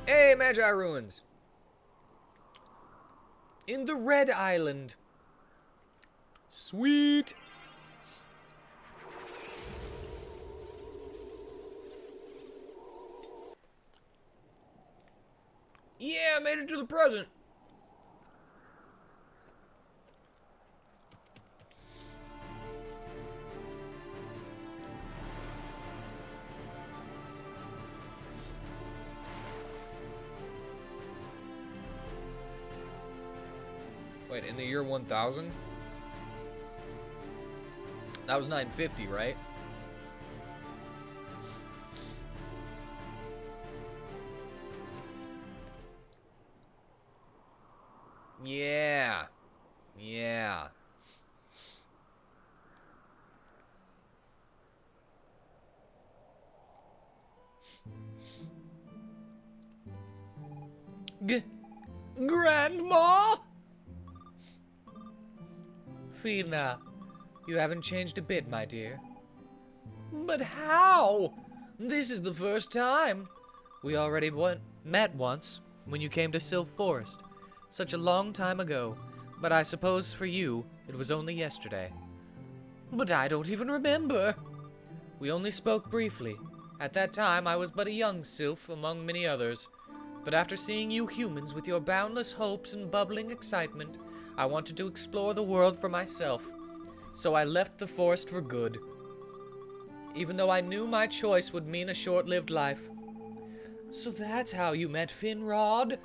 Hey, Magi Ruins! In the Red Island. Sweet! Yeah, I made it to the present. Wait, in the year 1000? That was 950, right? Yeah. Yeah. Grandma? Fina, you haven't changed a bit, my dear. But how? This is the first time. We already met once, when you came to Sylph Forest. Such a long time ago. But I suppose for you, it was only yesterday. But I don't even remember. We only spoke briefly. At that time, I was but a young sylph among many others. But after seeing you humans with your boundless hopes and bubbling excitement, I wanted to explore the world for myself. So I left the forest for good. Even though I knew my choice would mean a short-lived life. So that's how you met Finrod?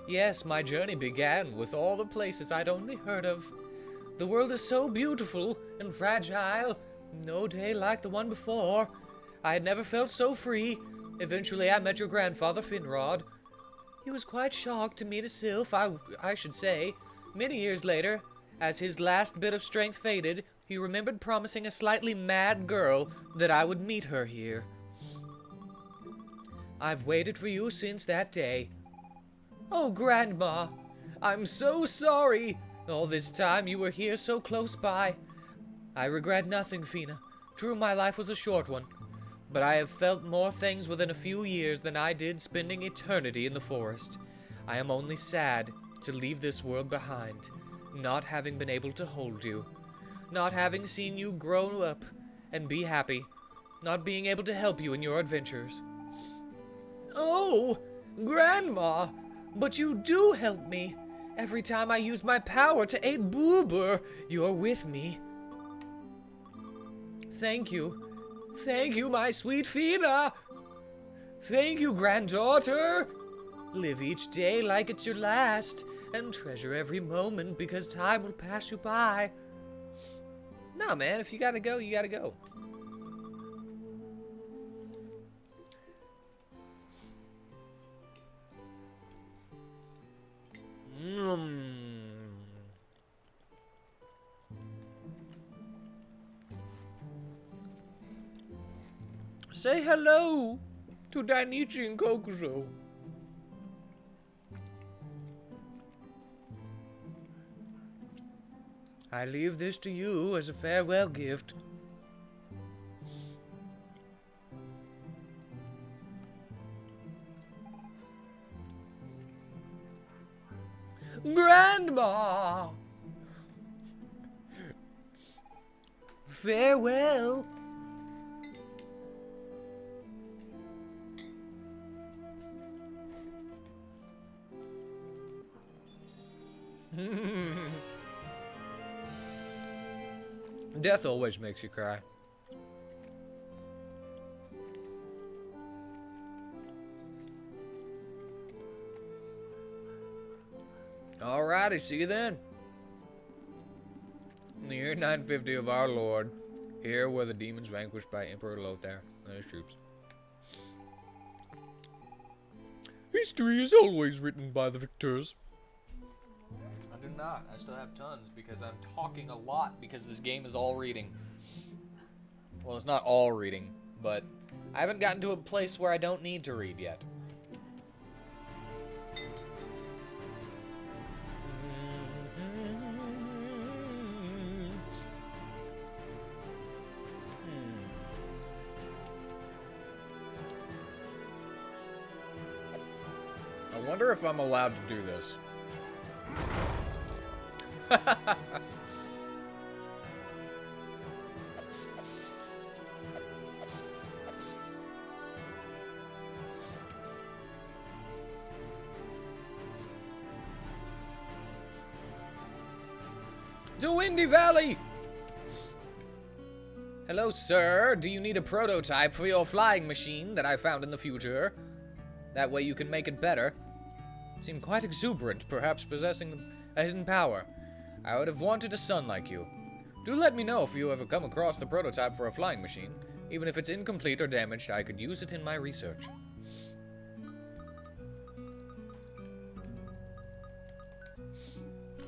Yes, my journey began with all the places I'd only heard of. The world is so beautiful and fragile. No day like the one before. I had never felt so free. Eventually, I met your grandfather, Finrod. He was quite shocked to meet a sylph, I should say. Many years later, as his last bit of strength faded, he remembered promising a slightly mad girl that I would meet her here. I've waited for you since that day. Oh, Grandma, I'm so sorry. All this time you were here so close by. I regret nothing, Fina. True, my life was a short one. But I have felt more things within a few years than I did spending eternity in the forest. I am only sad to leave this world behind, not having been able to hold you. Not having seen you grow up and be happy. Not being able to help you in your adventures. Oh, Grandma, but you do help me. Every time I use my power to aid Boober, you're with me. Thank you. Thank you, my sweet Fina. Thank you, granddaughter. Live each day like it's your last, and treasure every moment because time will pass you by. Nah, man, if you gotta go, you gotta go. Say hello to Dainichi and Kokuzo. I leave this to you as a farewell gift. Grandma! Farewell. Death always makes you cry. Alrighty, see you then. In the year 950 of our Lord, here were the demons vanquished by Emperor Lothar and his troops. History is always written by the victors. I do not. I still have tons because I'm talking a lot because this game is all reading. Well, it's not all reading, but I haven't gotten to a place where I don't need to read yet. I wonder if I'm allowed to do this. To Windy Valley! Hello, sir. Do you need a prototype for your flying machine that I found in the future? That way you can make it better. Seem quite exuberant, perhaps possessing a hidden power. I would have wanted a son like you. Do let me know if you ever come across the prototype for a flying machine. Even if it's incomplete or damaged, I could use it in my research.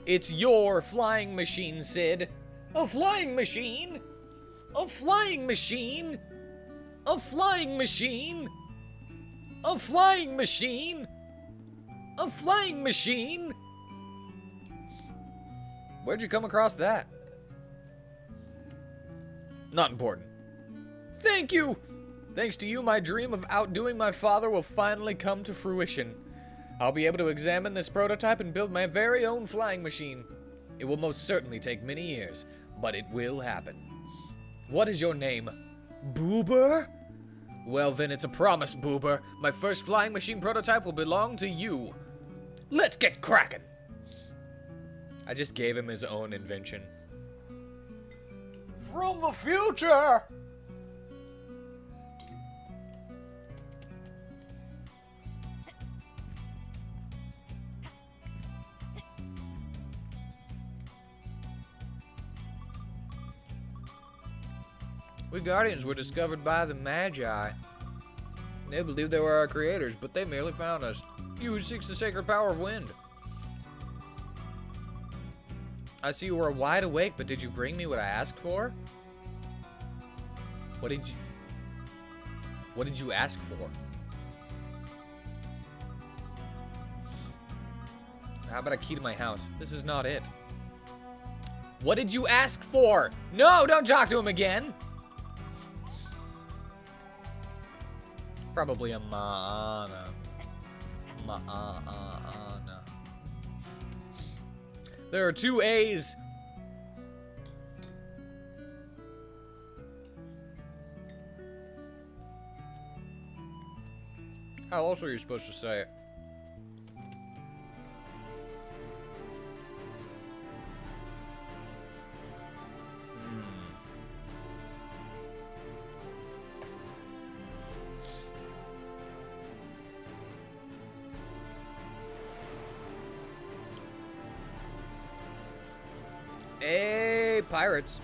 It's your flying machine, Sid. A flying machine? A flying machine? A flying machine? A flying machine? A flying machine? Where'd you come across that? Not important. Thank you! Thanks to you, my dream of outdoing my father will finally come to fruition. I'll be able to examine this prototype and build my very own flying machine. It will most certainly take many years, but it will happen. What is your name? Boober? Well then, it's a promise, Boober. My first flying machine prototype will belong to you. Let's get cracking! I just gave him his own invention. From the future! We Guardians were discovered by the Magi. They believed they were our creators, but they merely found us. You who seeks the sacred power of wind. I see you were wide awake, but did you bring me what I asked for? What did you ask for? How about a key to my house? This is not it. What did you ask for? No, don't talk to him again. Probably a Ma'ana. Ma'ana. There are 2 A's. How else are you supposed to say it? Hey, pirates.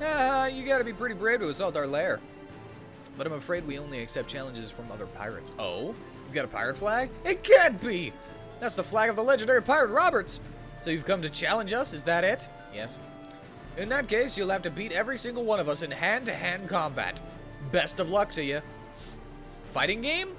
You gotta be pretty brave to assault our lair. But I'm afraid we only accept challenges from other pirates. Oh? You've got a pirate flag? It can't be! That's the flag of the legendary pirate Roberts! So you've come to challenge us, is that it? Yes. In that case, you'll have to beat every single one of us in hand-to-hand combat. Best of luck to you. Fighting game?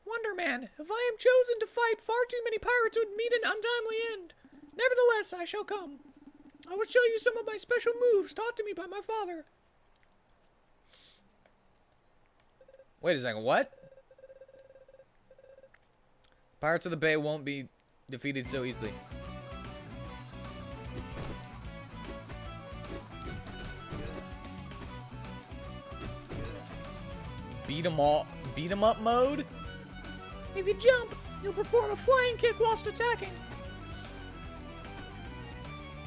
Wonderman, if I am chosen to fight, far too many pirates would meet an untimely end. Nevertheless, I shall come. I will show you some of my special moves taught to me by my father. Wait a second, what? Pirates of the Bay won't be defeated so easily. beat 'em up mode? If you jump, you'll perform a flying kick whilst attacking.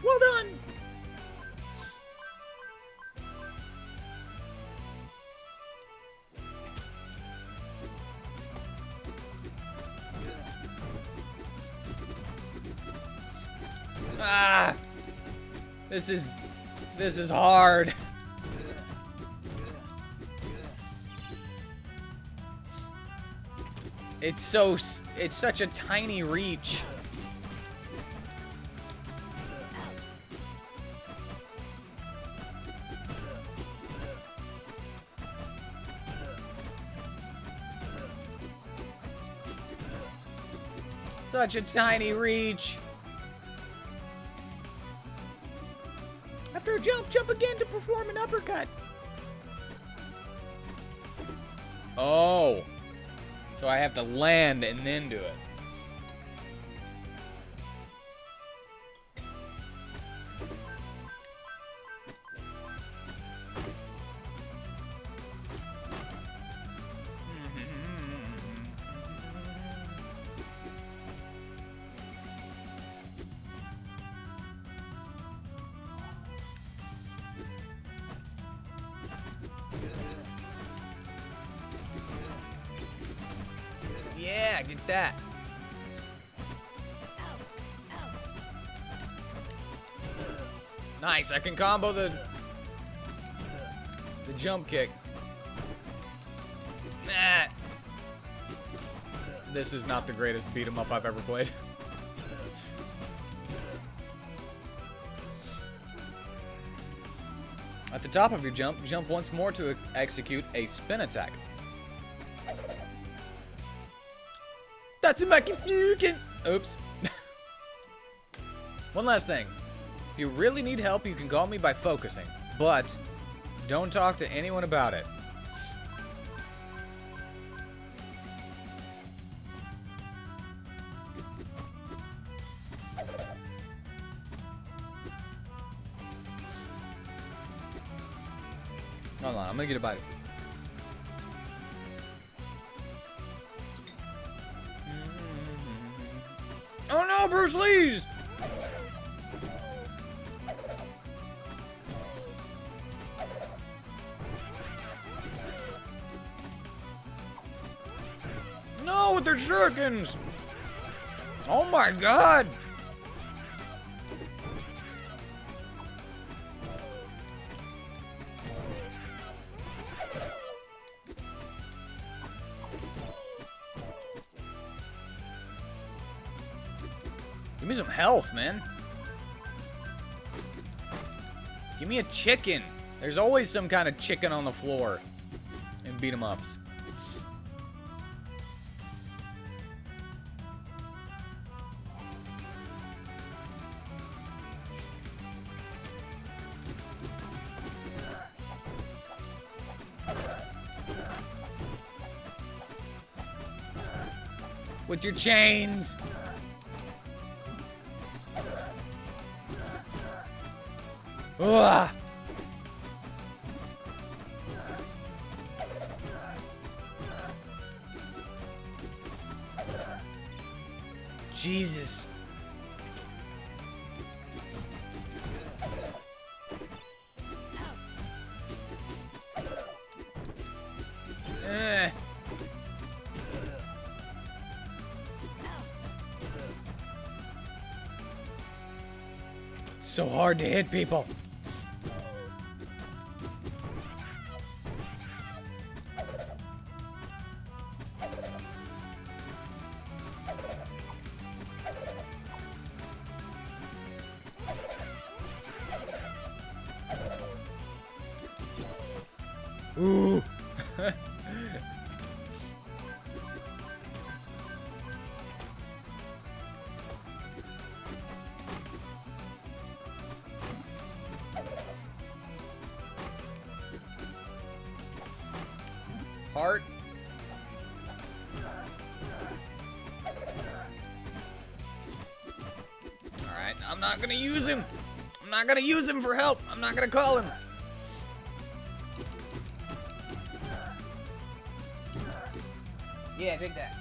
Well done! Ah! This is hard. It's such a tiny reach. Such a tiny reach. After a jump, jump again to perform an uppercut. Oh. So I have to land and then do it. Yeah, get that. Nice, I can combo the jump kick. Nah. This is not the greatest beat 'em up I've ever played. At the top of your jump, jump once more to execute a spin attack. That's my computer. Oops. One last thing. If you really need help, you can call me by focusing, but don't talk to anyone about it. Hold on, I'm gonna get a bite. Oh no, Bruce Lee's! No, with their shurikens! Oh my god! Give me some health, man. Give me a chicken. There's always some kind of chicken on the floor in beat 'em ups. With your chains. Ugh. Jesus. Eh. So hard to hit people. Ooh. Heart. Alright, I'm not gonna use him. I'm not gonna use him for help. I'm not gonna call him. Yeah, take that.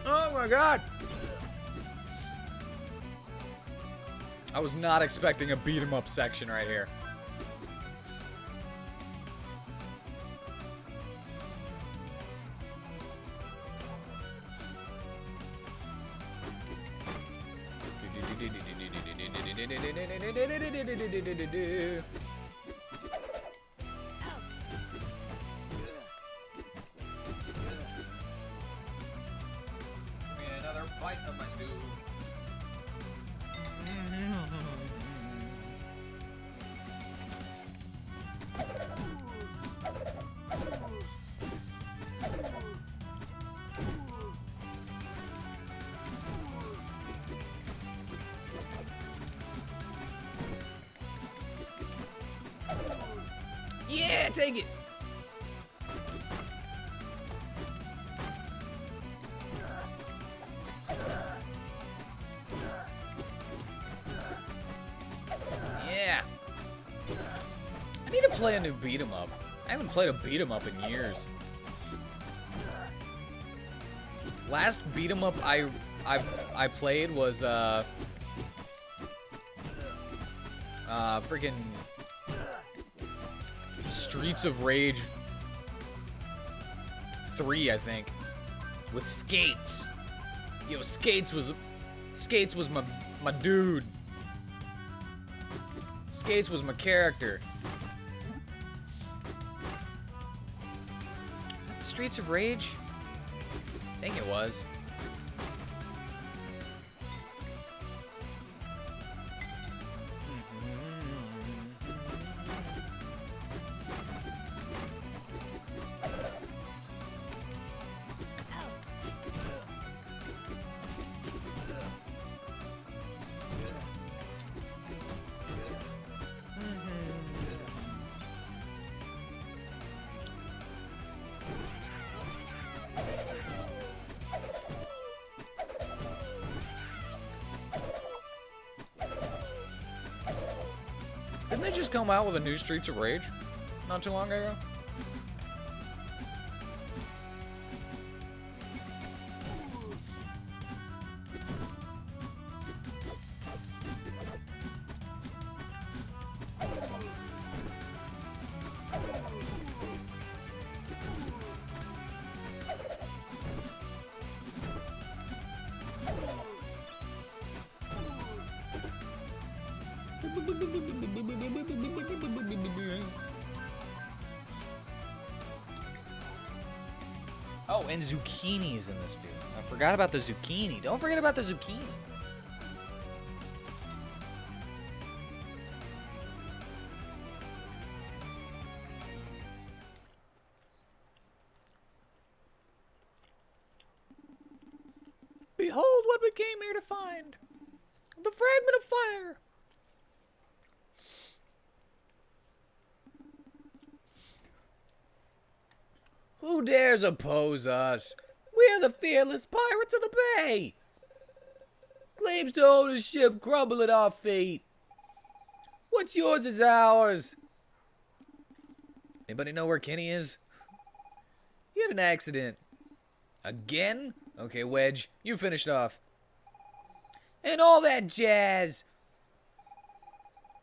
Oh my god! I was not expecting a beat 'em up section right here. Another bite of my stew. Yeah, take it. Yeah. I need to play a new beat 'em up. I haven't played a beat 'em up in years. Last beat 'em up I played was freaking Streets of Rage 3, I think, with Skates. Yo, Skates was my dude. Skates was my character. Is that the Streets of Rage? I think it was. Didn't they just come out with a new Streets of Rage not too long ago? Oh, and zucchini is in this dude. I forgot about the zucchini. Don't forget about the zucchini. Behold what we came here to find. The fragment of fire. Who dares oppose us? We're the fearless pirates of the bay. Claims to ownership crumble at our feet. What's yours is ours. Anybody know where Kenny is? He had an accident. Again? Okay, Wedge, you finished off. And all that jazz.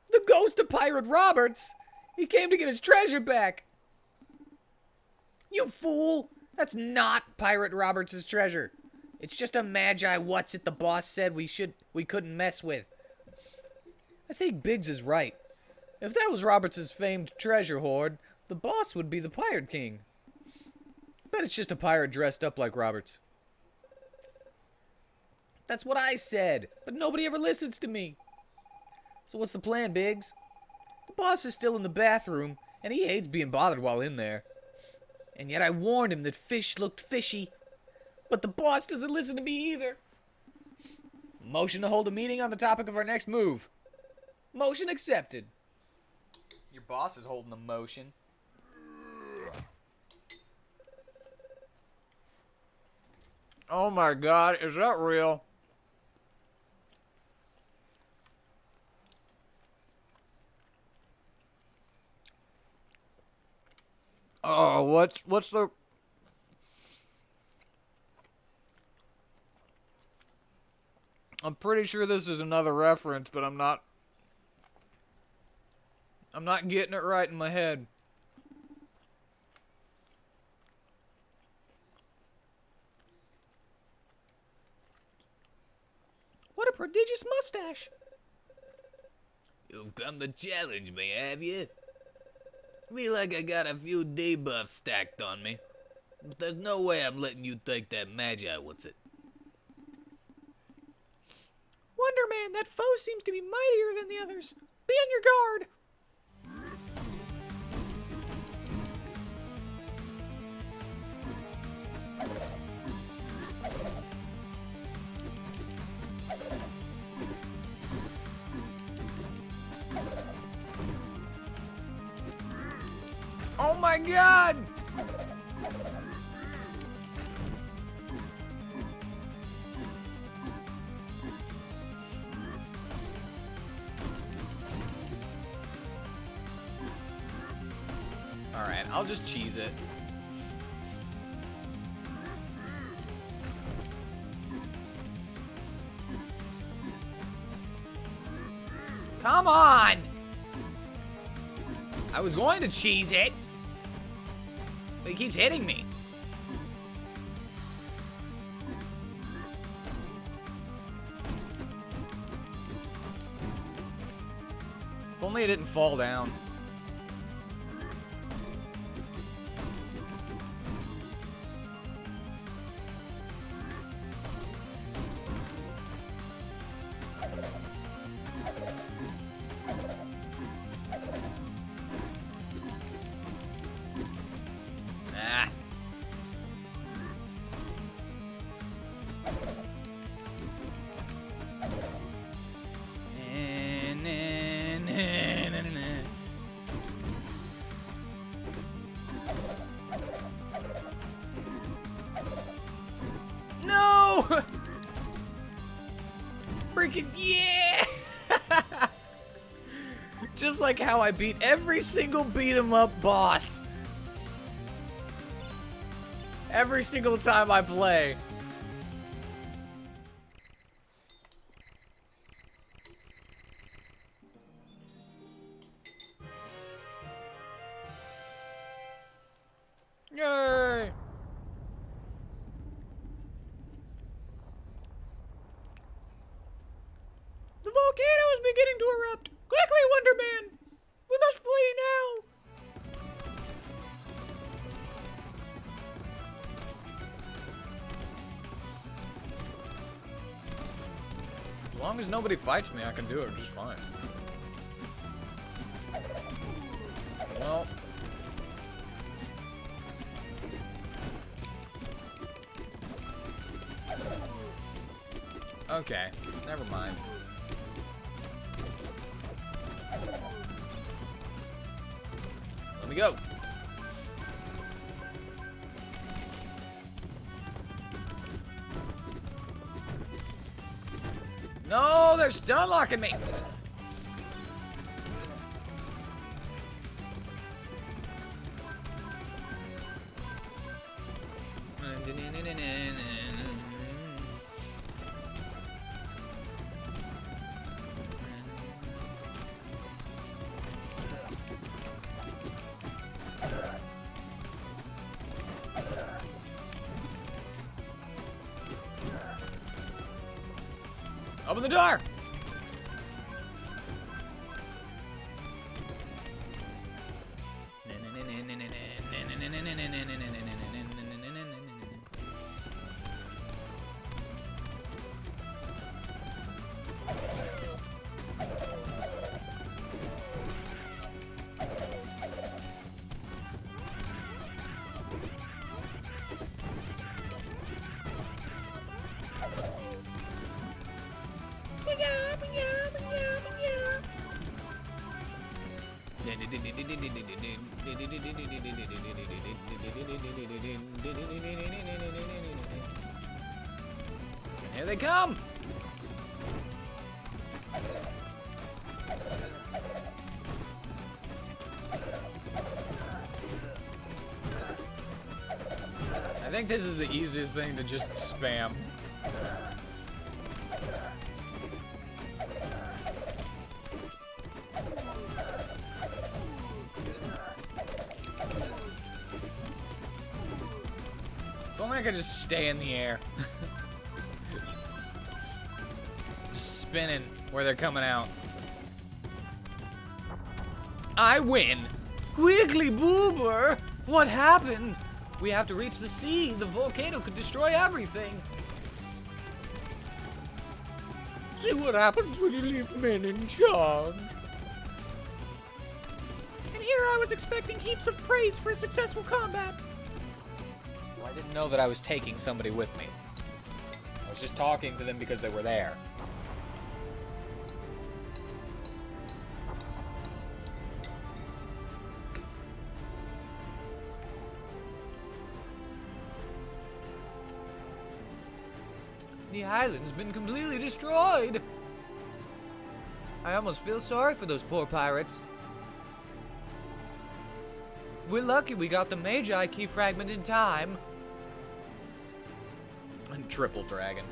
The ghost of Pirate Roberts. He came to get his treasure back. You fool! That's not Pirate Roberts' treasure. It's just a magi what's it the boss said we couldn't mess with. I think Biggs is right. If that was Roberts' famed treasure hoard, the boss would be the Pirate King. Bet it's just a pirate dressed up like Roberts. That's what I said, but nobody ever listens to me. So what's the plan, Biggs? The boss is still in the bathroom, and he hates being bothered while in there. And yet I warned him that fish looked fishy. But the boss doesn't listen to me either. Motion to hold a meeting on the topic of our next move. Motion accepted. Your boss is holding the motion. Oh my god, is that real? Oh, what's the... I'm pretty sure this is another reference, but I'm not getting it right in my head. What a prodigious mustache! You've come to challenge me, have you? Feel like I got a few debuffs stacked on me. But there's no way I'm letting you take that magi, what's it? Wonder Man, that foe seems to be mightier than the others. Be on your guard! Oh my god! Alright, I'll just cheese it. Come on! I was going to cheese it, but he keeps hitting me. If only it didn't fall down. Ah. No! Freaking yeah! Just like how I beat every single beat 'em up boss. Every single time I play. Yay! The volcano is beginning to erupt! Quickly, Wonder Man! We must flee now! As long as nobody fights me, I can do it just fine. Well... Okay, never mind. Let me go. No, they're stun locking me. Open the door! Here they come! I think this is the easiest thing to just spam. If only I could just stay in the air. Just spinning where they're coming out. I win! Quickly, Boober! What happened? We have to reach the sea. The volcano could destroy everything. See what happens when you leave men in charge. And here I was expecting heaps of praise for a successful combat. Well, I didn't know that I was taking somebody with me. I was just talking to them because they were there. The island's been completely destroyed. I almost feel sorry for those poor pirates. We're lucky we got the Magi key fragment in time. And triple dragon.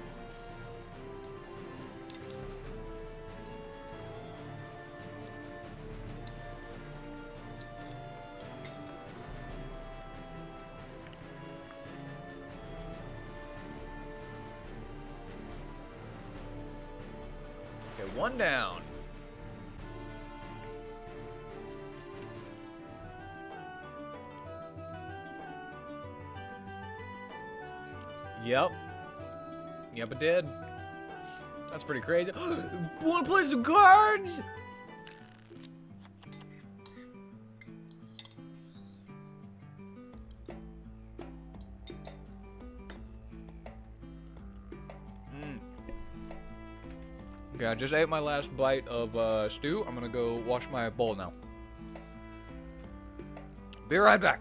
Okay, one down. Yep. Yep, it did. That's pretty crazy. Wanna play some cards? Okay, I just ate my last bite of stew. I'm gonna go wash my bowl now. Be right back.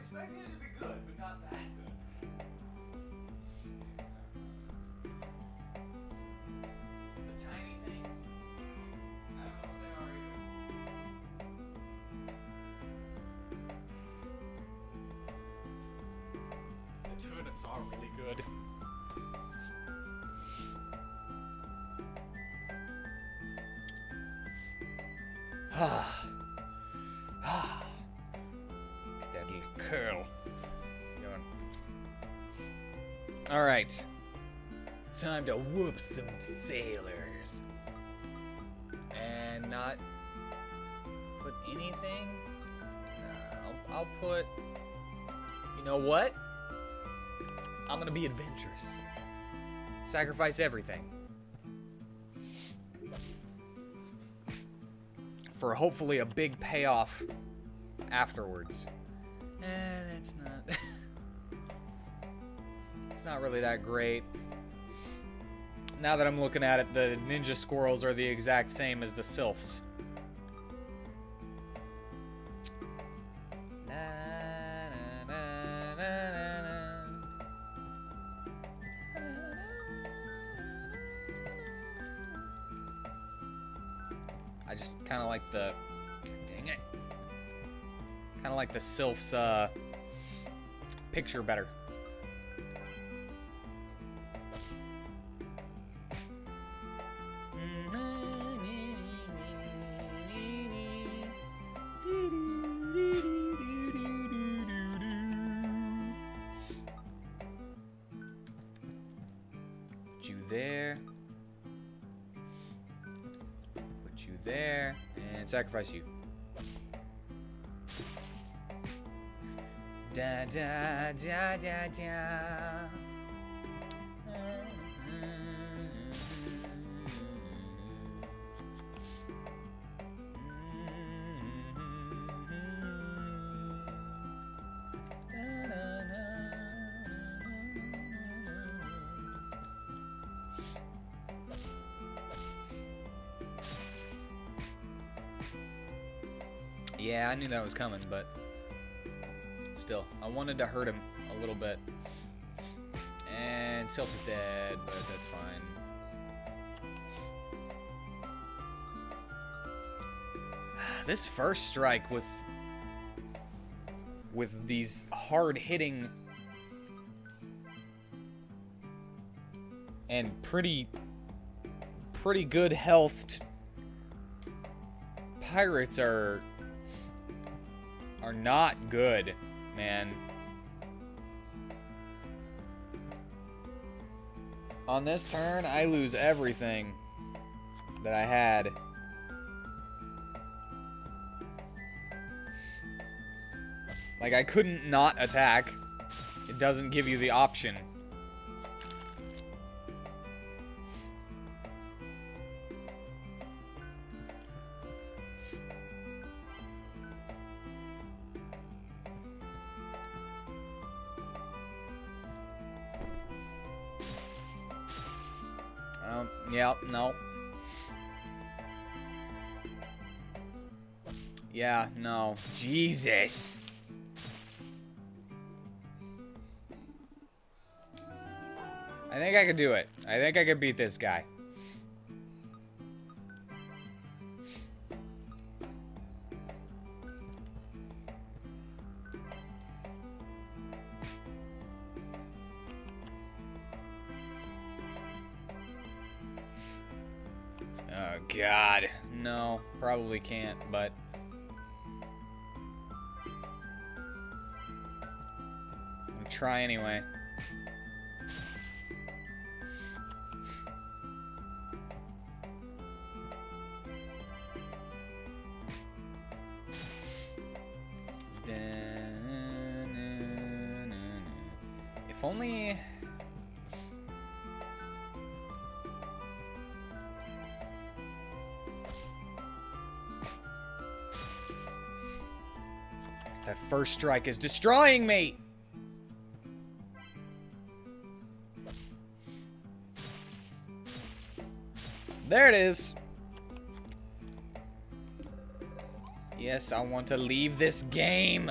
Expecting it to be good, but not that good. The tiny things, I don't know what they are either. The turnips are really good. That little curl. Alright. Time to whoop some sailors. And not put anything. I'll put. You know what? I'm gonna be adventurous. Sacrifice everything. For hopefully a big payoff afterwards. That's not... It's not really that great. Now that I'm looking at it, the ninja squirrels are the exact same as the sylphs. I just kind of like the... Dang it. Kind of like the sylphs picture better. Put you there. Put you there. And sacrifice you. Da da da da da. Yeah, I knew that was coming, but still, I wanted to hurt him a little bit. And Sylph is dead, but that's fine. This first strike with these hard-hitting and pretty good health pirates are not good, man. On this turn, I lose everything that I had. Like, I couldn't not attack. It doesn't give you the option. Yeah, no. Yeah, no. Jesus. I think I could do it. I think I could beat this guy. Oh, God. No, probably can't, but... I'll try anyway. If only... That first strike is destroying me! There it is! Yes, I want to leave this game!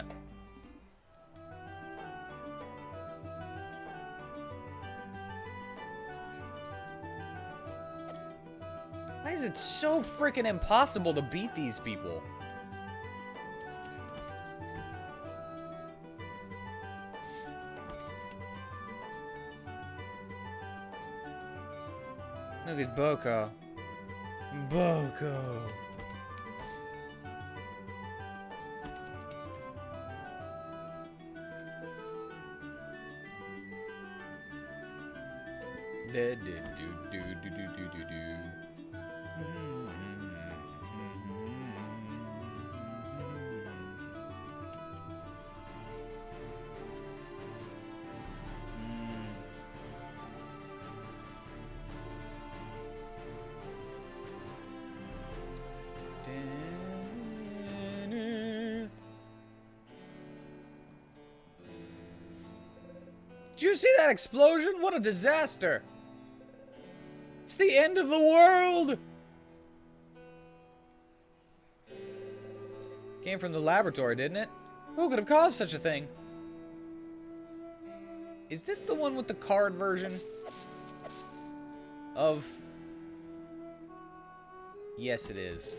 Why is it so freaking impossible to beat these people? Look at Boko. Boko. Do do do do do do do do. you see that explosion? What a disaster! It's the end of the world! Came from the laboratory, didn't it? Who could have caused such a thing? Is this the one with the card version of... Yes, it is.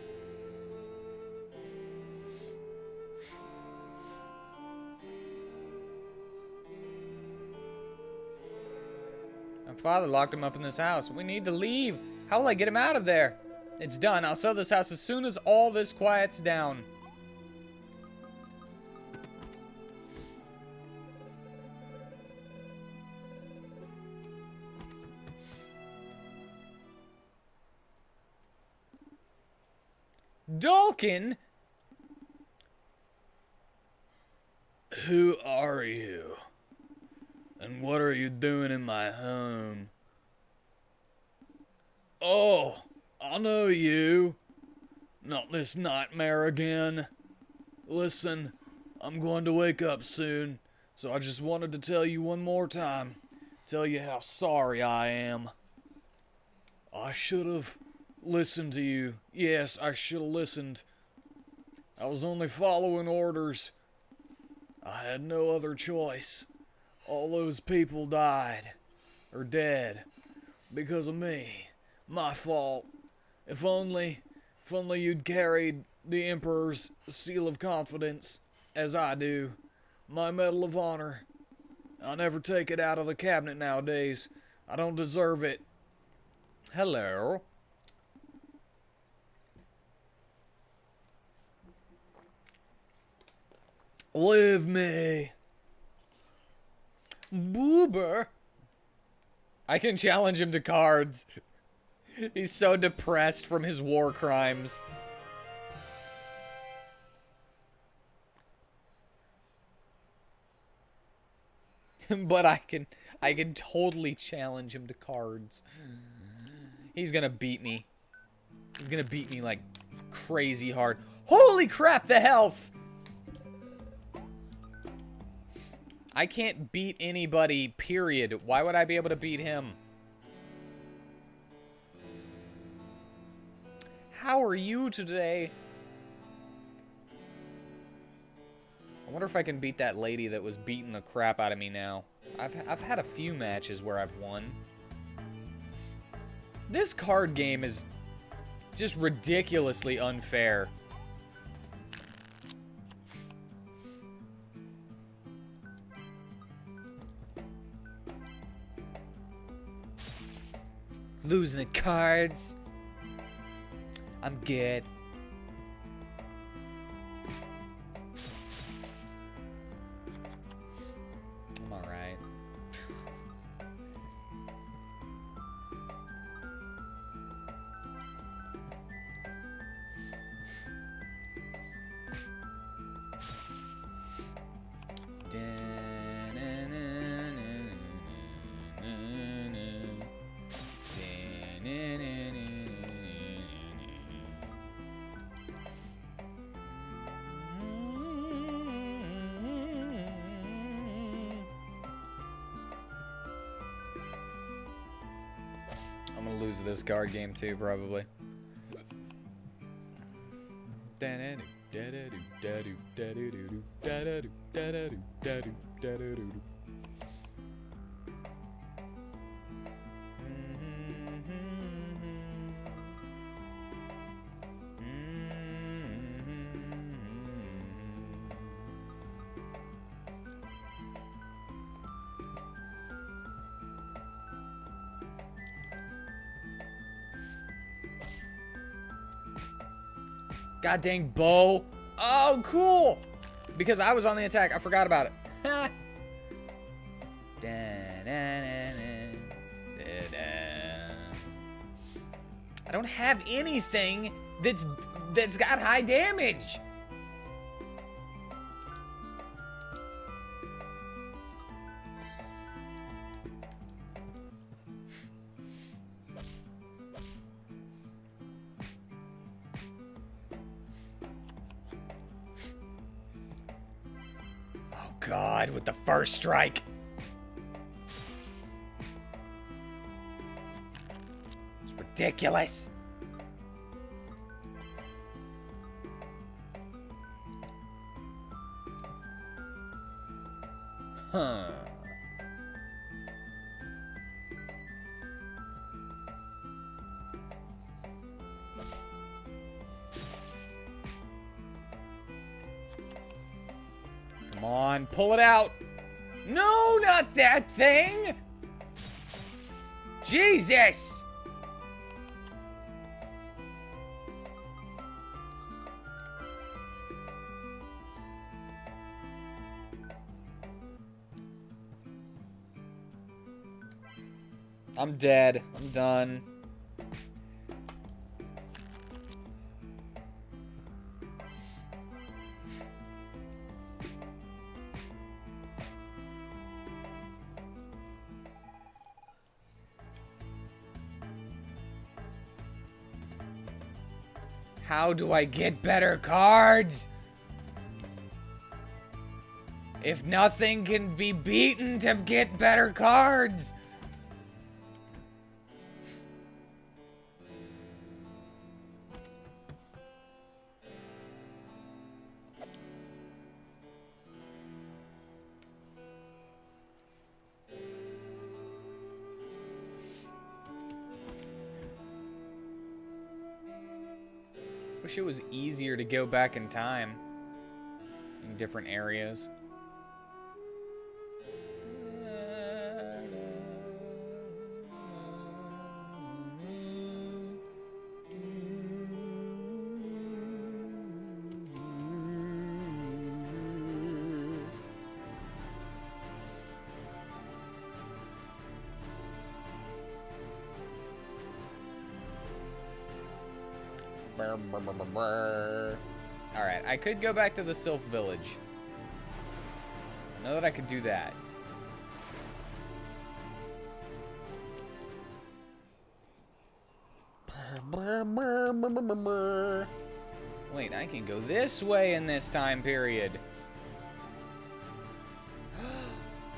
My father locked him up in this house. We need to leave. How will I get him out of there? It's done. I'll sell this house as soon as all this quiets down. Dalkin? Who are you? And what are you doing in my home? Oh, I know you. Not this nightmare again. Listen, I'm going to wake up soon, so I just wanted to tell you one more time. Tell you how sorry I am. I should have listened to you. Yes, I should have listened. I was only following orders. I had no other choice. All those people died. Or dead. Because of me. My fault. If only you'd carried the Emperor's seal of confidence, as I do. My Medal of Honor. I never take it out of the cabinet nowadays. I don't deserve it. Hello. Leave me. Boober. I can challenge him to cards. He's so depressed from his war crimes. But I can totally challenge him to cards. He's gonna beat me. He's gonna beat me like crazy hard. Holy crap, the health! I can't beat anybody, period. Why would I be able to beat him? How are you today? I wonder if I can beat that lady that was beating the crap out of me now. I've had a few matches where I've won. This card game is just ridiculously unfair. Losing at cards. I'm good. I'm alright. I'm gonna lose this card game too, probably. God dang bow. Oh, cool. Because I was on the attack. I forgot about it. I don't have anything that's got high damage. God, with the first strike. It's ridiculous. Huh. Come on, pull it out. No, not that thing! Jesus! I'm dead. I'm done. How do I get better cards? If nothing can be beaten to get better cards. Wish it was easier to go back in time in different areas. Alright, I could go back to the Sylph Village. I know that I could do that. Wait, I can go this way in this time period.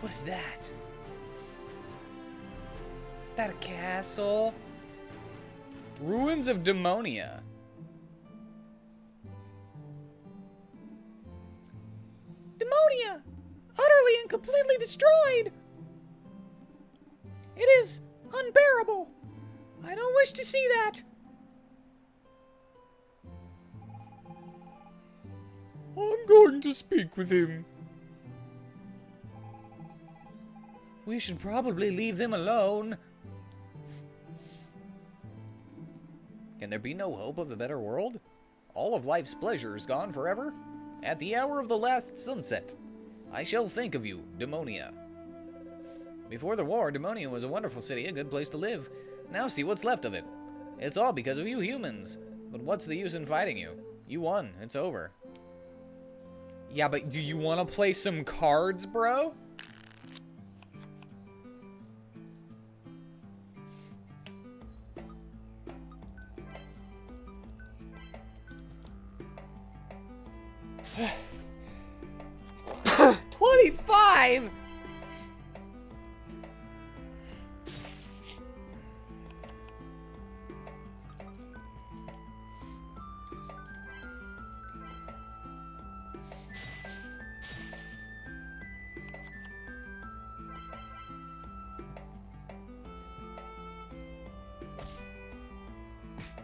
What is that? Is that a castle? Ruins of Demonia. Demonia! Utterly and completely destroyed! It is unbearable. I don't wish to see that. I'm going to speak with him. We should probably leave them alone. Can there be no hope of a better world? All of life's pleasure is gone forever? At the hour of the last sunset, I shall think of you, Demonia. Before the war, Demonia was a wonderful city, a good place to live. Now see what's left of it. It's all because of you humans. But what's the use in fighting you? You won. It's over. Yeah, but do you want to play some cards, bro? $25!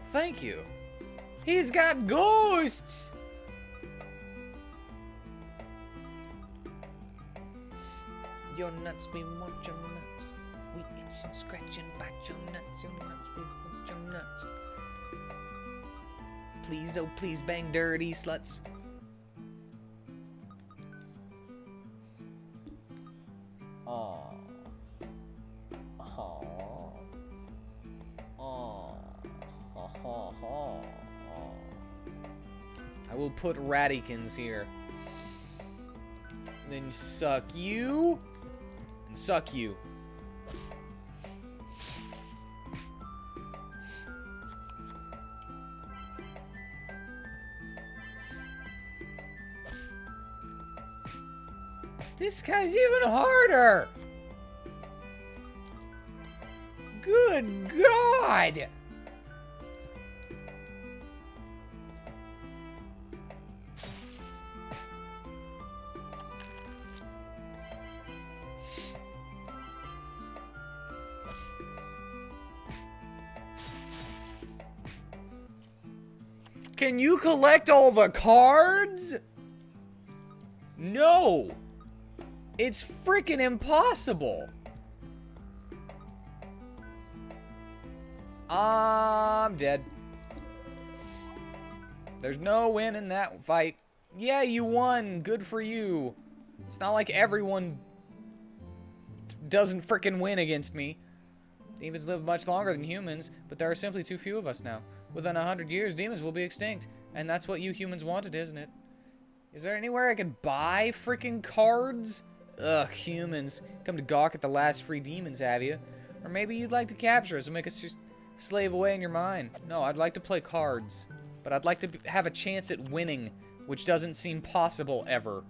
Thank you. He's got ghosts! Your nuts, we want your nuts. We itch and scratch and bite your nuts. Your nuts, we want your nuts. Please, oh please, bang dirty sluts. Aww. Aww. Aww. Aww. I will put Ratikins here. Then suck you. And suck you. This guy's even harder. Good God. Can you collect all the cards? No. It's freaking impossible. I'm dead. There's no win in that fight. Yeah, you won. Good for you. It's not like everyone doesn't freaking win against me. Demons live much longer than humans, but there are simply too few of us now. Within 100 years, demons will be extinct. And that's what you humans wanted, isn't it? Is there anywhere I can buy freaking cards? Ugh, humans. Come to gawk at the last free demons, have you? Or maybe you'd like to capture us and make us just slave away in your mind. No, I'd like to play cards. But I'd like to have a chance at winning, which doesn't seem possible ever.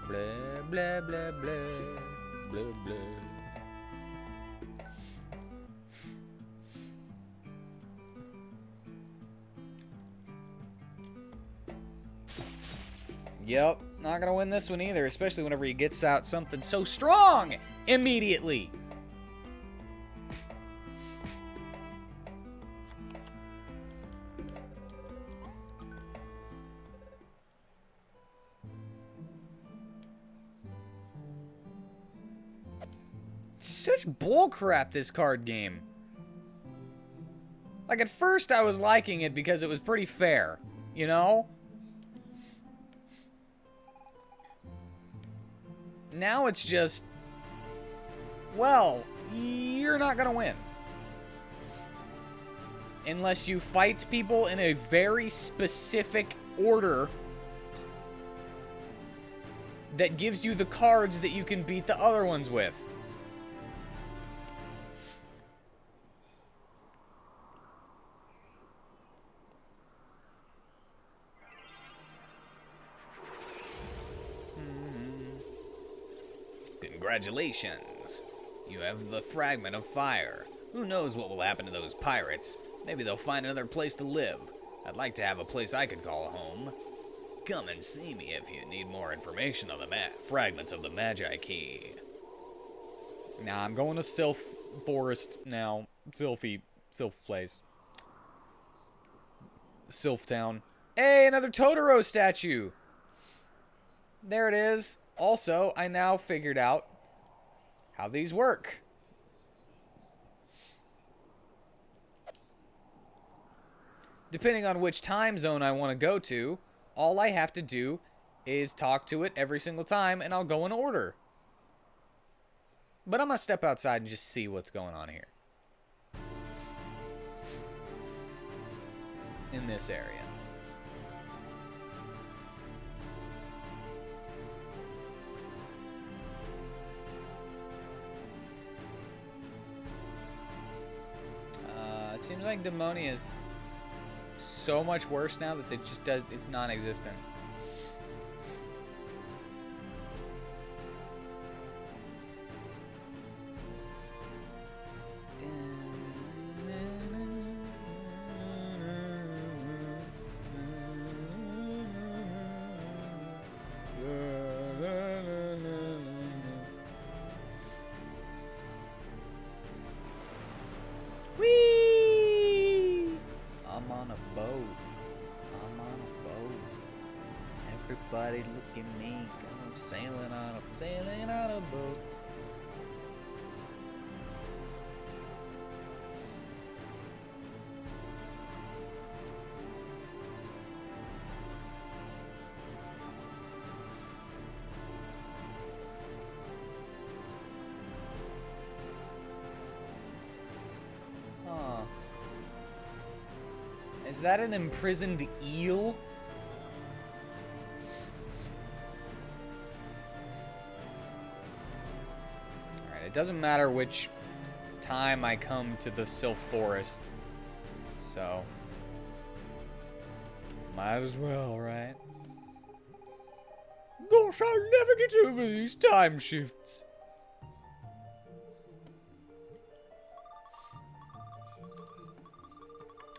Blah, blah, blah, blah, blah, blah. Yep, not gonna win this one either, especially whenever he gets out something so strong immediately. Such bullcrap, this card game. Like, at first I was liking it because it was pretty fair, you know? Now it's just, well, you're not gonna win. Unless you fight people in a very specific order that gives you the cards that you can beat the other ones with. Congratulations. You have the fragment of fire. Who knows what will happen to those pirates? Maybe they'll find another place to live. I'd like to have a place I could call home. Come and see me if you need more information on the fragments of the Magi Key. Nah, I'm going to Sylph Forest now. Sylph place. Sylph Town. Hey, another Totoro statue! There it is. Also, I now figured out how these work. Depending on which time zone I want to go to, all I have to do is talk to it every single time, and I'll go in order. But I'm going to step outside and just see what's going on here. In this area. It seems like Demonia is so much worse now that it just does, it's non-existent. Everybody look at me, I'm sailing on a boat. Is that an imprisoned eel? Alright, it doesn't matter which time I come to the Sylph Forest. So, might as well, right? Gosh, I'll never get over these time shifts.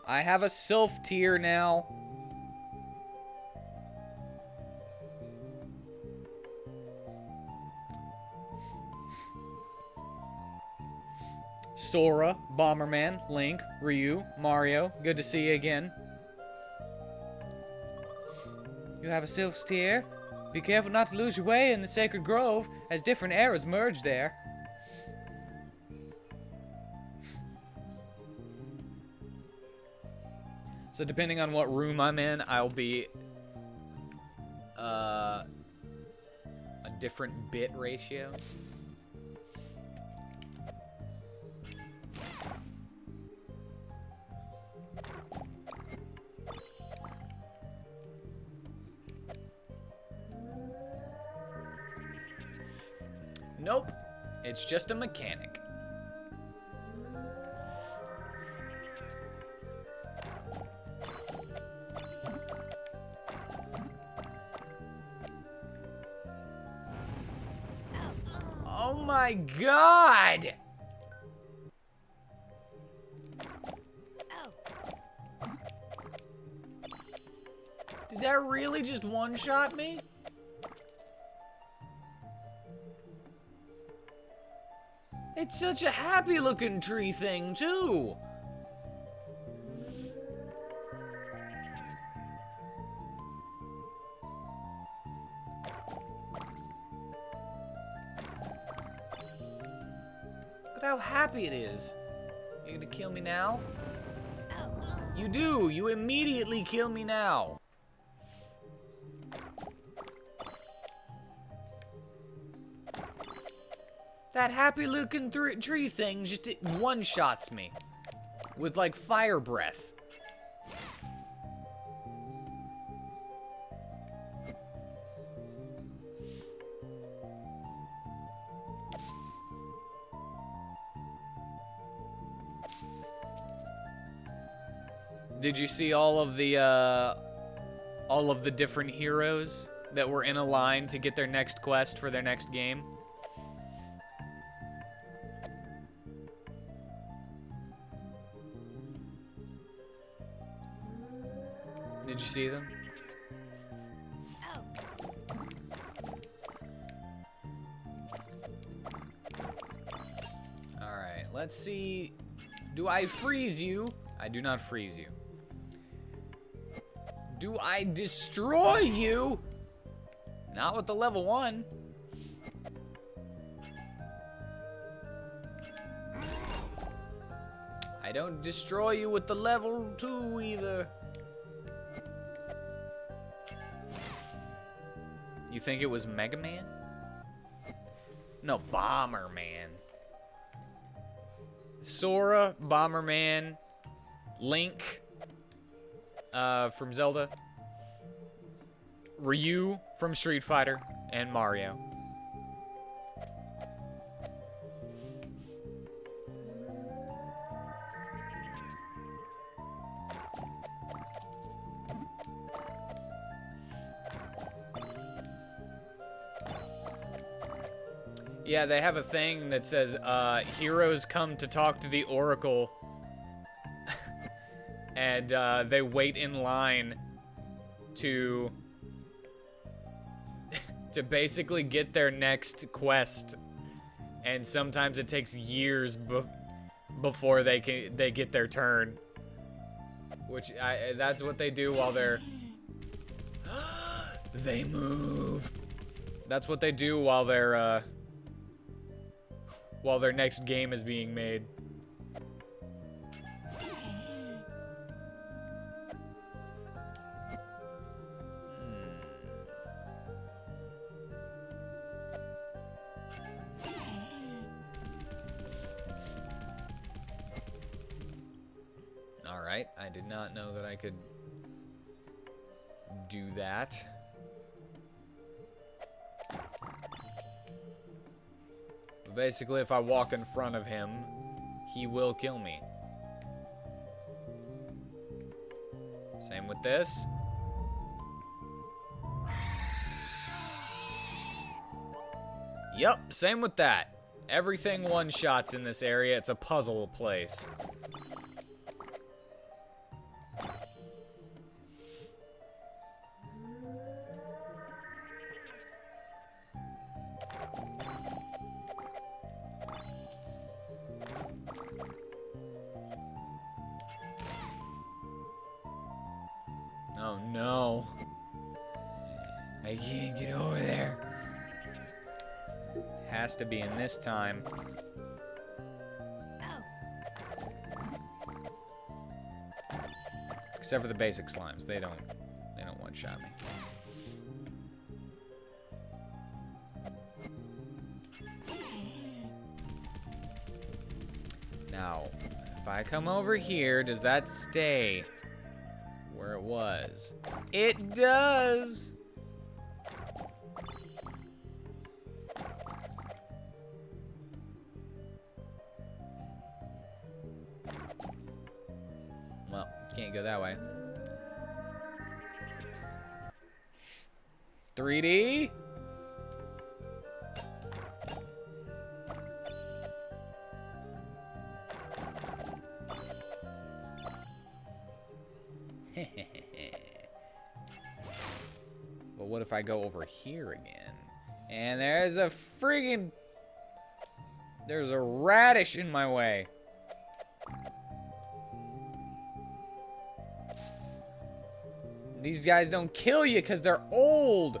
I have a Sylph tier now. Sora, Bomberman, Link, Ryu, Mario, good to see you again. You have a Sylph's tier? Be careful not to lose your way in the Sacred Grove, as different eras merge there. So depending on what room I'm in, I'll be a different bit ratio. Nope, it's just a mechanic. Oh my god! Did that really just one-shot me? It's such a happy-looking tree thing, too. Look at how happy it is. You gonna kill me now? You do. You immediately kill me now. That happy-looking tree thing just one-shots me with, like, fire breath. Did you see all of the different heroes that were in a line to get their next quest for their next game? Did you see them? Alright, let's see. Do I freeze you? I do not freeze you. Do I destroy you? Not with the level 1. I don't destroy you with the level 2 either. You think it was Mega Man? No, Bomberman. Sora, Bomberman, Link from Zelda, Ryu from Street Fighter, and Mario. Yeah, they have a thing that says, heroes come to talk to the Oracle, and they wait in line to basically get their next quest, and sometimes it takes years before they get their turn. Which that's what they do while they're they move. That's what they do while they're while their next game is being made. Alright, I did not know that I could do that. But basically, if I walk in front of him, he will kill me. Same with this. Yup, same with that. Everything one-shots in this area. It's a puzzle place. Oh no. I can't get over there. Has to be in this time. Except for the basic slimes. They don't one-shot me. Now, if I come over here, does that stay where it was? It does! Well, can't go that way. 3D? But what if I go over here again? And there's a friggin'... There's a radish in my way. These guys don't kill you because they're old.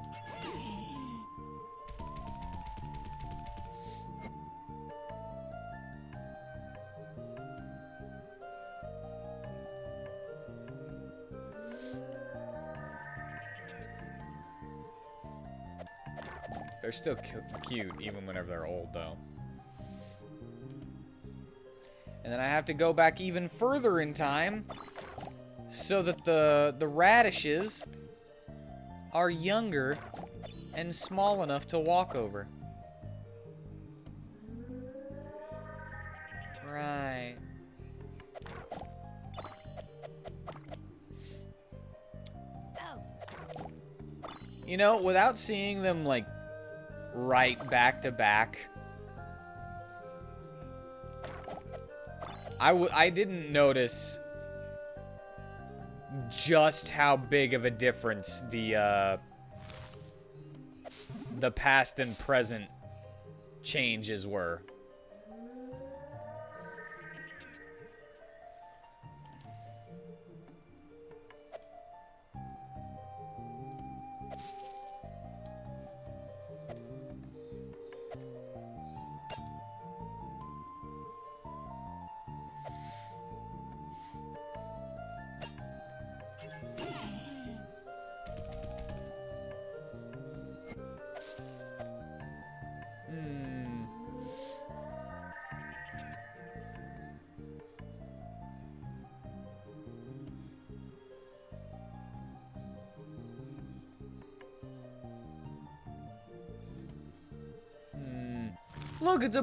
They're still cute, even whenever they're old, though. And then I have to go back even further in time so that the radishes are younger and small enough to walk over. Right. You know, without seeing them, like, right back to back, I didn't notice just how big of a difference the past and present changes were. Look, it's a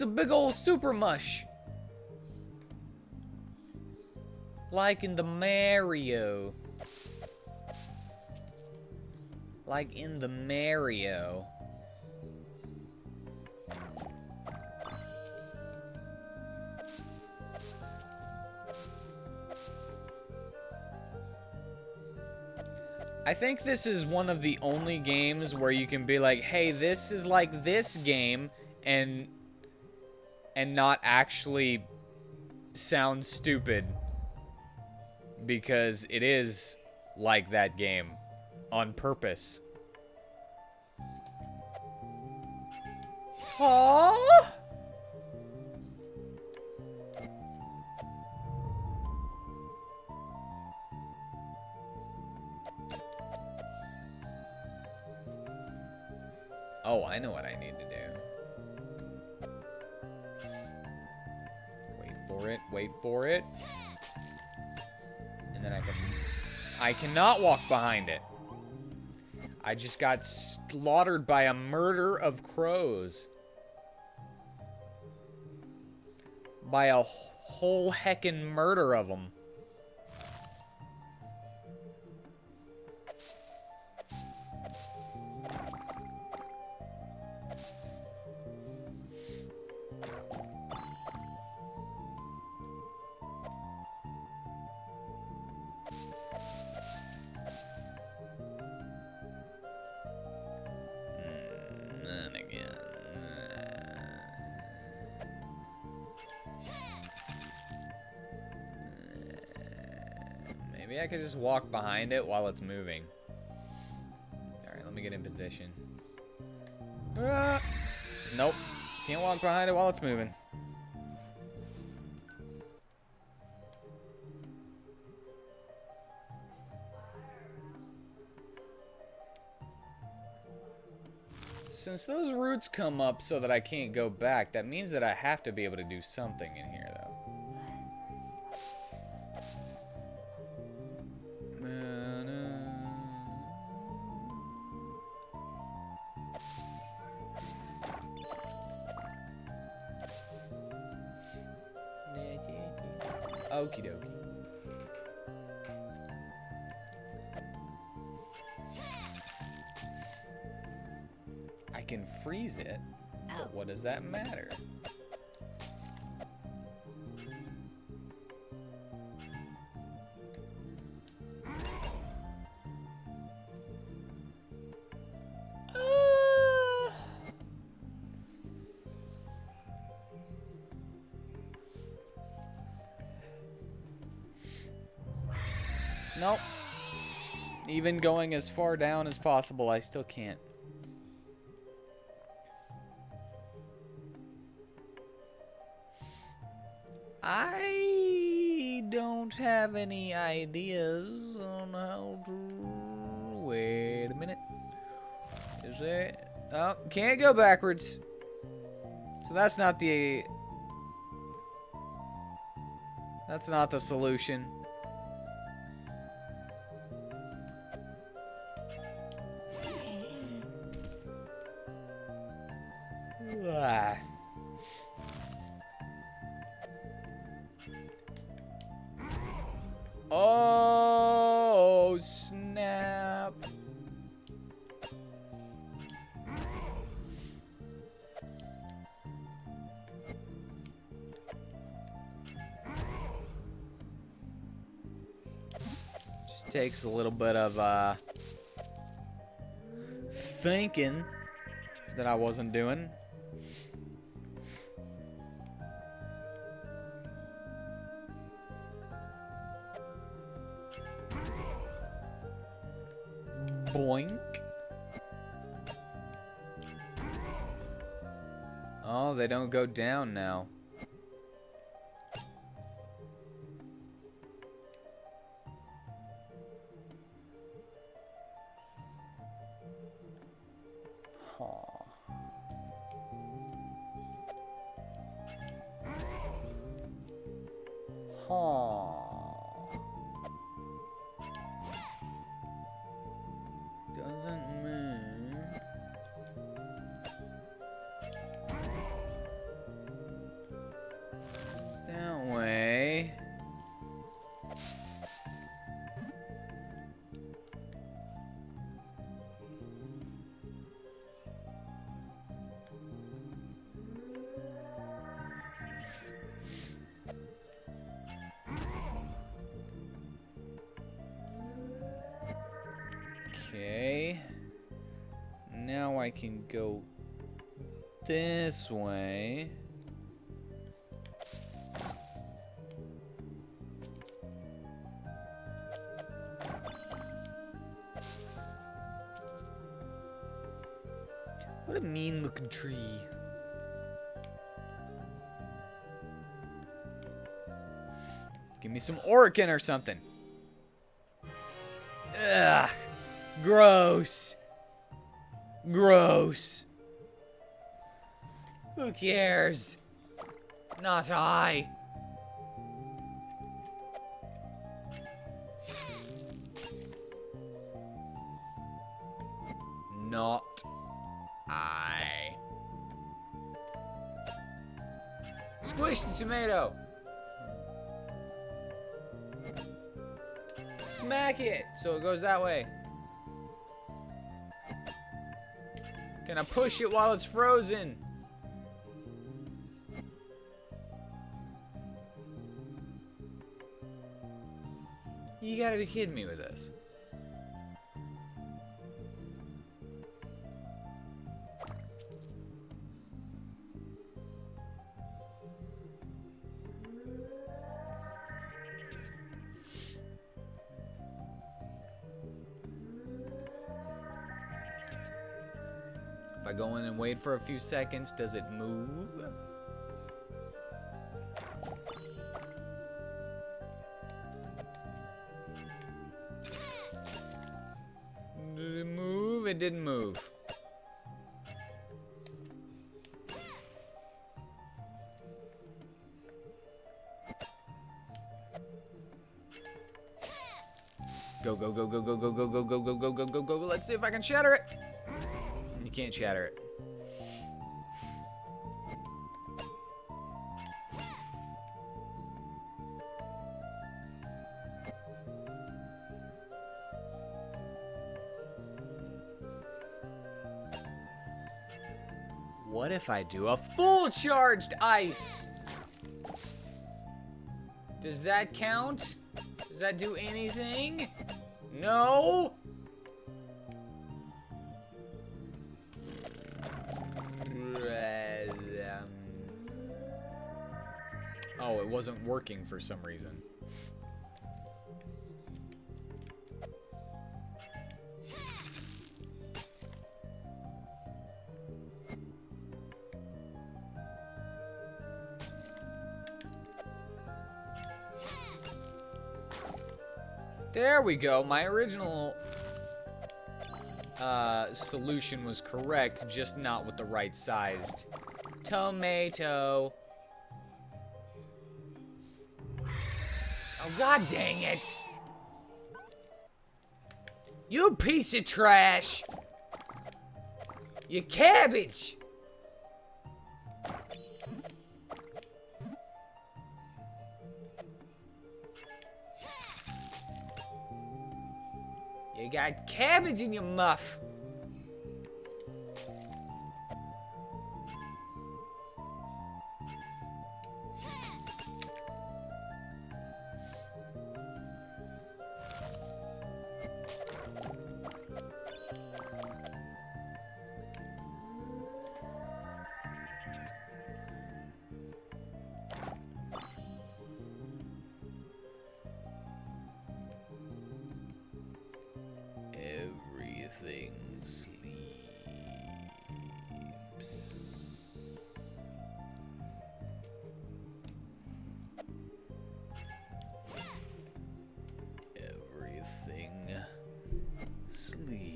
big old super mush. Like in the Mario. Like in the Mario. I think this is one of the only games where you can be like, hey, this is like this game, and not actually sound stupid, because it is like that game on purpose. Aww. Oh, I know what I need to do. Wait for it, wait for it. I cannot walk behind it. I just got slaughtered by a murder of crows. By a whole heckin' murder of them. And again. Maybe I could just walk behind it while it's moving. Alright, let me get in position. Nope. Can't walk behind it while it's moving. Since those roots come up so that I can't go back, that means that I have to be able to do something in here, though. Okie dokie. I can freeze it, but what does that matter? Nope. Even going as far down as possible, I still can't. I don't have any ideas on how to... Wait a minute. Is there... Oh, can't go backwards. So that's not the... That's not the solution. Ah. Oh, snap. Just takes a little bit of thinking that I wasn't doing. Boink. Oh, they don't go down now. Huh. Huh. Doesn't move. That way. Okay. Now I can go this way. What a mean looking tree. Give me some Orkin or something. Ugh. Gross. Gross. Who cares? Not I. the tomato. Smack it so it goes that way. Can I push it while it's frozen? You gotta be kidding me with this. If I go in and wait for a few seconds, does it move? Did it move? It didn't move. Go, go, go, go, go, go, go, go, go, go, go, go, go, go. Let's see if I can shatter it. You can't shatter it. What if I do a full charged ice? Does that count? Does that do anything? No? Oh, it wasn't working for some reason. There we go. My original solution was correct, just not with the right sized tomato. Oh, god dang it. You piece of trash. You cabbage. You got cabbage in your muff. Everything sleeps. Everything sleeps.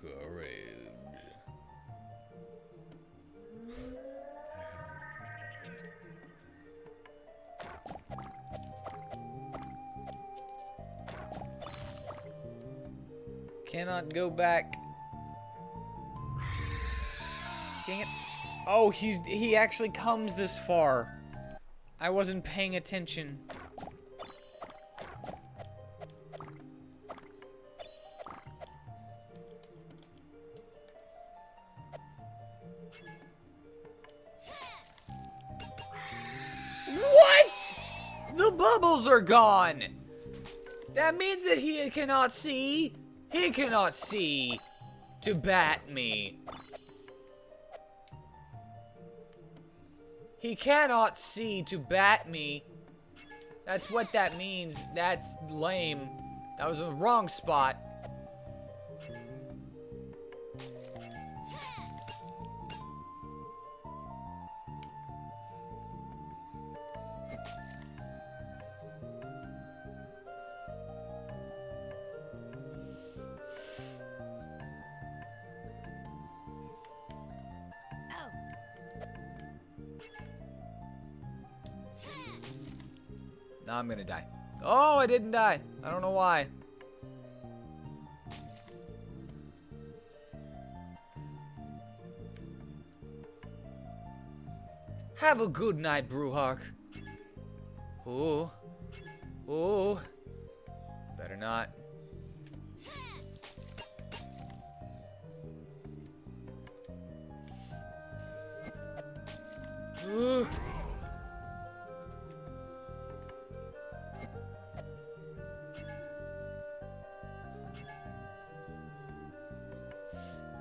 Courage. Cannot go back. Dang it. Oh, he actually comes this far. I wasn't paying attention. What? The bubbles are gone. That means that he cannot see. He cannot see to bat me. He cannot see to bat me. That's what that means. That's lame. That was the wrong spot. Now I'm gonna die. Oh, I didn't die. I don't know why. Have a good night, Brewhawk. Oh. Oh. Better not. Ooh.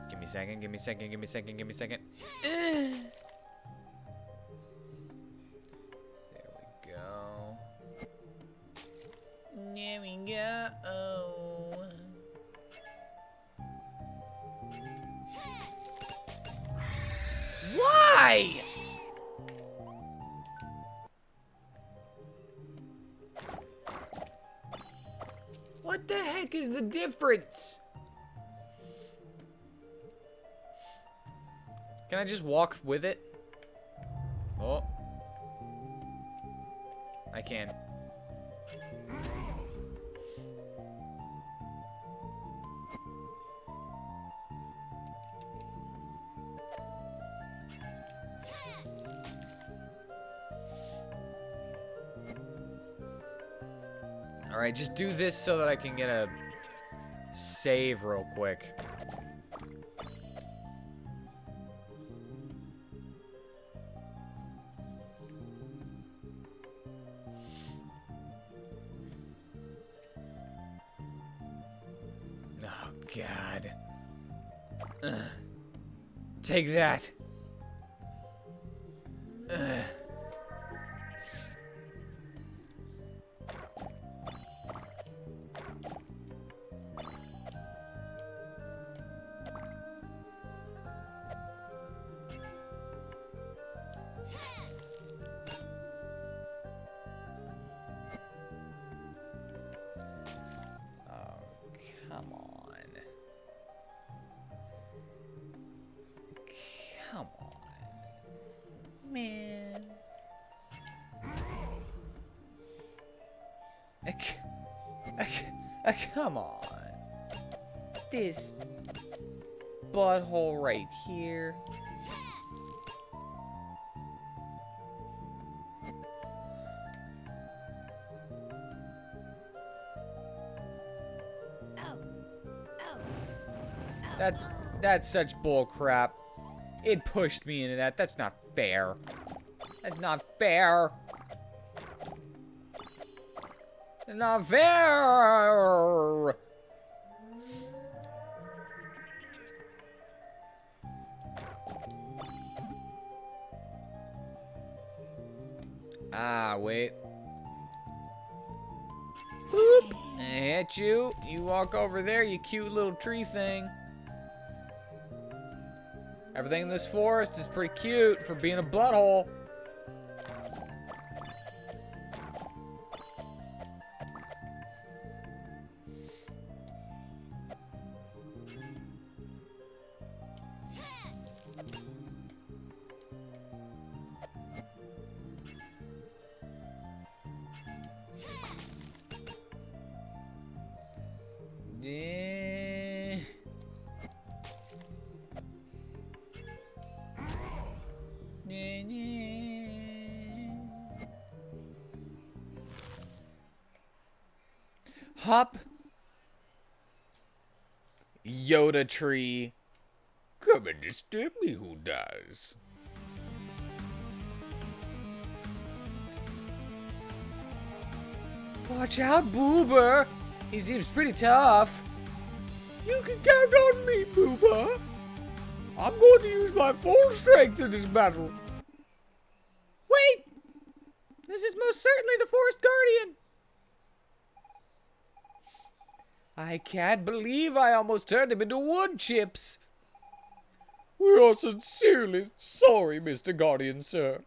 Give me a second, give me a second, give me a second, give me a second. There we go. There we go. Why? What the heck is the difference? Can I just walk with it? Oh. I can. Alright, just do this so that I can get a save real quick. Oh, God. Take that. Come on. Come on. Man. Come on. This butthole right here. That's such bull crap. It pushed me into that. That's not fair. That's not fair. That's not fair. Ah, wait. Boop. I hit you. You walk over there, you cute little tree thing. Everything in this forest is pretty cute for being a butthole. Yeah. Hop. Yoda tree. Come and disturb me, who does? Watch out, Boober. He seems pretty tough. You can count on me, Booba. I'm going to use my full strength in this battle. Wait! This is most certainly the Forest Guardian. I can't believe I almost turned him into wood chips. We are sincerely sorry, Mr. Guardian, sir.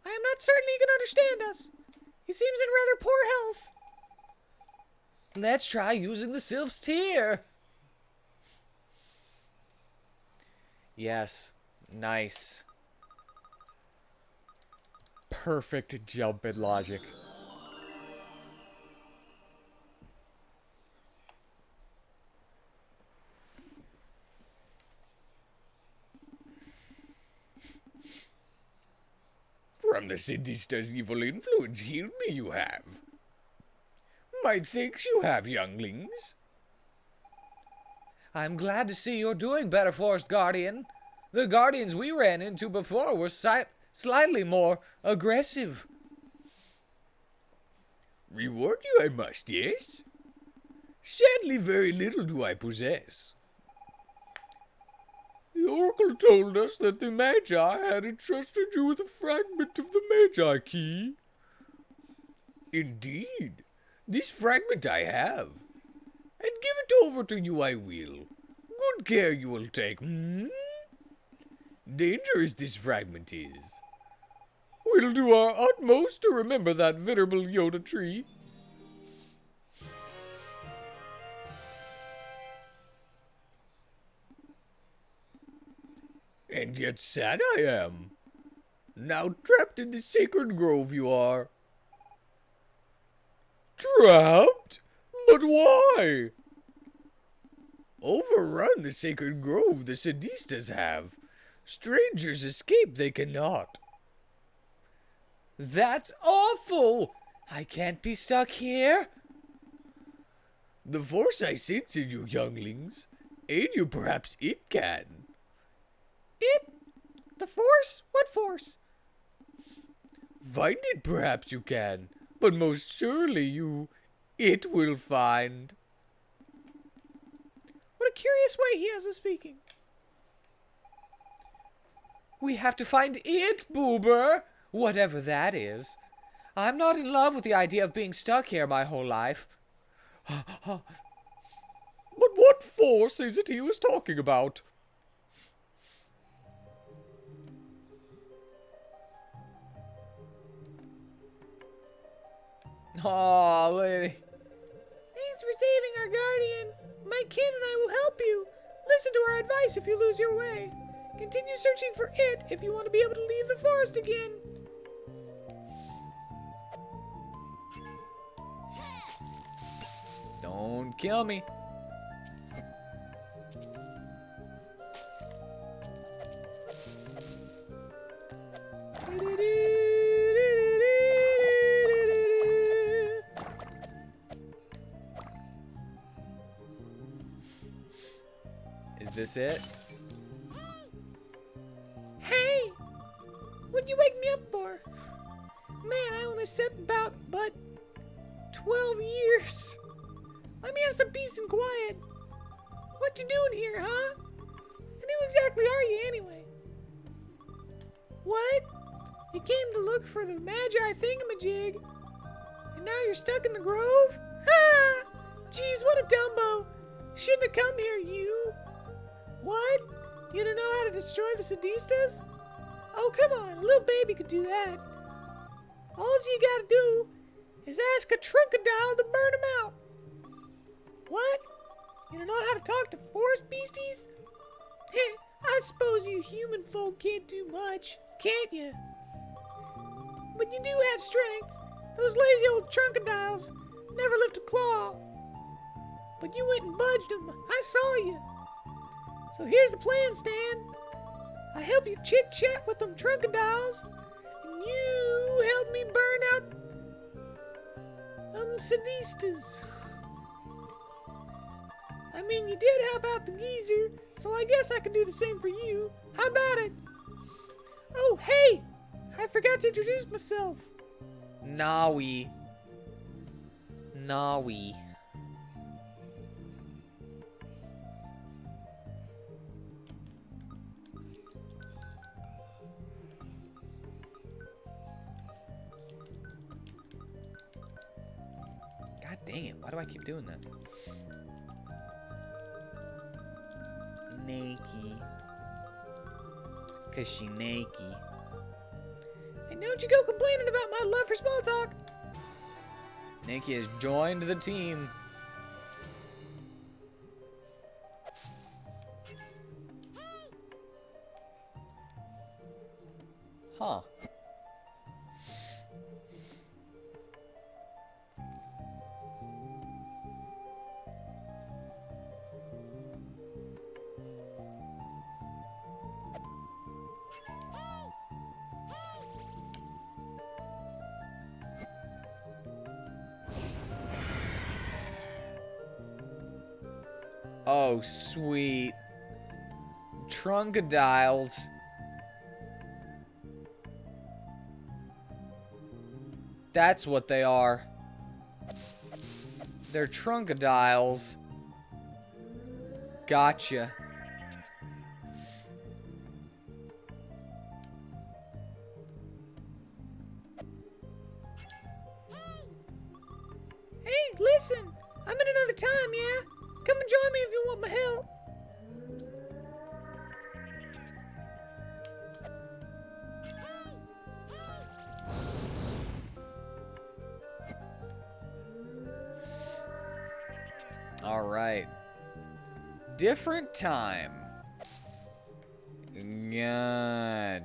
I am not certain he can understand us. He seems in rather poor health. Let's try using the Sylph's Tear. Yes. Nice. perfect jump in logic. From the Sadista's evil influence, healed me you have. My thanks you have, younglings. I'm glad to see you're doing better, Forest Guardian. The Guardians we ran into before were slightly more aggressive. Reward you I must, yes? Sadly, very little do I possess. The Oracle told us that the Magi had entrusted you with a fragment of the Magi key. Indeed, this fragment I have, and give it over to you I will. Good care you will take, Dangerous this fragment is. We'll do our utmost to remember that venerable Yoda tree. And yet sad I am. Now trapped in the sacred grove you are. Trapped? But why? Overrun the sacred grove the Sadistas have. Strangers escape they cannot. That's awful! I can't be stuck here. The force I sense in you, younglings, aid you perhaps it can. It? The Force? What Force? Find it perhaps you can, but most surely it will find. What a curious way he has of speaking. We have to find it, Boober! Whatever that is. I'm not in love with the idea of being stuck here my whole life. But what force is it he was talking about? Aw, lady. Thanks for saving our guardian. My kin and I will help you. Listen to our advice if you lose your way. Continue searching for it if you want to be able to leave the forest again. Don't kill me. Is this it? Hey! What'd you wake me up for? Man, I only slept about, 12 years. Let me have some peace and quiet. What you doing here, huh? And who exactly are you anyway? What? You came to look for the Magi thingamajig, and now you're stuck in the grove? Ha! Jeez, what a dumbo! Shouldn't have come here, you. What? You don't know how to destroy the Sadistas? Oh, come on, a little baby could do that. All you gotta do is ask a trunkadile to burn him out. What? You don't know how to talk to forest beasties? Heh, I suppose you human folk can't do much, can't you? But you do have strength. Those lazy old trunkadiles never lift a claw. But you went and budged them. I saw you. So here's the plan, Stan. I help you chit-chat with them trunkadiles, and you help me burn out Sadistas. I mean, you did help out the geezer, so I guess I can do the same for you. How about it? Oh, hey! I forgot to introduce myself. Nawi. God dang it, why do I keep doing that? Naked. Cause she naked. And don't you go complaining about my love for small talk. Nikki has joined the team. Huh. Oh, sweet. Trunkadiles. That's what they are. They're trunkadiles. Gotcha. Hey, listen! I'm in another time, yeah? Come and join me if you want my help. Alright. Different time. Gotcha.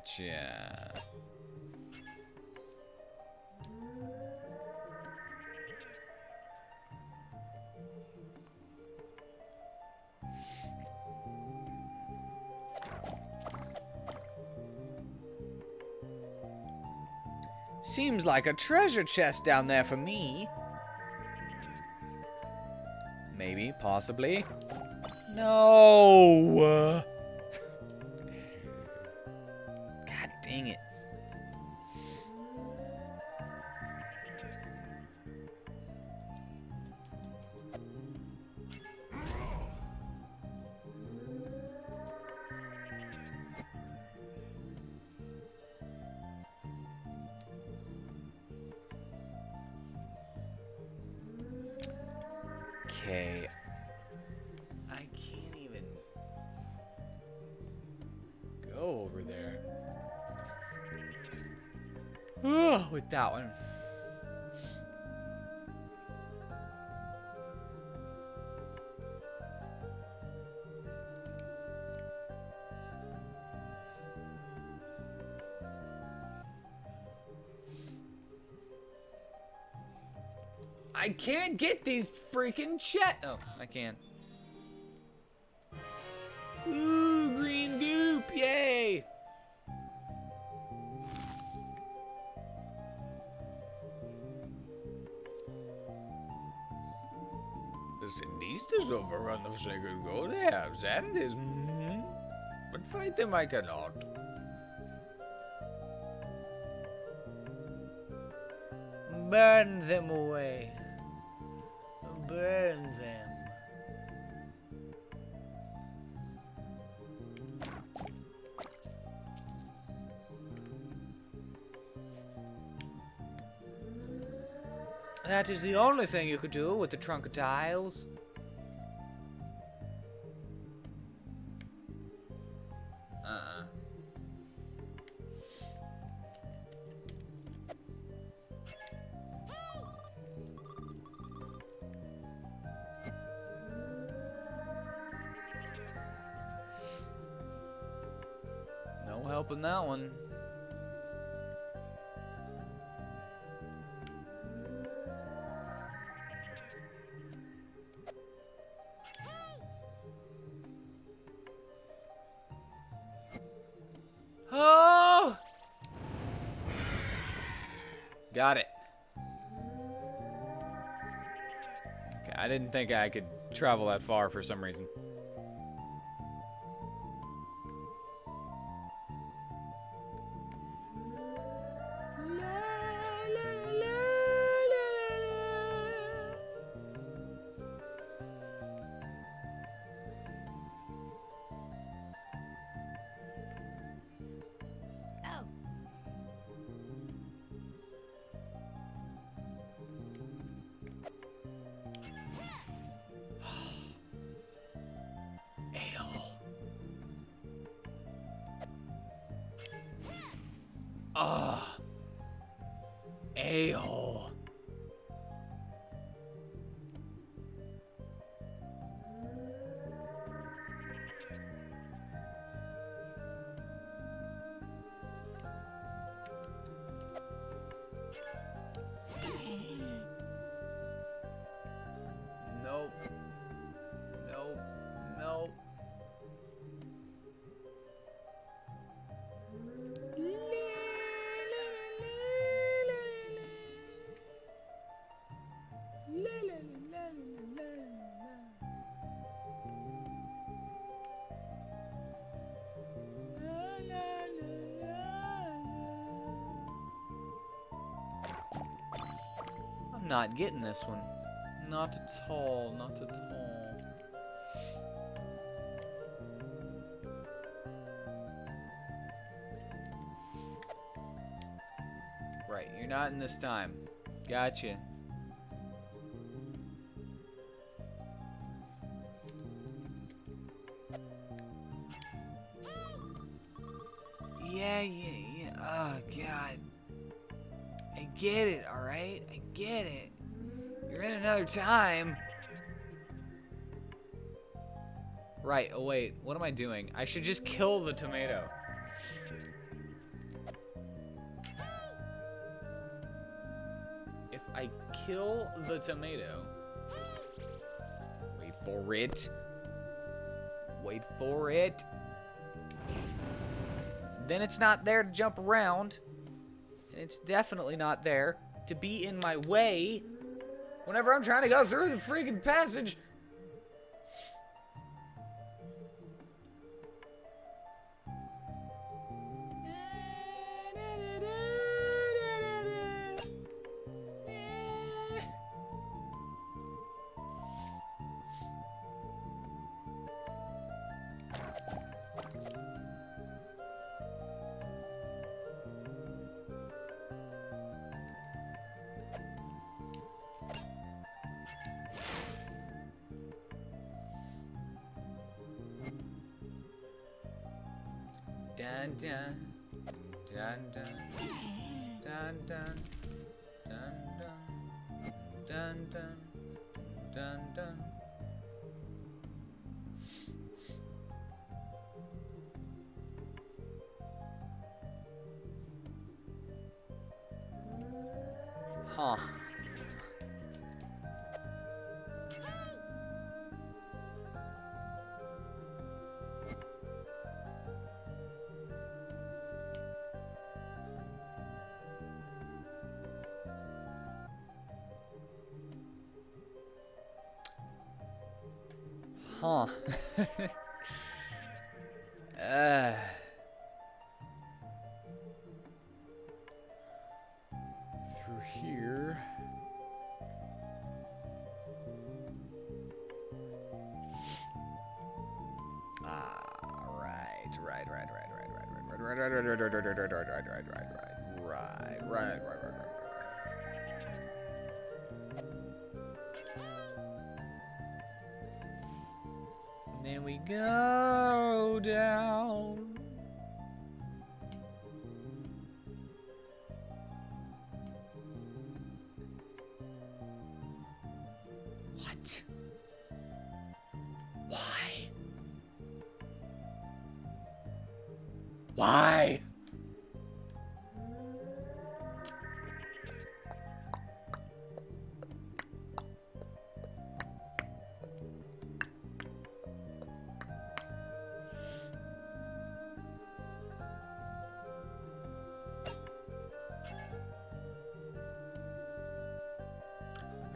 Seems like a treasure chest down there for me. Maybe, possibly. No! God dang it. Okay. I can't even go over there. With that one. I can't get these freaking Oh, I can. Ooh, green goop, yay! The Sinistas overrun the sacred gold. They have that it is. But fight them I cannot. Burn them away. Burn them. That is the only thing you could do with the trunk of tiles. No help in that one. Oh! Got it. Okay, I didn't think I could travel that far for some reason. Oh, Ale. Ah. Ale. Nope. Nope. Nope. not getting this one. Not at all, not at all. Right, you're not in this time. Gotcha. Yeah. Oh, God. I get it, alright? I get it. You're in another time. Right, oh wait, what am I doing? I should just kill the tomato. If I kill the tomato... Wait for it. Wait for it. Then it's not there to jump around. And it's definitely not there to be in my way whenever I'm trying to go through the freaking passage. Dun dun dun dun dun dun dun dun dun dun dun. Huh. Huh. Through here. Right. And then we go down. What? Why? Why?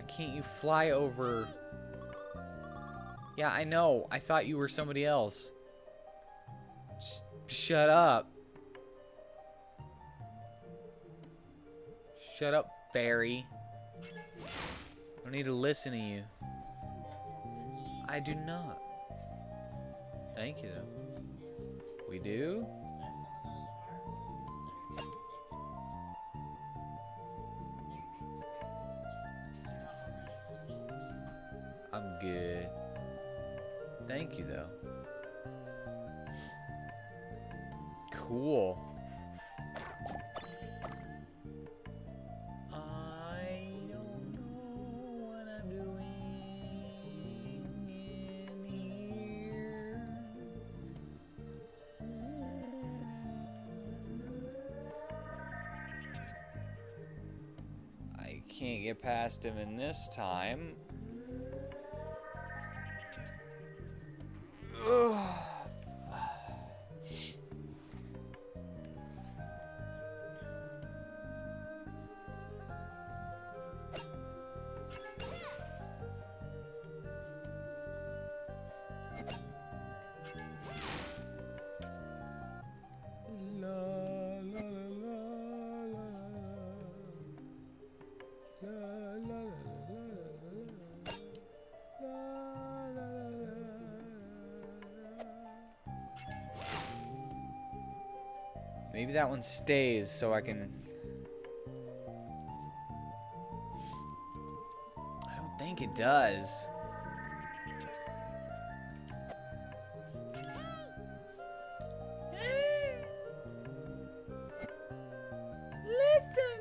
Can't you fly over? Yeah, I know. I thought you were somebody else. Just shut up. Shut up, fairy. I don't need to listen to you. I do not. Thank you, though. We do? I'm good. Thank you, though. Cool. I don't know what I'm doing in here. I can't get past him in this time. Maybe that one stays so I can... I don't think it does. Listen.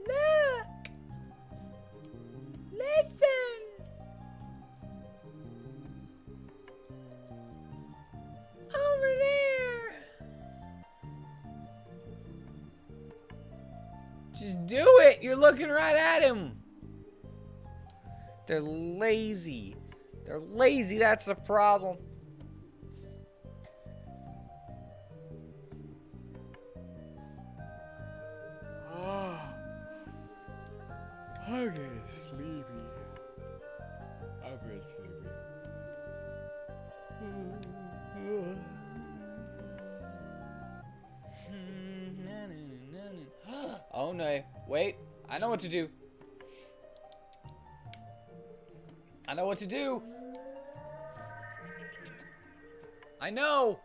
Look. Listen. Over there. Just do it! You're looking right at him! They're lazy. They're lazy, that's the problem. I'm getting sleepy. I'm getting sleepy. Oh no. Wait. I know what to do. I know what to do. I know.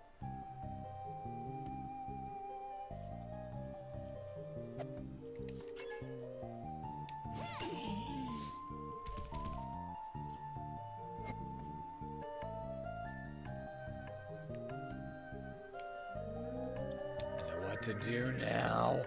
I know what to do now.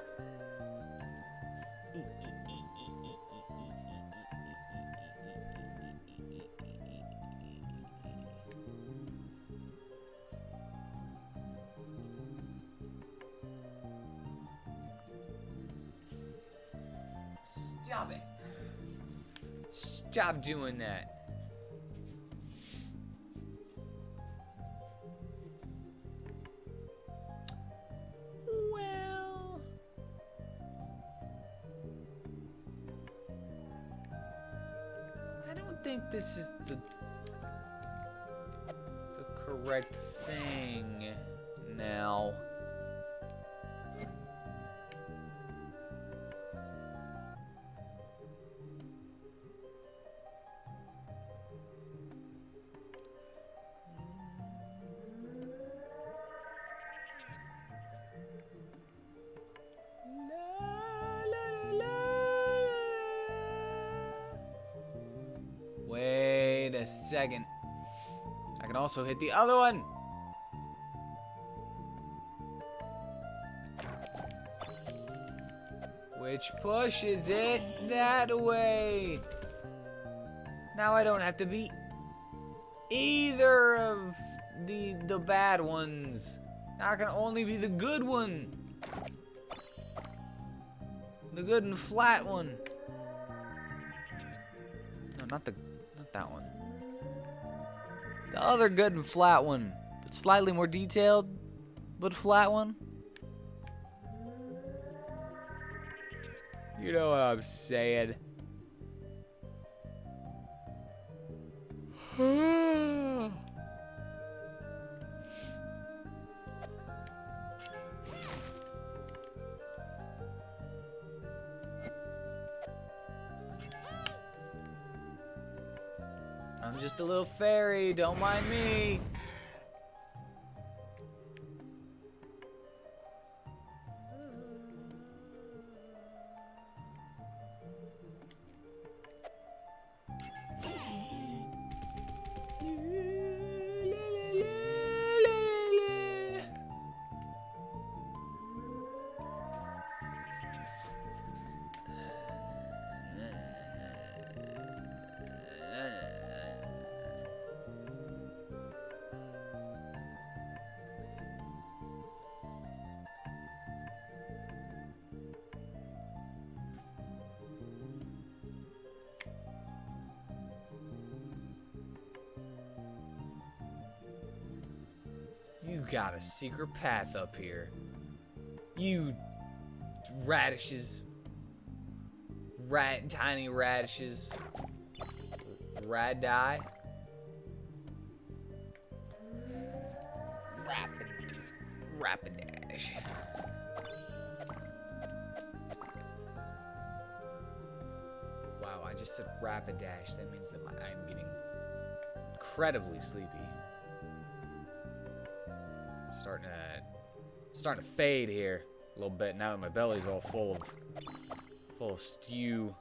Stop it. Stop doing that. Well, I don't think this is the correct thing now. Wait a second. I can also hit the other one. Which pushes it that way. Now I don't have to beat either of the bad ones. Now I can only be the good one. The good and flat one. No, not that one. The other good and flat one, but slightly more detailed, but flat one. You know what I'm saying. I'm just a little fairy, don't mind me. You got a secret path up here. You radishes. Tiny radishes. Radi. Rapidash. Wow, I just said Rapidash. That means that I'm getting incredibly sleepy. Starting to fade here a little bit now that my belly's all full of stew.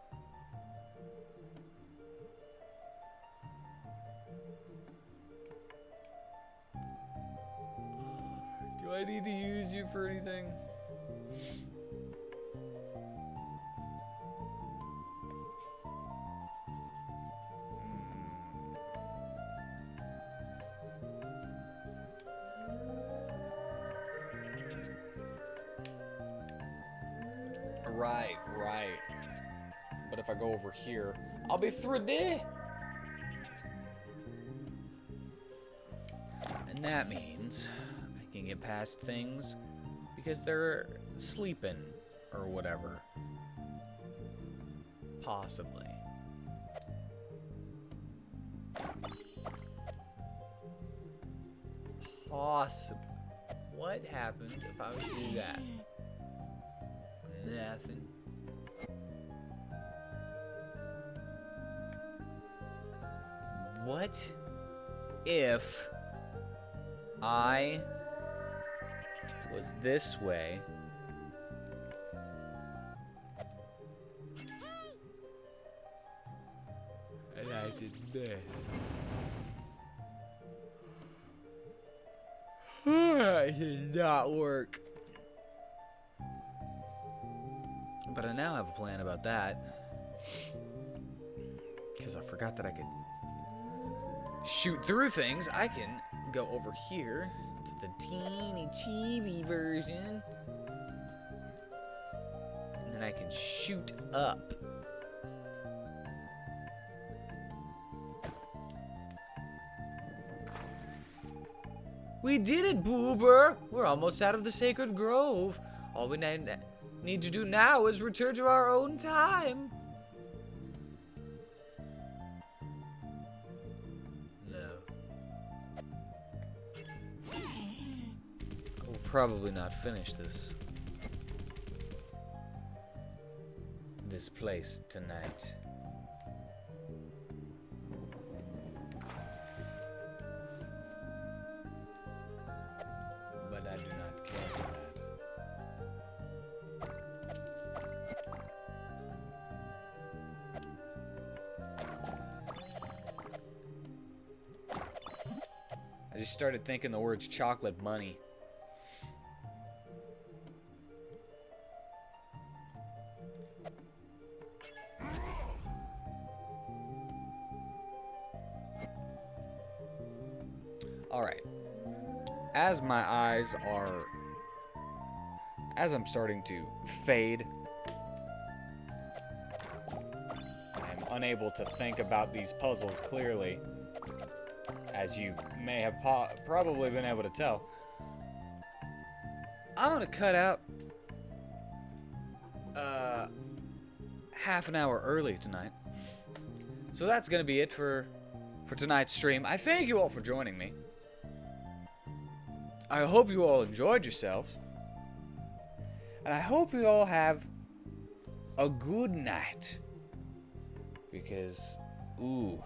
Do I need to use you for anything? Right. But if I go over here, I'll be 3D. And that means I can get past things because they're sleeping or whatever. Possibly. Possibly. What happens if I was to do that? Nothing. What if I was this way? And I did this. It did not work. But I now have a plan about that. Because I forgot that I could shoot through things. I can go over here to the teeny chibi version. And then I can shoot up. We did it, Boober! We're almost out of the sacred grove. All we need to do now is return to our own time. No. I will probably not finish this place tonight. But I do not care for that. I just started thinking the words chocolate bunny. Alright. As I'm starting to fade, I'm unable to think about these puzzles clearly, as you may have probably been able to tell. I'm gonna cut out half an hour early tonight. So that's gonna be it for tonight's stream. I thank you all for joining me. I hope you all enjoyed yourselves. And I hope you all have a good night. Because, ooh,